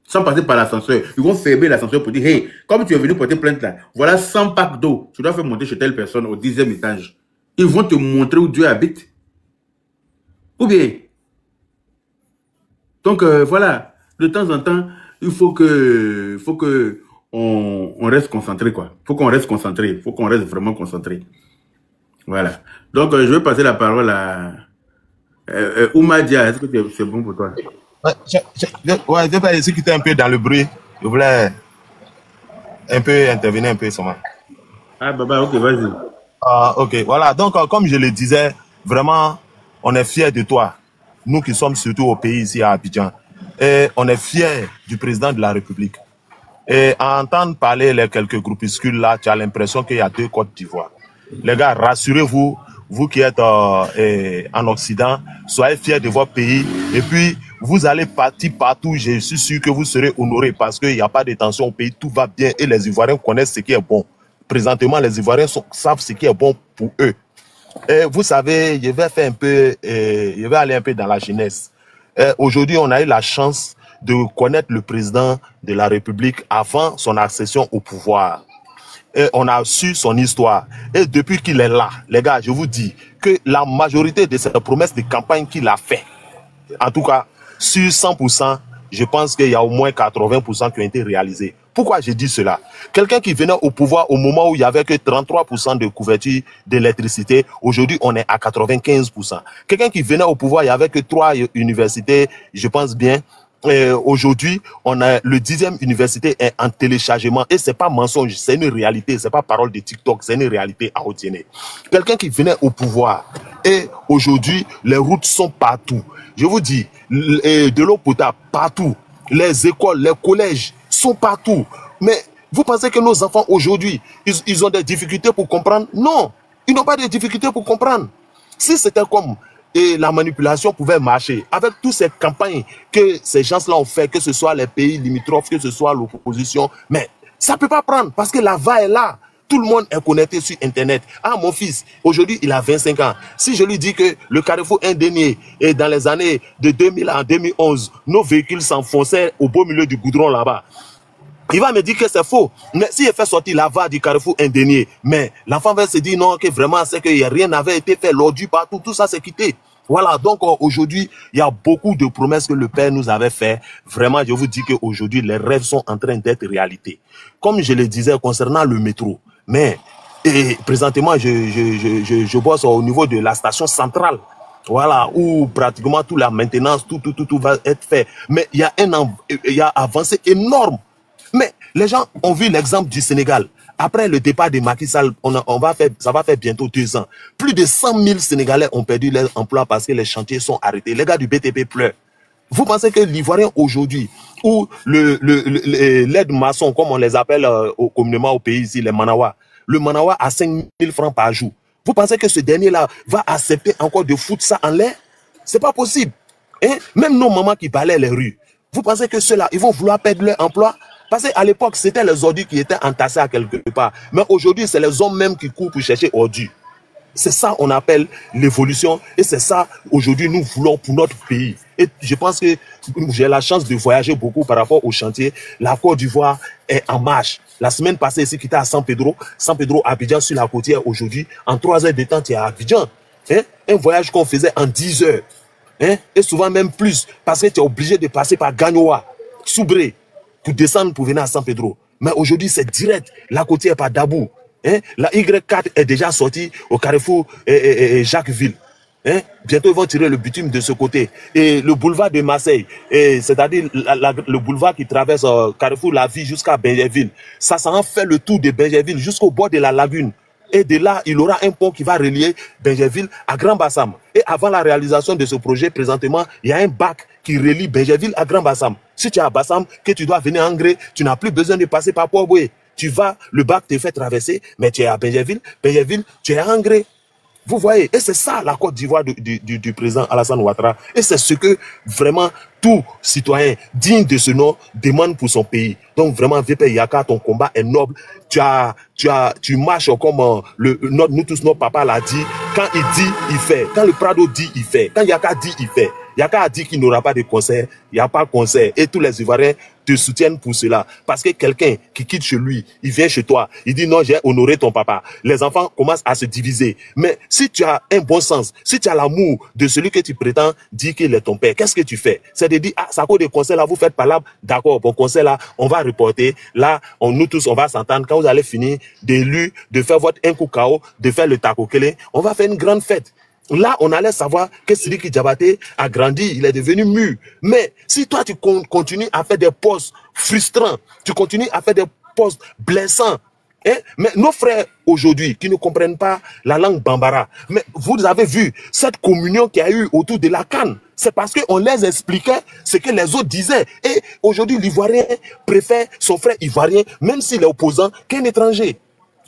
Sans passer par l'ascenseur. Ils vont fermer l'ascenseur pour dire, hey, comme tu es venu porter plainte là, voilà 100 packs d'eau. Tu dois faire monter chez telle personne au 10e étage. Ils vont te montrer où Dieu habite. Ou bien. Donc voilà, de temps en temps, il faut que on reste concentré quoi. Faut qu'on reste concentré. Faut qu'on reste vraiment concentré. Voilà. Donc je vais passer la parole à Oumadia. Est-ce que c'est bon pour toi? Ouais, je vais exécuter un peu dans le bruit. Je voulais un peu intervenir un peu seulement. Ah, Baba, ok, vas-y. Ok, voilà. Donc, comme je le disais, vraiment, on est fiers de toi. Nous qui sommes surtout au pays ici à Abidjan. Et on est fiers du président de la République. Et à entendre parler les quelques groupuscules là, tu as l'impression qu'il y a deux Côtes d'Ivoire. Les gars, rassurez-vous, vous qui êtes en Occident, soyez fiers de votre pays. Et puis, vous allez partir partout. Je suis sûr que vous serez honorés parce qu'il n'y a pas de tension au pays. Tout va bien et les Ivoiriens connaissent ce qui est bon. Présentement, les Ivoiriens savent ce qui est bon pour eux. Et vous savez, je vais aller un peu dans la jeunesse. Aujourd'hui, on a eu la chance de connaître le président de la République avant son accession au pouvoir. Et on a su son histoire. Et depuis qu'il est là, les gars, je vous dis que la majorité de ces promesses de campagne qu'il a fait, en tout cas, sur 100%, je pense qu'il y a au moins 80% qui ont été réalisés. Pourquoi je dis cela? Quelqu'un qui venait au pouvoir au moment où il n'y avait que 33% de couverture d'électricité, aujourd'hui on est à 95%. Quelqu'un qui venait au pouvoir, il n'y avait que 3 universités, je pense bien. Aujourd'hui, on a le 10e université est en téléchargement et c'est pas mensonge, c'est une réalité, c'est pas parole de TikTok, c'est une réalité à Haute-Guinée. Quelqu'un qui venait au pouvoir et aujourd'hui les routes sont partout. Je vous dis, de l'eau potable partout. les écoles, les collèges sont partout. Mais vous pensez que nos enfants aujourd'hui, ils ont des difficultés pour comprendre? Non, ils n'ont pas de difficultés pour comprendre. Si c'était comme la manipulation pouvait marcher, avec toutes ces campagnes que ces gens-là ont fait, que ce soit les pays limitrophes, que ce soit l'opposition, mais ça ne peut pas prendre parce que la va est là. Tout le monde est connecté sur Internet. Ah, mon fils, aujourd'hui, il a 25 ans. Si je lui dis que le carrefour indénié et dans les années de 2000 à 2011, nos véhicules s'enfonçaient au beau milieu du goudron là-bas, il va me dire que c'est faux. Mais s'il fait sortir la va du carrefour indénié, mais l'enfant va se dire non, que vraiment, c'est que rien n'avait été fait, l'ordu partout, tout ça s'est quitté. Voilà, donc aujourd'hui, il y a beaucoup de promesses que le Père nous avait fait. Vraiment, je vous dis qu'aujourd'hui, les rêves sont en train d'être réalité. Comme je le disais concernant le métro, mais présentement, je bosse au niveau de la station centrale. Voilà, où pratiquement toute la maintenance, tout va être fait. Mais il y a avancé énorme. Mais les gens ont vu l'exemple du Sénégal. Après le départ de Macky Sall, ça va faire bientôt 2 ans. Plus de 100 000 Sénégalais ont perdu leur emploi parce que les chantiers sont arrêtés. Les gars du BTP pleurent. Vous pensez que l'Ivoirien aujourd'hui, ou l'aide maçon, comme on les appelle communément au pays ici, les Manawa, le Manawa a 5 000 francs par jour. Vous pensez que ce dernier-là va accepter encore de foutre ça en l'air? C'est pas possible. Hein? Même nos mamans qui balaient les rues, vous pensez que ceux-là, ils vont vouloir perdre leur emploi? Parce qu'à l'époque, c'était les ordures qui étaient entassés à quelque part. Mais aujourd'hui, c'est les hommes même qui courent pour chercher ordures. C'est ça qu'on appelle l'évolution. Et c'est ça, aujourd'hui, nous voulons pour notre pays. Et je pense que j'ai la chance de voyager beaucoup par rapport au chantier. La Côte d'Ivoire est en marche. La semaine passée, ici, qui était à San Pedro, Abidjan sur la côtière aujourd'hui. En 3 heures de temps, tu es à Abidjan. Hein? Un voyage qu'on faisait en 10 heures. Hein? Et souvent même plus. Parce que tu es obligé de passer par Gagnoa, Soubré, pour descendre pour venir à San Pedro. Mais aujourd'hui, c'est direct. La côtière par Dabou. Hein? La Y4 est déjà sortie au carrefour Jacquesville. Hein? Bientôt, ils vont tirer le bitume de ce côté. Et le boulevard de Marseille, c'est-à-dire le boulevard qui traverse carrefour La Vie jusqu'à Benjerville, ça en fait le tour de Benjerville jusqu'au bord de la lagune. Et de là, il aura un pont qui va relier Benjerville à Grand Bassam. Et avant la réalisation de ce projet, présentement, il y a un bac qui relie Benjerville à Grand Bassam. Si tu es à Bassam, que tu dois venir en Gré, tu n'as plus besoin de passer par Port-Boué. Tu vas, le bac te fait traverser, mais tu es à Benjerville, tu es à Angré. Vous voyez, et c'est ça la Côte d'Ivoire du président Alassane Ouattara. Et c'est ce que vraiment tout citoyen digne de ce nom demande pour son pays. Donc vraiment, VP Yaka, ton combat est noble. Tu marches comme nous tous, notre papa l'a dit. Quand il dit, il fait. Quand le Prado dit, il fait. Quand Yaka dit, il fait. Yaka a dit qu'il n'aura pas de concert. Il n'y a pas de concert. Et tous les Ivoiriens te soutiennent pour cela. Parce que quelqu'un qui quitte chez lui, il vient chez toi, il dit non, j'ai honoré ton papa. Les enfants commencent à se diviser. Mais si tu as un bon sens, si tu as l'amour de celui que tu prétends dire qu'il est ton père, qu'est-ce que tu fais? C'est de dire, ah, ça cause des concerts là, vous faites pas là, d'accord, bon concert là, on va reporter. Là, nous tous, on va s'entendre. Quand vous allez finir d'élu, de faire votre un coup KO, de faire le takokele, on va faire une grande fête. Là, on allait savoir que Sidiki Diabaté a grandi, il est devenu mûr. Mais si toi, tu continues à faire des postes frustrants, tu continues à faire des postes blessants, hein? Mais nos frères aujourd'hui qui ne comprennent pas la langue bambara, mais vous avez vu cette communion qu'il y a eu autour de la CAN, c'est parce qu'on les expliquait ce que les autres disaient. Et aujourd'hui, l'Ivoirien préfère son frère ivoirien, même s'il est opposant, qu'un étranger.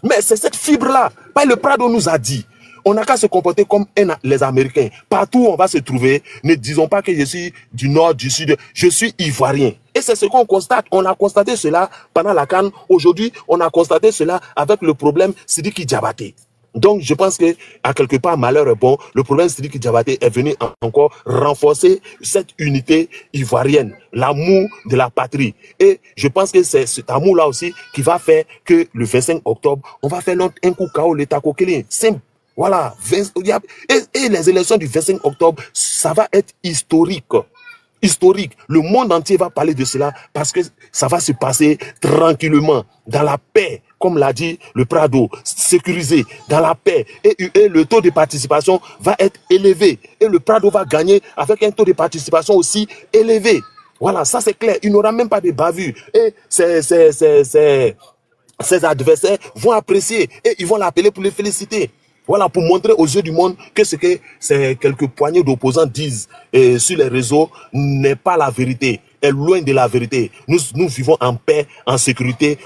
Mais c'est cette fibre-là. Pas le Prado nous a dit. On n'a qu'à se comporter comme les Américains. Partout où on va se trouver, ne disons pas que je suis du nord, du sud. Je suis ivoirien. Et c'est ce qu'on constate. On a constaté cela pendant la CAN. Aujourd'hui, on a constaté cela avec le problème Sidiki Diabaté. Donc, je pense que, à quelque part, malheur est bon. Le problème Sidiki Diabaté est venu encore renforcer cette unité ivoirienne, l'amour de la patrie. Et je pense que c'est cet amour-là aussi qui va faire que le 25 octobre, on va faire un coup KO, le takokele. Simple. Voilà. Et les élections du 25 octobre, ça va être historique. Historique. Le monde entier va parler de cela parce que ça va se passer tranquillement, dans la paix, comme l'a dit le Prado, sécurisé, dans la paix. Et le taux de participation va être élevé. Et le Prado va gagner avec un taux de participation aussi élevé. Voilà, ça c'est clair. Il n'aura même pas de bavure. Et ses adversaires vont apprécier et ils vont l'appeler pour le féliciter. Voilà, pour montrer aux yeux du monde que ce que ces quelques poignées d'opposants disent sur les réseaux n'est pas la vérité. est loin de la vérité. Nous vivons en paix, en sécurité.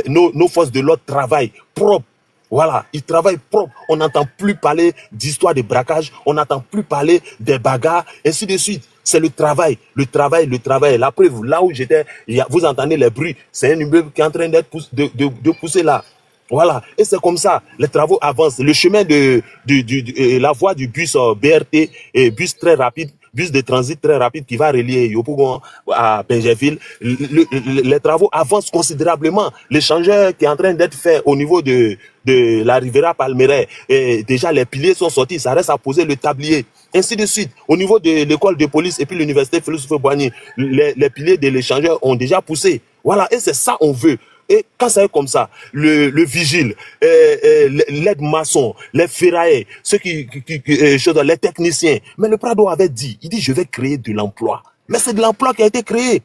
Nos forces de l'ordre travaillent propre. Voilà, ils travaillent propre. On n'entend plus parler d'histoire de braquage. On n'entend plus parler des bagarres, ainsi de suite. C'est le travail, le travail, le travail. La preuve, là où j'étais, vous entendez les bruits. C'est un immeuble qui est en train d'être de pousser là. Voilà, et c'est comme ça, les travaux avancent. Le chemin la voie du bus BRT, et bus très rapide, bus de transit très rapide qui va relier Yopougon à Benjerville, les travaux avancent considérablement. L'échangeur qui est en train d'être fait au niveau de la Riviera Palmeraie, et déjà les piliers sont sortis, ça reste à poser le tablier. Ainsi de suite. Au niveau de l'école de police et puis l'université Félix Houphouët-Boigny, les piliers de l'échangeur ont déjà poussé. Voilà, et c'est ça on veut. Et quand ça est comme ça, le vigile, l'aide-maçon, les ferrailleurs, ceux les techniciens. Mais le Prado avait dit, il dit je vais créer de l'emploi. Mais c'est de l'emploi qui a été créé.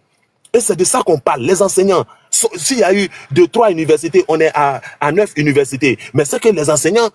Et c'est de ça qu'on parle, les enseignants. S'il y a eu 2-3 universités, on est à 9 universités. Mais c'est que les enseignants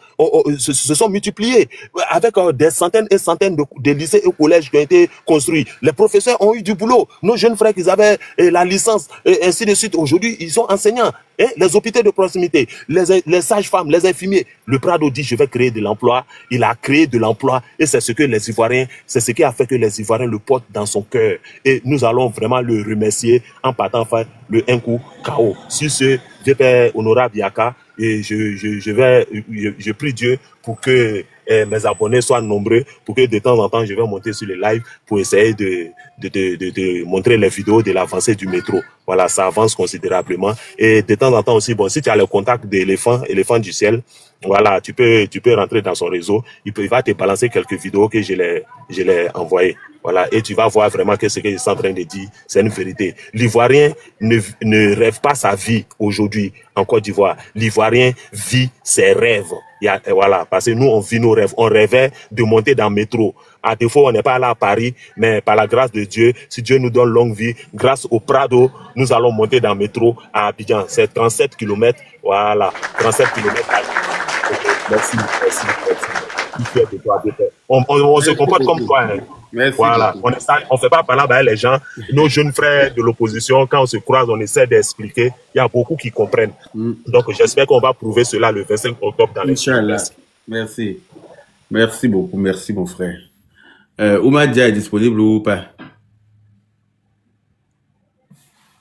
se sont multipliés avec des centaines et centaines de lycées et collèges qui ont été construits. Les professeurs ont eu du boulot. Nos jeunes frères qui avaient la licence et ainsi de suite, aujourd'hui, ils sont enseignants. Et les hôpitaux de proximité, les sages-femmes, les infirmiers. Le Prado dit, je vais créer de l'emploi. Il a créé de l'emploi et c'est ce que les Ivoiriens, c'est ce qui a fait que les Ivoiriens le portent dans son cœur. Et nous allons vraiment le remercier en partant faire le un coup KO. Sur ce, je vais honorable Yaka et je prie Dieu pour que mes abonnés soient nombreux, pour que de temps en temps je vais monter sur les lives pour essayer de montrer les vidéos de l'avancée du métro. Voilà, ça avance considérablement. Et de temps en temps aussi, bon, si tu as le contact d'éléphant du ciel, voilà, tu peux rentrer dans son réseau. Il va te balancer quelques vidéos que je l'ai envoyées. Voilà, et tu vas voir vraiment que ce que je suis en train de dire, c'est une vérité. L'Ivoirien ne rêve pas sa vie aujourd'hui en Côte d'Ivoire. L'Ivoirien vit ses rêves. Voilà, parce que nous, on vit nos rêves. On rêvait de monter dans le métro. À défaut, on n'est pas là à Paris, mais par la grâce de Dieu, si Dieu nous donne longue vie, grâce au Prado, nous allons monter dans le métro à Abidjan. C'est 37 km. Voilà, 37 km. Merci. On se comporte comme toi. Hein. Merci. Voilà, on fait pas parler avec les gens. Nos jeunes frères de l'opposition, quand on se croise, on essaie d'expliquer. Il y a beaucoup qui comprennent. Donc, j'espère qu'on va prouver cela le 25 octobre dans les Inch'Allah. Merci. Merci beaucoup. Merci, mon frère. Oumadia est disponible ou pas?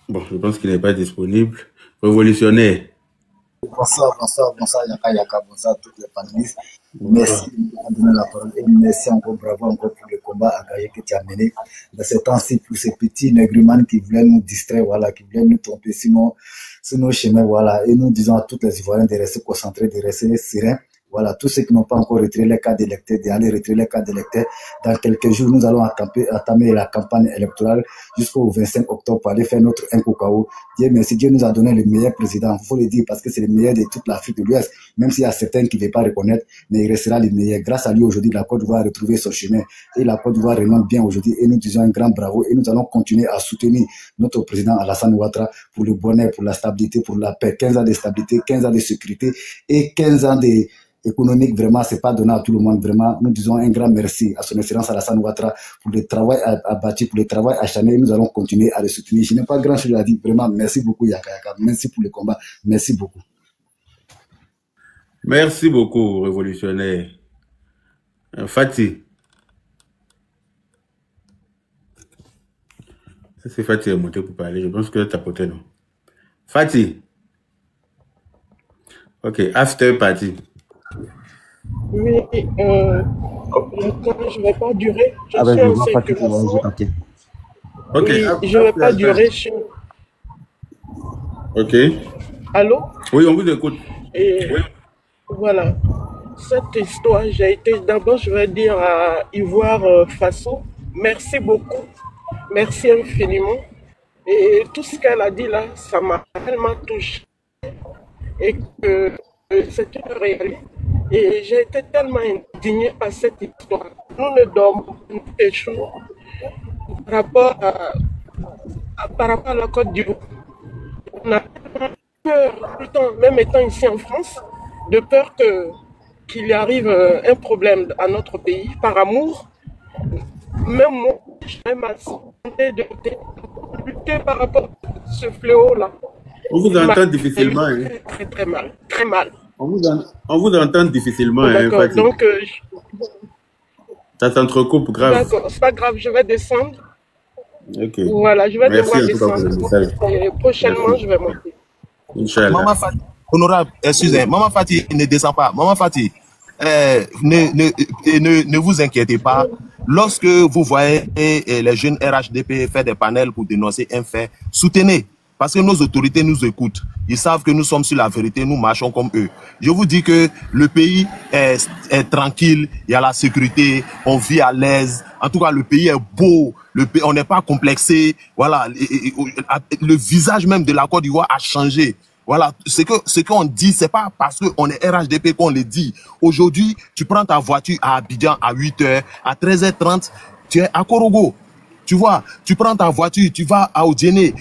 Bon, je pense qu'il n'est pas disponible. Révolutionnaire. Bonsoir, Yaka, bonsoir à tous les panélistes. Merci de me donner la parole et merci encore, bravo encore pour le combat aguerri que tu as mené. Dans ce temps-ci, pour ces petits négrimanes qui voulaient nous distraire, voilà, qui voulaient nous tromper sur nos chemins, voilà. Et nous disons à tous les Ivoiriens de rester concentrés, de rester sereins. Voilà, tous ceux qui n'ont pas encore retiré les cartes d'électeurs, d'aller retirer les cartes d'électeurs. Dans quelques jours, nous allons entamer la campagne électorale jusqu'au 25 octobre pour aller faire notre Nkokao. Dieu merci, Dieu nous a donné le meilleur président. Il faut le dire parce que c'est le meilleur de toute l'Afrique de l'Ouest. Même s'il y a certains qui ne veulent pas reconnaître, mais il restera le meilleur. Grâce à lui, aujourd'hui, la Côte d'Ivoire a retrouvé son chemin. Et la Côte d'Ivoire remonte bien aujourd'hui. Et nous disons un grand bravo. Et nous allons continuer à soutenir notre président Alassane Ouattara pour le bonheur, pour la stabilité, pour la paix. 15 ans de stabilité, 15 ans de sécurité et 15 ans économique, vraiment, c'est pas donné à tout le monde, vraiment. Nous disons un grand merci à son excellence Alassane Ouattara pour le travail abattu, pour le travail acharné. Nous allons continuer à le soutenir. Je n'ai pas grand chose à dire, vraiment. Merci beaucoup, Yaka. Merci pour le combat. Merci beaucoup. Merci beaucoup, révolutionnaire. Fatih. Ça, c'est Fatih est monté pour parler. Je pense que tu as poté, non? Fatih. Ok, after party. Oui, je ne vais pas durer. Je suis en circulation. Ok. Oui, je ne vais pas durer. Ok. Allô? Oui, on vous écoute. Et oui. Voilà. Cette histoire, d'abord, je vais dire à Ivoire Faso, merci beaucoup. Merci infiniment. Et tout ce qu'elle a dit là, ça m'a tellement touché. Et que c'est une réalité. Et j'ai été tellement indigné par cette histoire. Nous ne dormons pas chaud par rapport à la Côte d'Ivoire. On a peur tout le temps, même étant ici en France, de peur qu'il y arrive un problème à notre pays par amour. Même moi, je vais m'attendre de côté lutter par rapport à ce fléau-là. On vous entend difficilement. Hein. Très, très mal. Très mal. On vous entend difficilement. Hein, D'accord, Fatih. donc... Ça s'entrecoupe grave. D'accord, c'est pas grave, je vais descendre. Ok. Voilà, je vais Merci devoir en tout cas pour le descendre. message. Et prochainement, je vais monter. Inch'Allah. Maman Fatih, honorable, excusez, Maman Fatih ne descend pas. Maman Fatih, ne vous inquiétez pas. Lorsque vous voyez les jeunes RHDP faire des panels pour dénoncer un fait, soutenez. Parce que nos autorités nous écoutent. Ils savent que nous sommes sur la vérité, nous marchons comme eux. Je vous dis que le pays est tranquille, il y a la sécurité, on vit à l'aise. En tout cas, le pays est beau, on n'est pas complexé. Voilà, le visage même de la Côte d'Ivoire a changé. Voilà, ce qu'on dit, c'est pas parce qu'on est RHDP qu'on le dit. Aujourd'hui, tu prends ta voiture à Abidjan à 8h, à 13h30, tu es à Korogo. Tu vois, tu prends ta voiture, tu vas à Odiéné,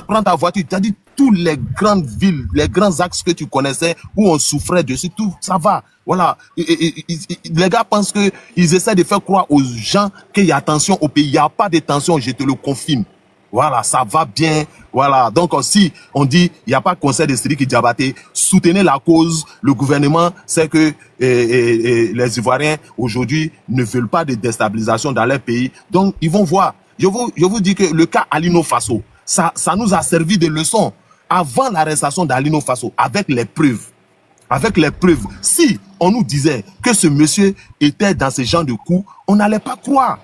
prends ta voiture, tu as dit toutes les grandes villes, les grands axes que tu connaissais, où on souffrait dessus, tout, ça va. Voilà. Les gars pensent qu'ils essaient de faire croire aux gens qu'il y a tension au pays. Il n'y a pas de tension, je te le confirme. Voilà, ça va bien. Voilà. Donc, si on dit il n'y a pas de conseil de Sidiki Diabaté, soutenez la cause. Le gouvernement sait que les Ivoiriens, aujourd'hui, ne veulent pas de déstabilisation dans leur pays. Donc, ils vont voir. Je vous dis que le cas Alino Faso, ça nous a servi de leçon. Avant l'arrestation d'Alino Faso, avec les preuves, si on nous disait que ce monsieur était dans ce genre de coups, on n'allait pas croire.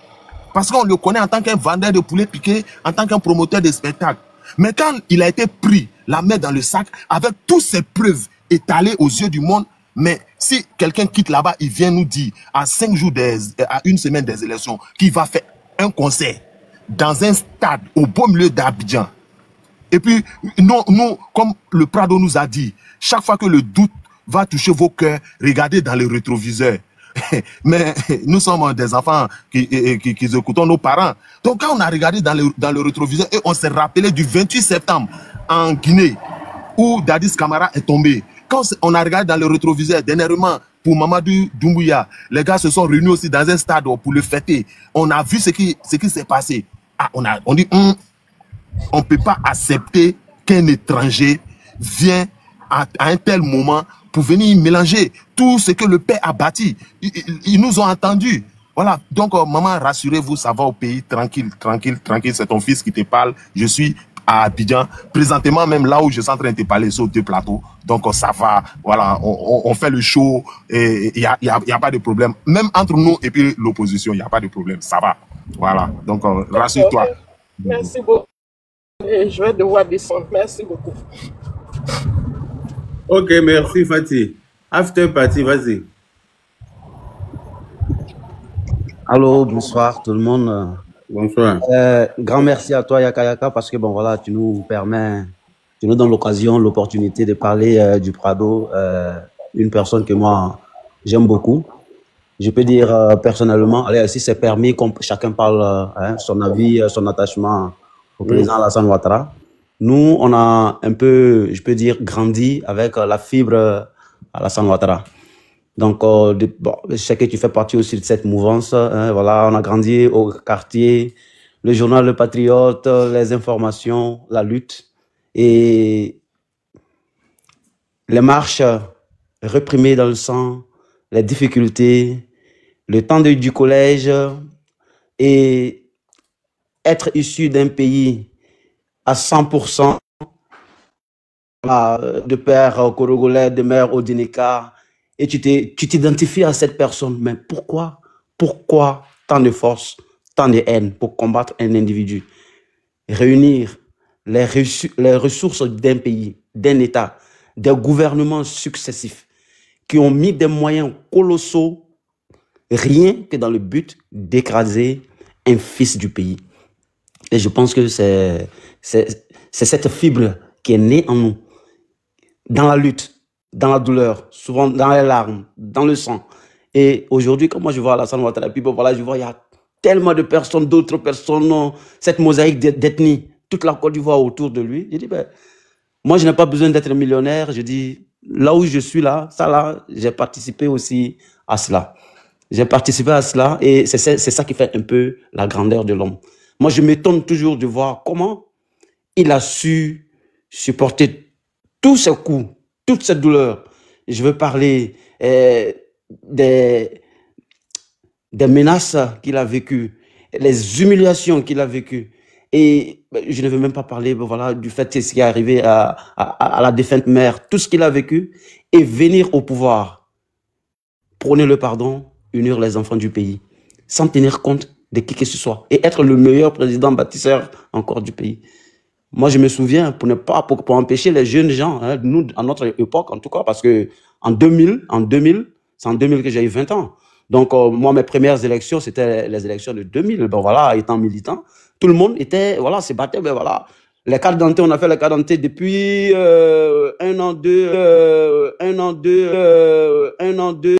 Parce qu'on le connaît en tant qu'un vendeur de poulet piqué, en tant qu'un promoteur de spectacle. Mais quand il a été pris, la main dans le sac, avec toutes ces preuves étalées aux yeux du monde, mais si quelqu'un quitte là-bas, il vient nous dire, à 5 jours, à une semaine des élections, qu'il va faire un concert dans un stade au beau milieu d'Abidjan. Et puis, nous, comme le Prado nous a dit, chaque fois que le doute va toucher vos cœurs, regardez dans le rétroviseur. Mais nous sommes des enfants qui écoutons nos parents. Donc quand on a regardé dans le rétroviseur et on s'est rappelé du 28 septembre en Guinée, où Dadis Camara est tombé. Quand on a regardé dans le rétroviseur dernièrement pour Mamadou Doumbouya, les gars se sont réunis aussi dans un stade pour le fêter. On a vu ce qui s'est passé. Ah, on dit, on ne peut pas accepter qu'un étranger vienne à un tel moment pour venir mélanger tout ce que le père a bâti. Ils nous ont entendus. Voilà. Donc, maman, rassurez-vous, ça va au pays, tranquille, tranquille, tranquille. C'est ton fils qui te parle. Je suis à Abidjan. Présentement, même là où je suis en train de te parler, sur deux plateaux. Donc, ça va. Voilà. On fait le show et il n'y a pas de problème. Même entre nous et puis l'opposition, il n'y a pas de problème. Ça va. Voilà. Donc, rassure-toi. Merci beaucoup. Et je vais devoir descendre. Merci beaucoup. Ok, merci Fatih. After party, vas-y. Allô, bonsoir tout le monde. Bonsoir. Grand merci à toi Yaka Yaka parce que bon voilà, tu nous donnes l'opportunité de parler du Prado, une personne que moi j'aime beaucoup. Je peux dire personnellement, allez, si c'est permis, chacun parle son avis, son attachement au président Alassane Ouattara. Nous, on a un peu, je peux dire, grandi avec la fibre Alassane Ouattara. Donc, je sais que tu fais partie aussi de cette mouvance. Voilà, on a grandi au quartier, le journal Le Patriote, les informations, la lutte. Et les marches réprimées dans le sang, les difficultés, le temps du collège et être issu d'un pays à 100% de père Korogolais, de mère Odinika, et tu t'identifies à cette personne. Mais pourquoi tant de force, tant de haine pour combattre un individu? Réunir les ressources d'un pays, d'un État, des gouvernements successifs qui ont mis des moyens colossaux, rien que dans le but d'écraser un fils du pays. Et je pense que c'est cette fibre qui est née en nous, dans la lutte, dans la douleur, souvent dans les larmes, dans le sang. Et aujourd'hui, quand moi je vois Alassane Ouattara, puis bon, voilà, je vois il y a tellement de personnes, d'autres personnes, cette mosaïque d'ethnie, toute la Côte d'Ivoire autour de lui. Je dis, ben, moi je n'ai pas besoin d'être millionnaire. Je dis, là où je suis là, j'ai participé aussi à cela. J'ai participé à cela et c'est ça qui fait un peu la grandeur de l'homme. Moi, je m'étonne toujours de voir comment il a su supporter tous ces coups, toute cette douleur. Je veux parler des menaces qu'il a vécues, les humiliations qu'il a vécues. Et je ne veux même pas parler voilà, du fait de ce qui est arrivé à la défunte mère, tout ce qu'il a vécu, et venir au pouvoir, prôner le pardon, unir les enfants du pays, sans tenir compte de qui que ce soit, et être le meilleur président bâtisseur encore du pays. Moi, je me souviens, pour empêcher les jeunes gens, hein, nous, à notre époque en tout cas, parce que en 2000, c'est en 2000 que j'ai eu 20 ans. Donc, moi, mes premières élections, c'était les élections de 2000. Ben voilà, étant militant, tout le monde était, voilà, se battait, ben voilà. Les cartes d'identité, on a fait les cartes d'identité depuis 1 an, 2,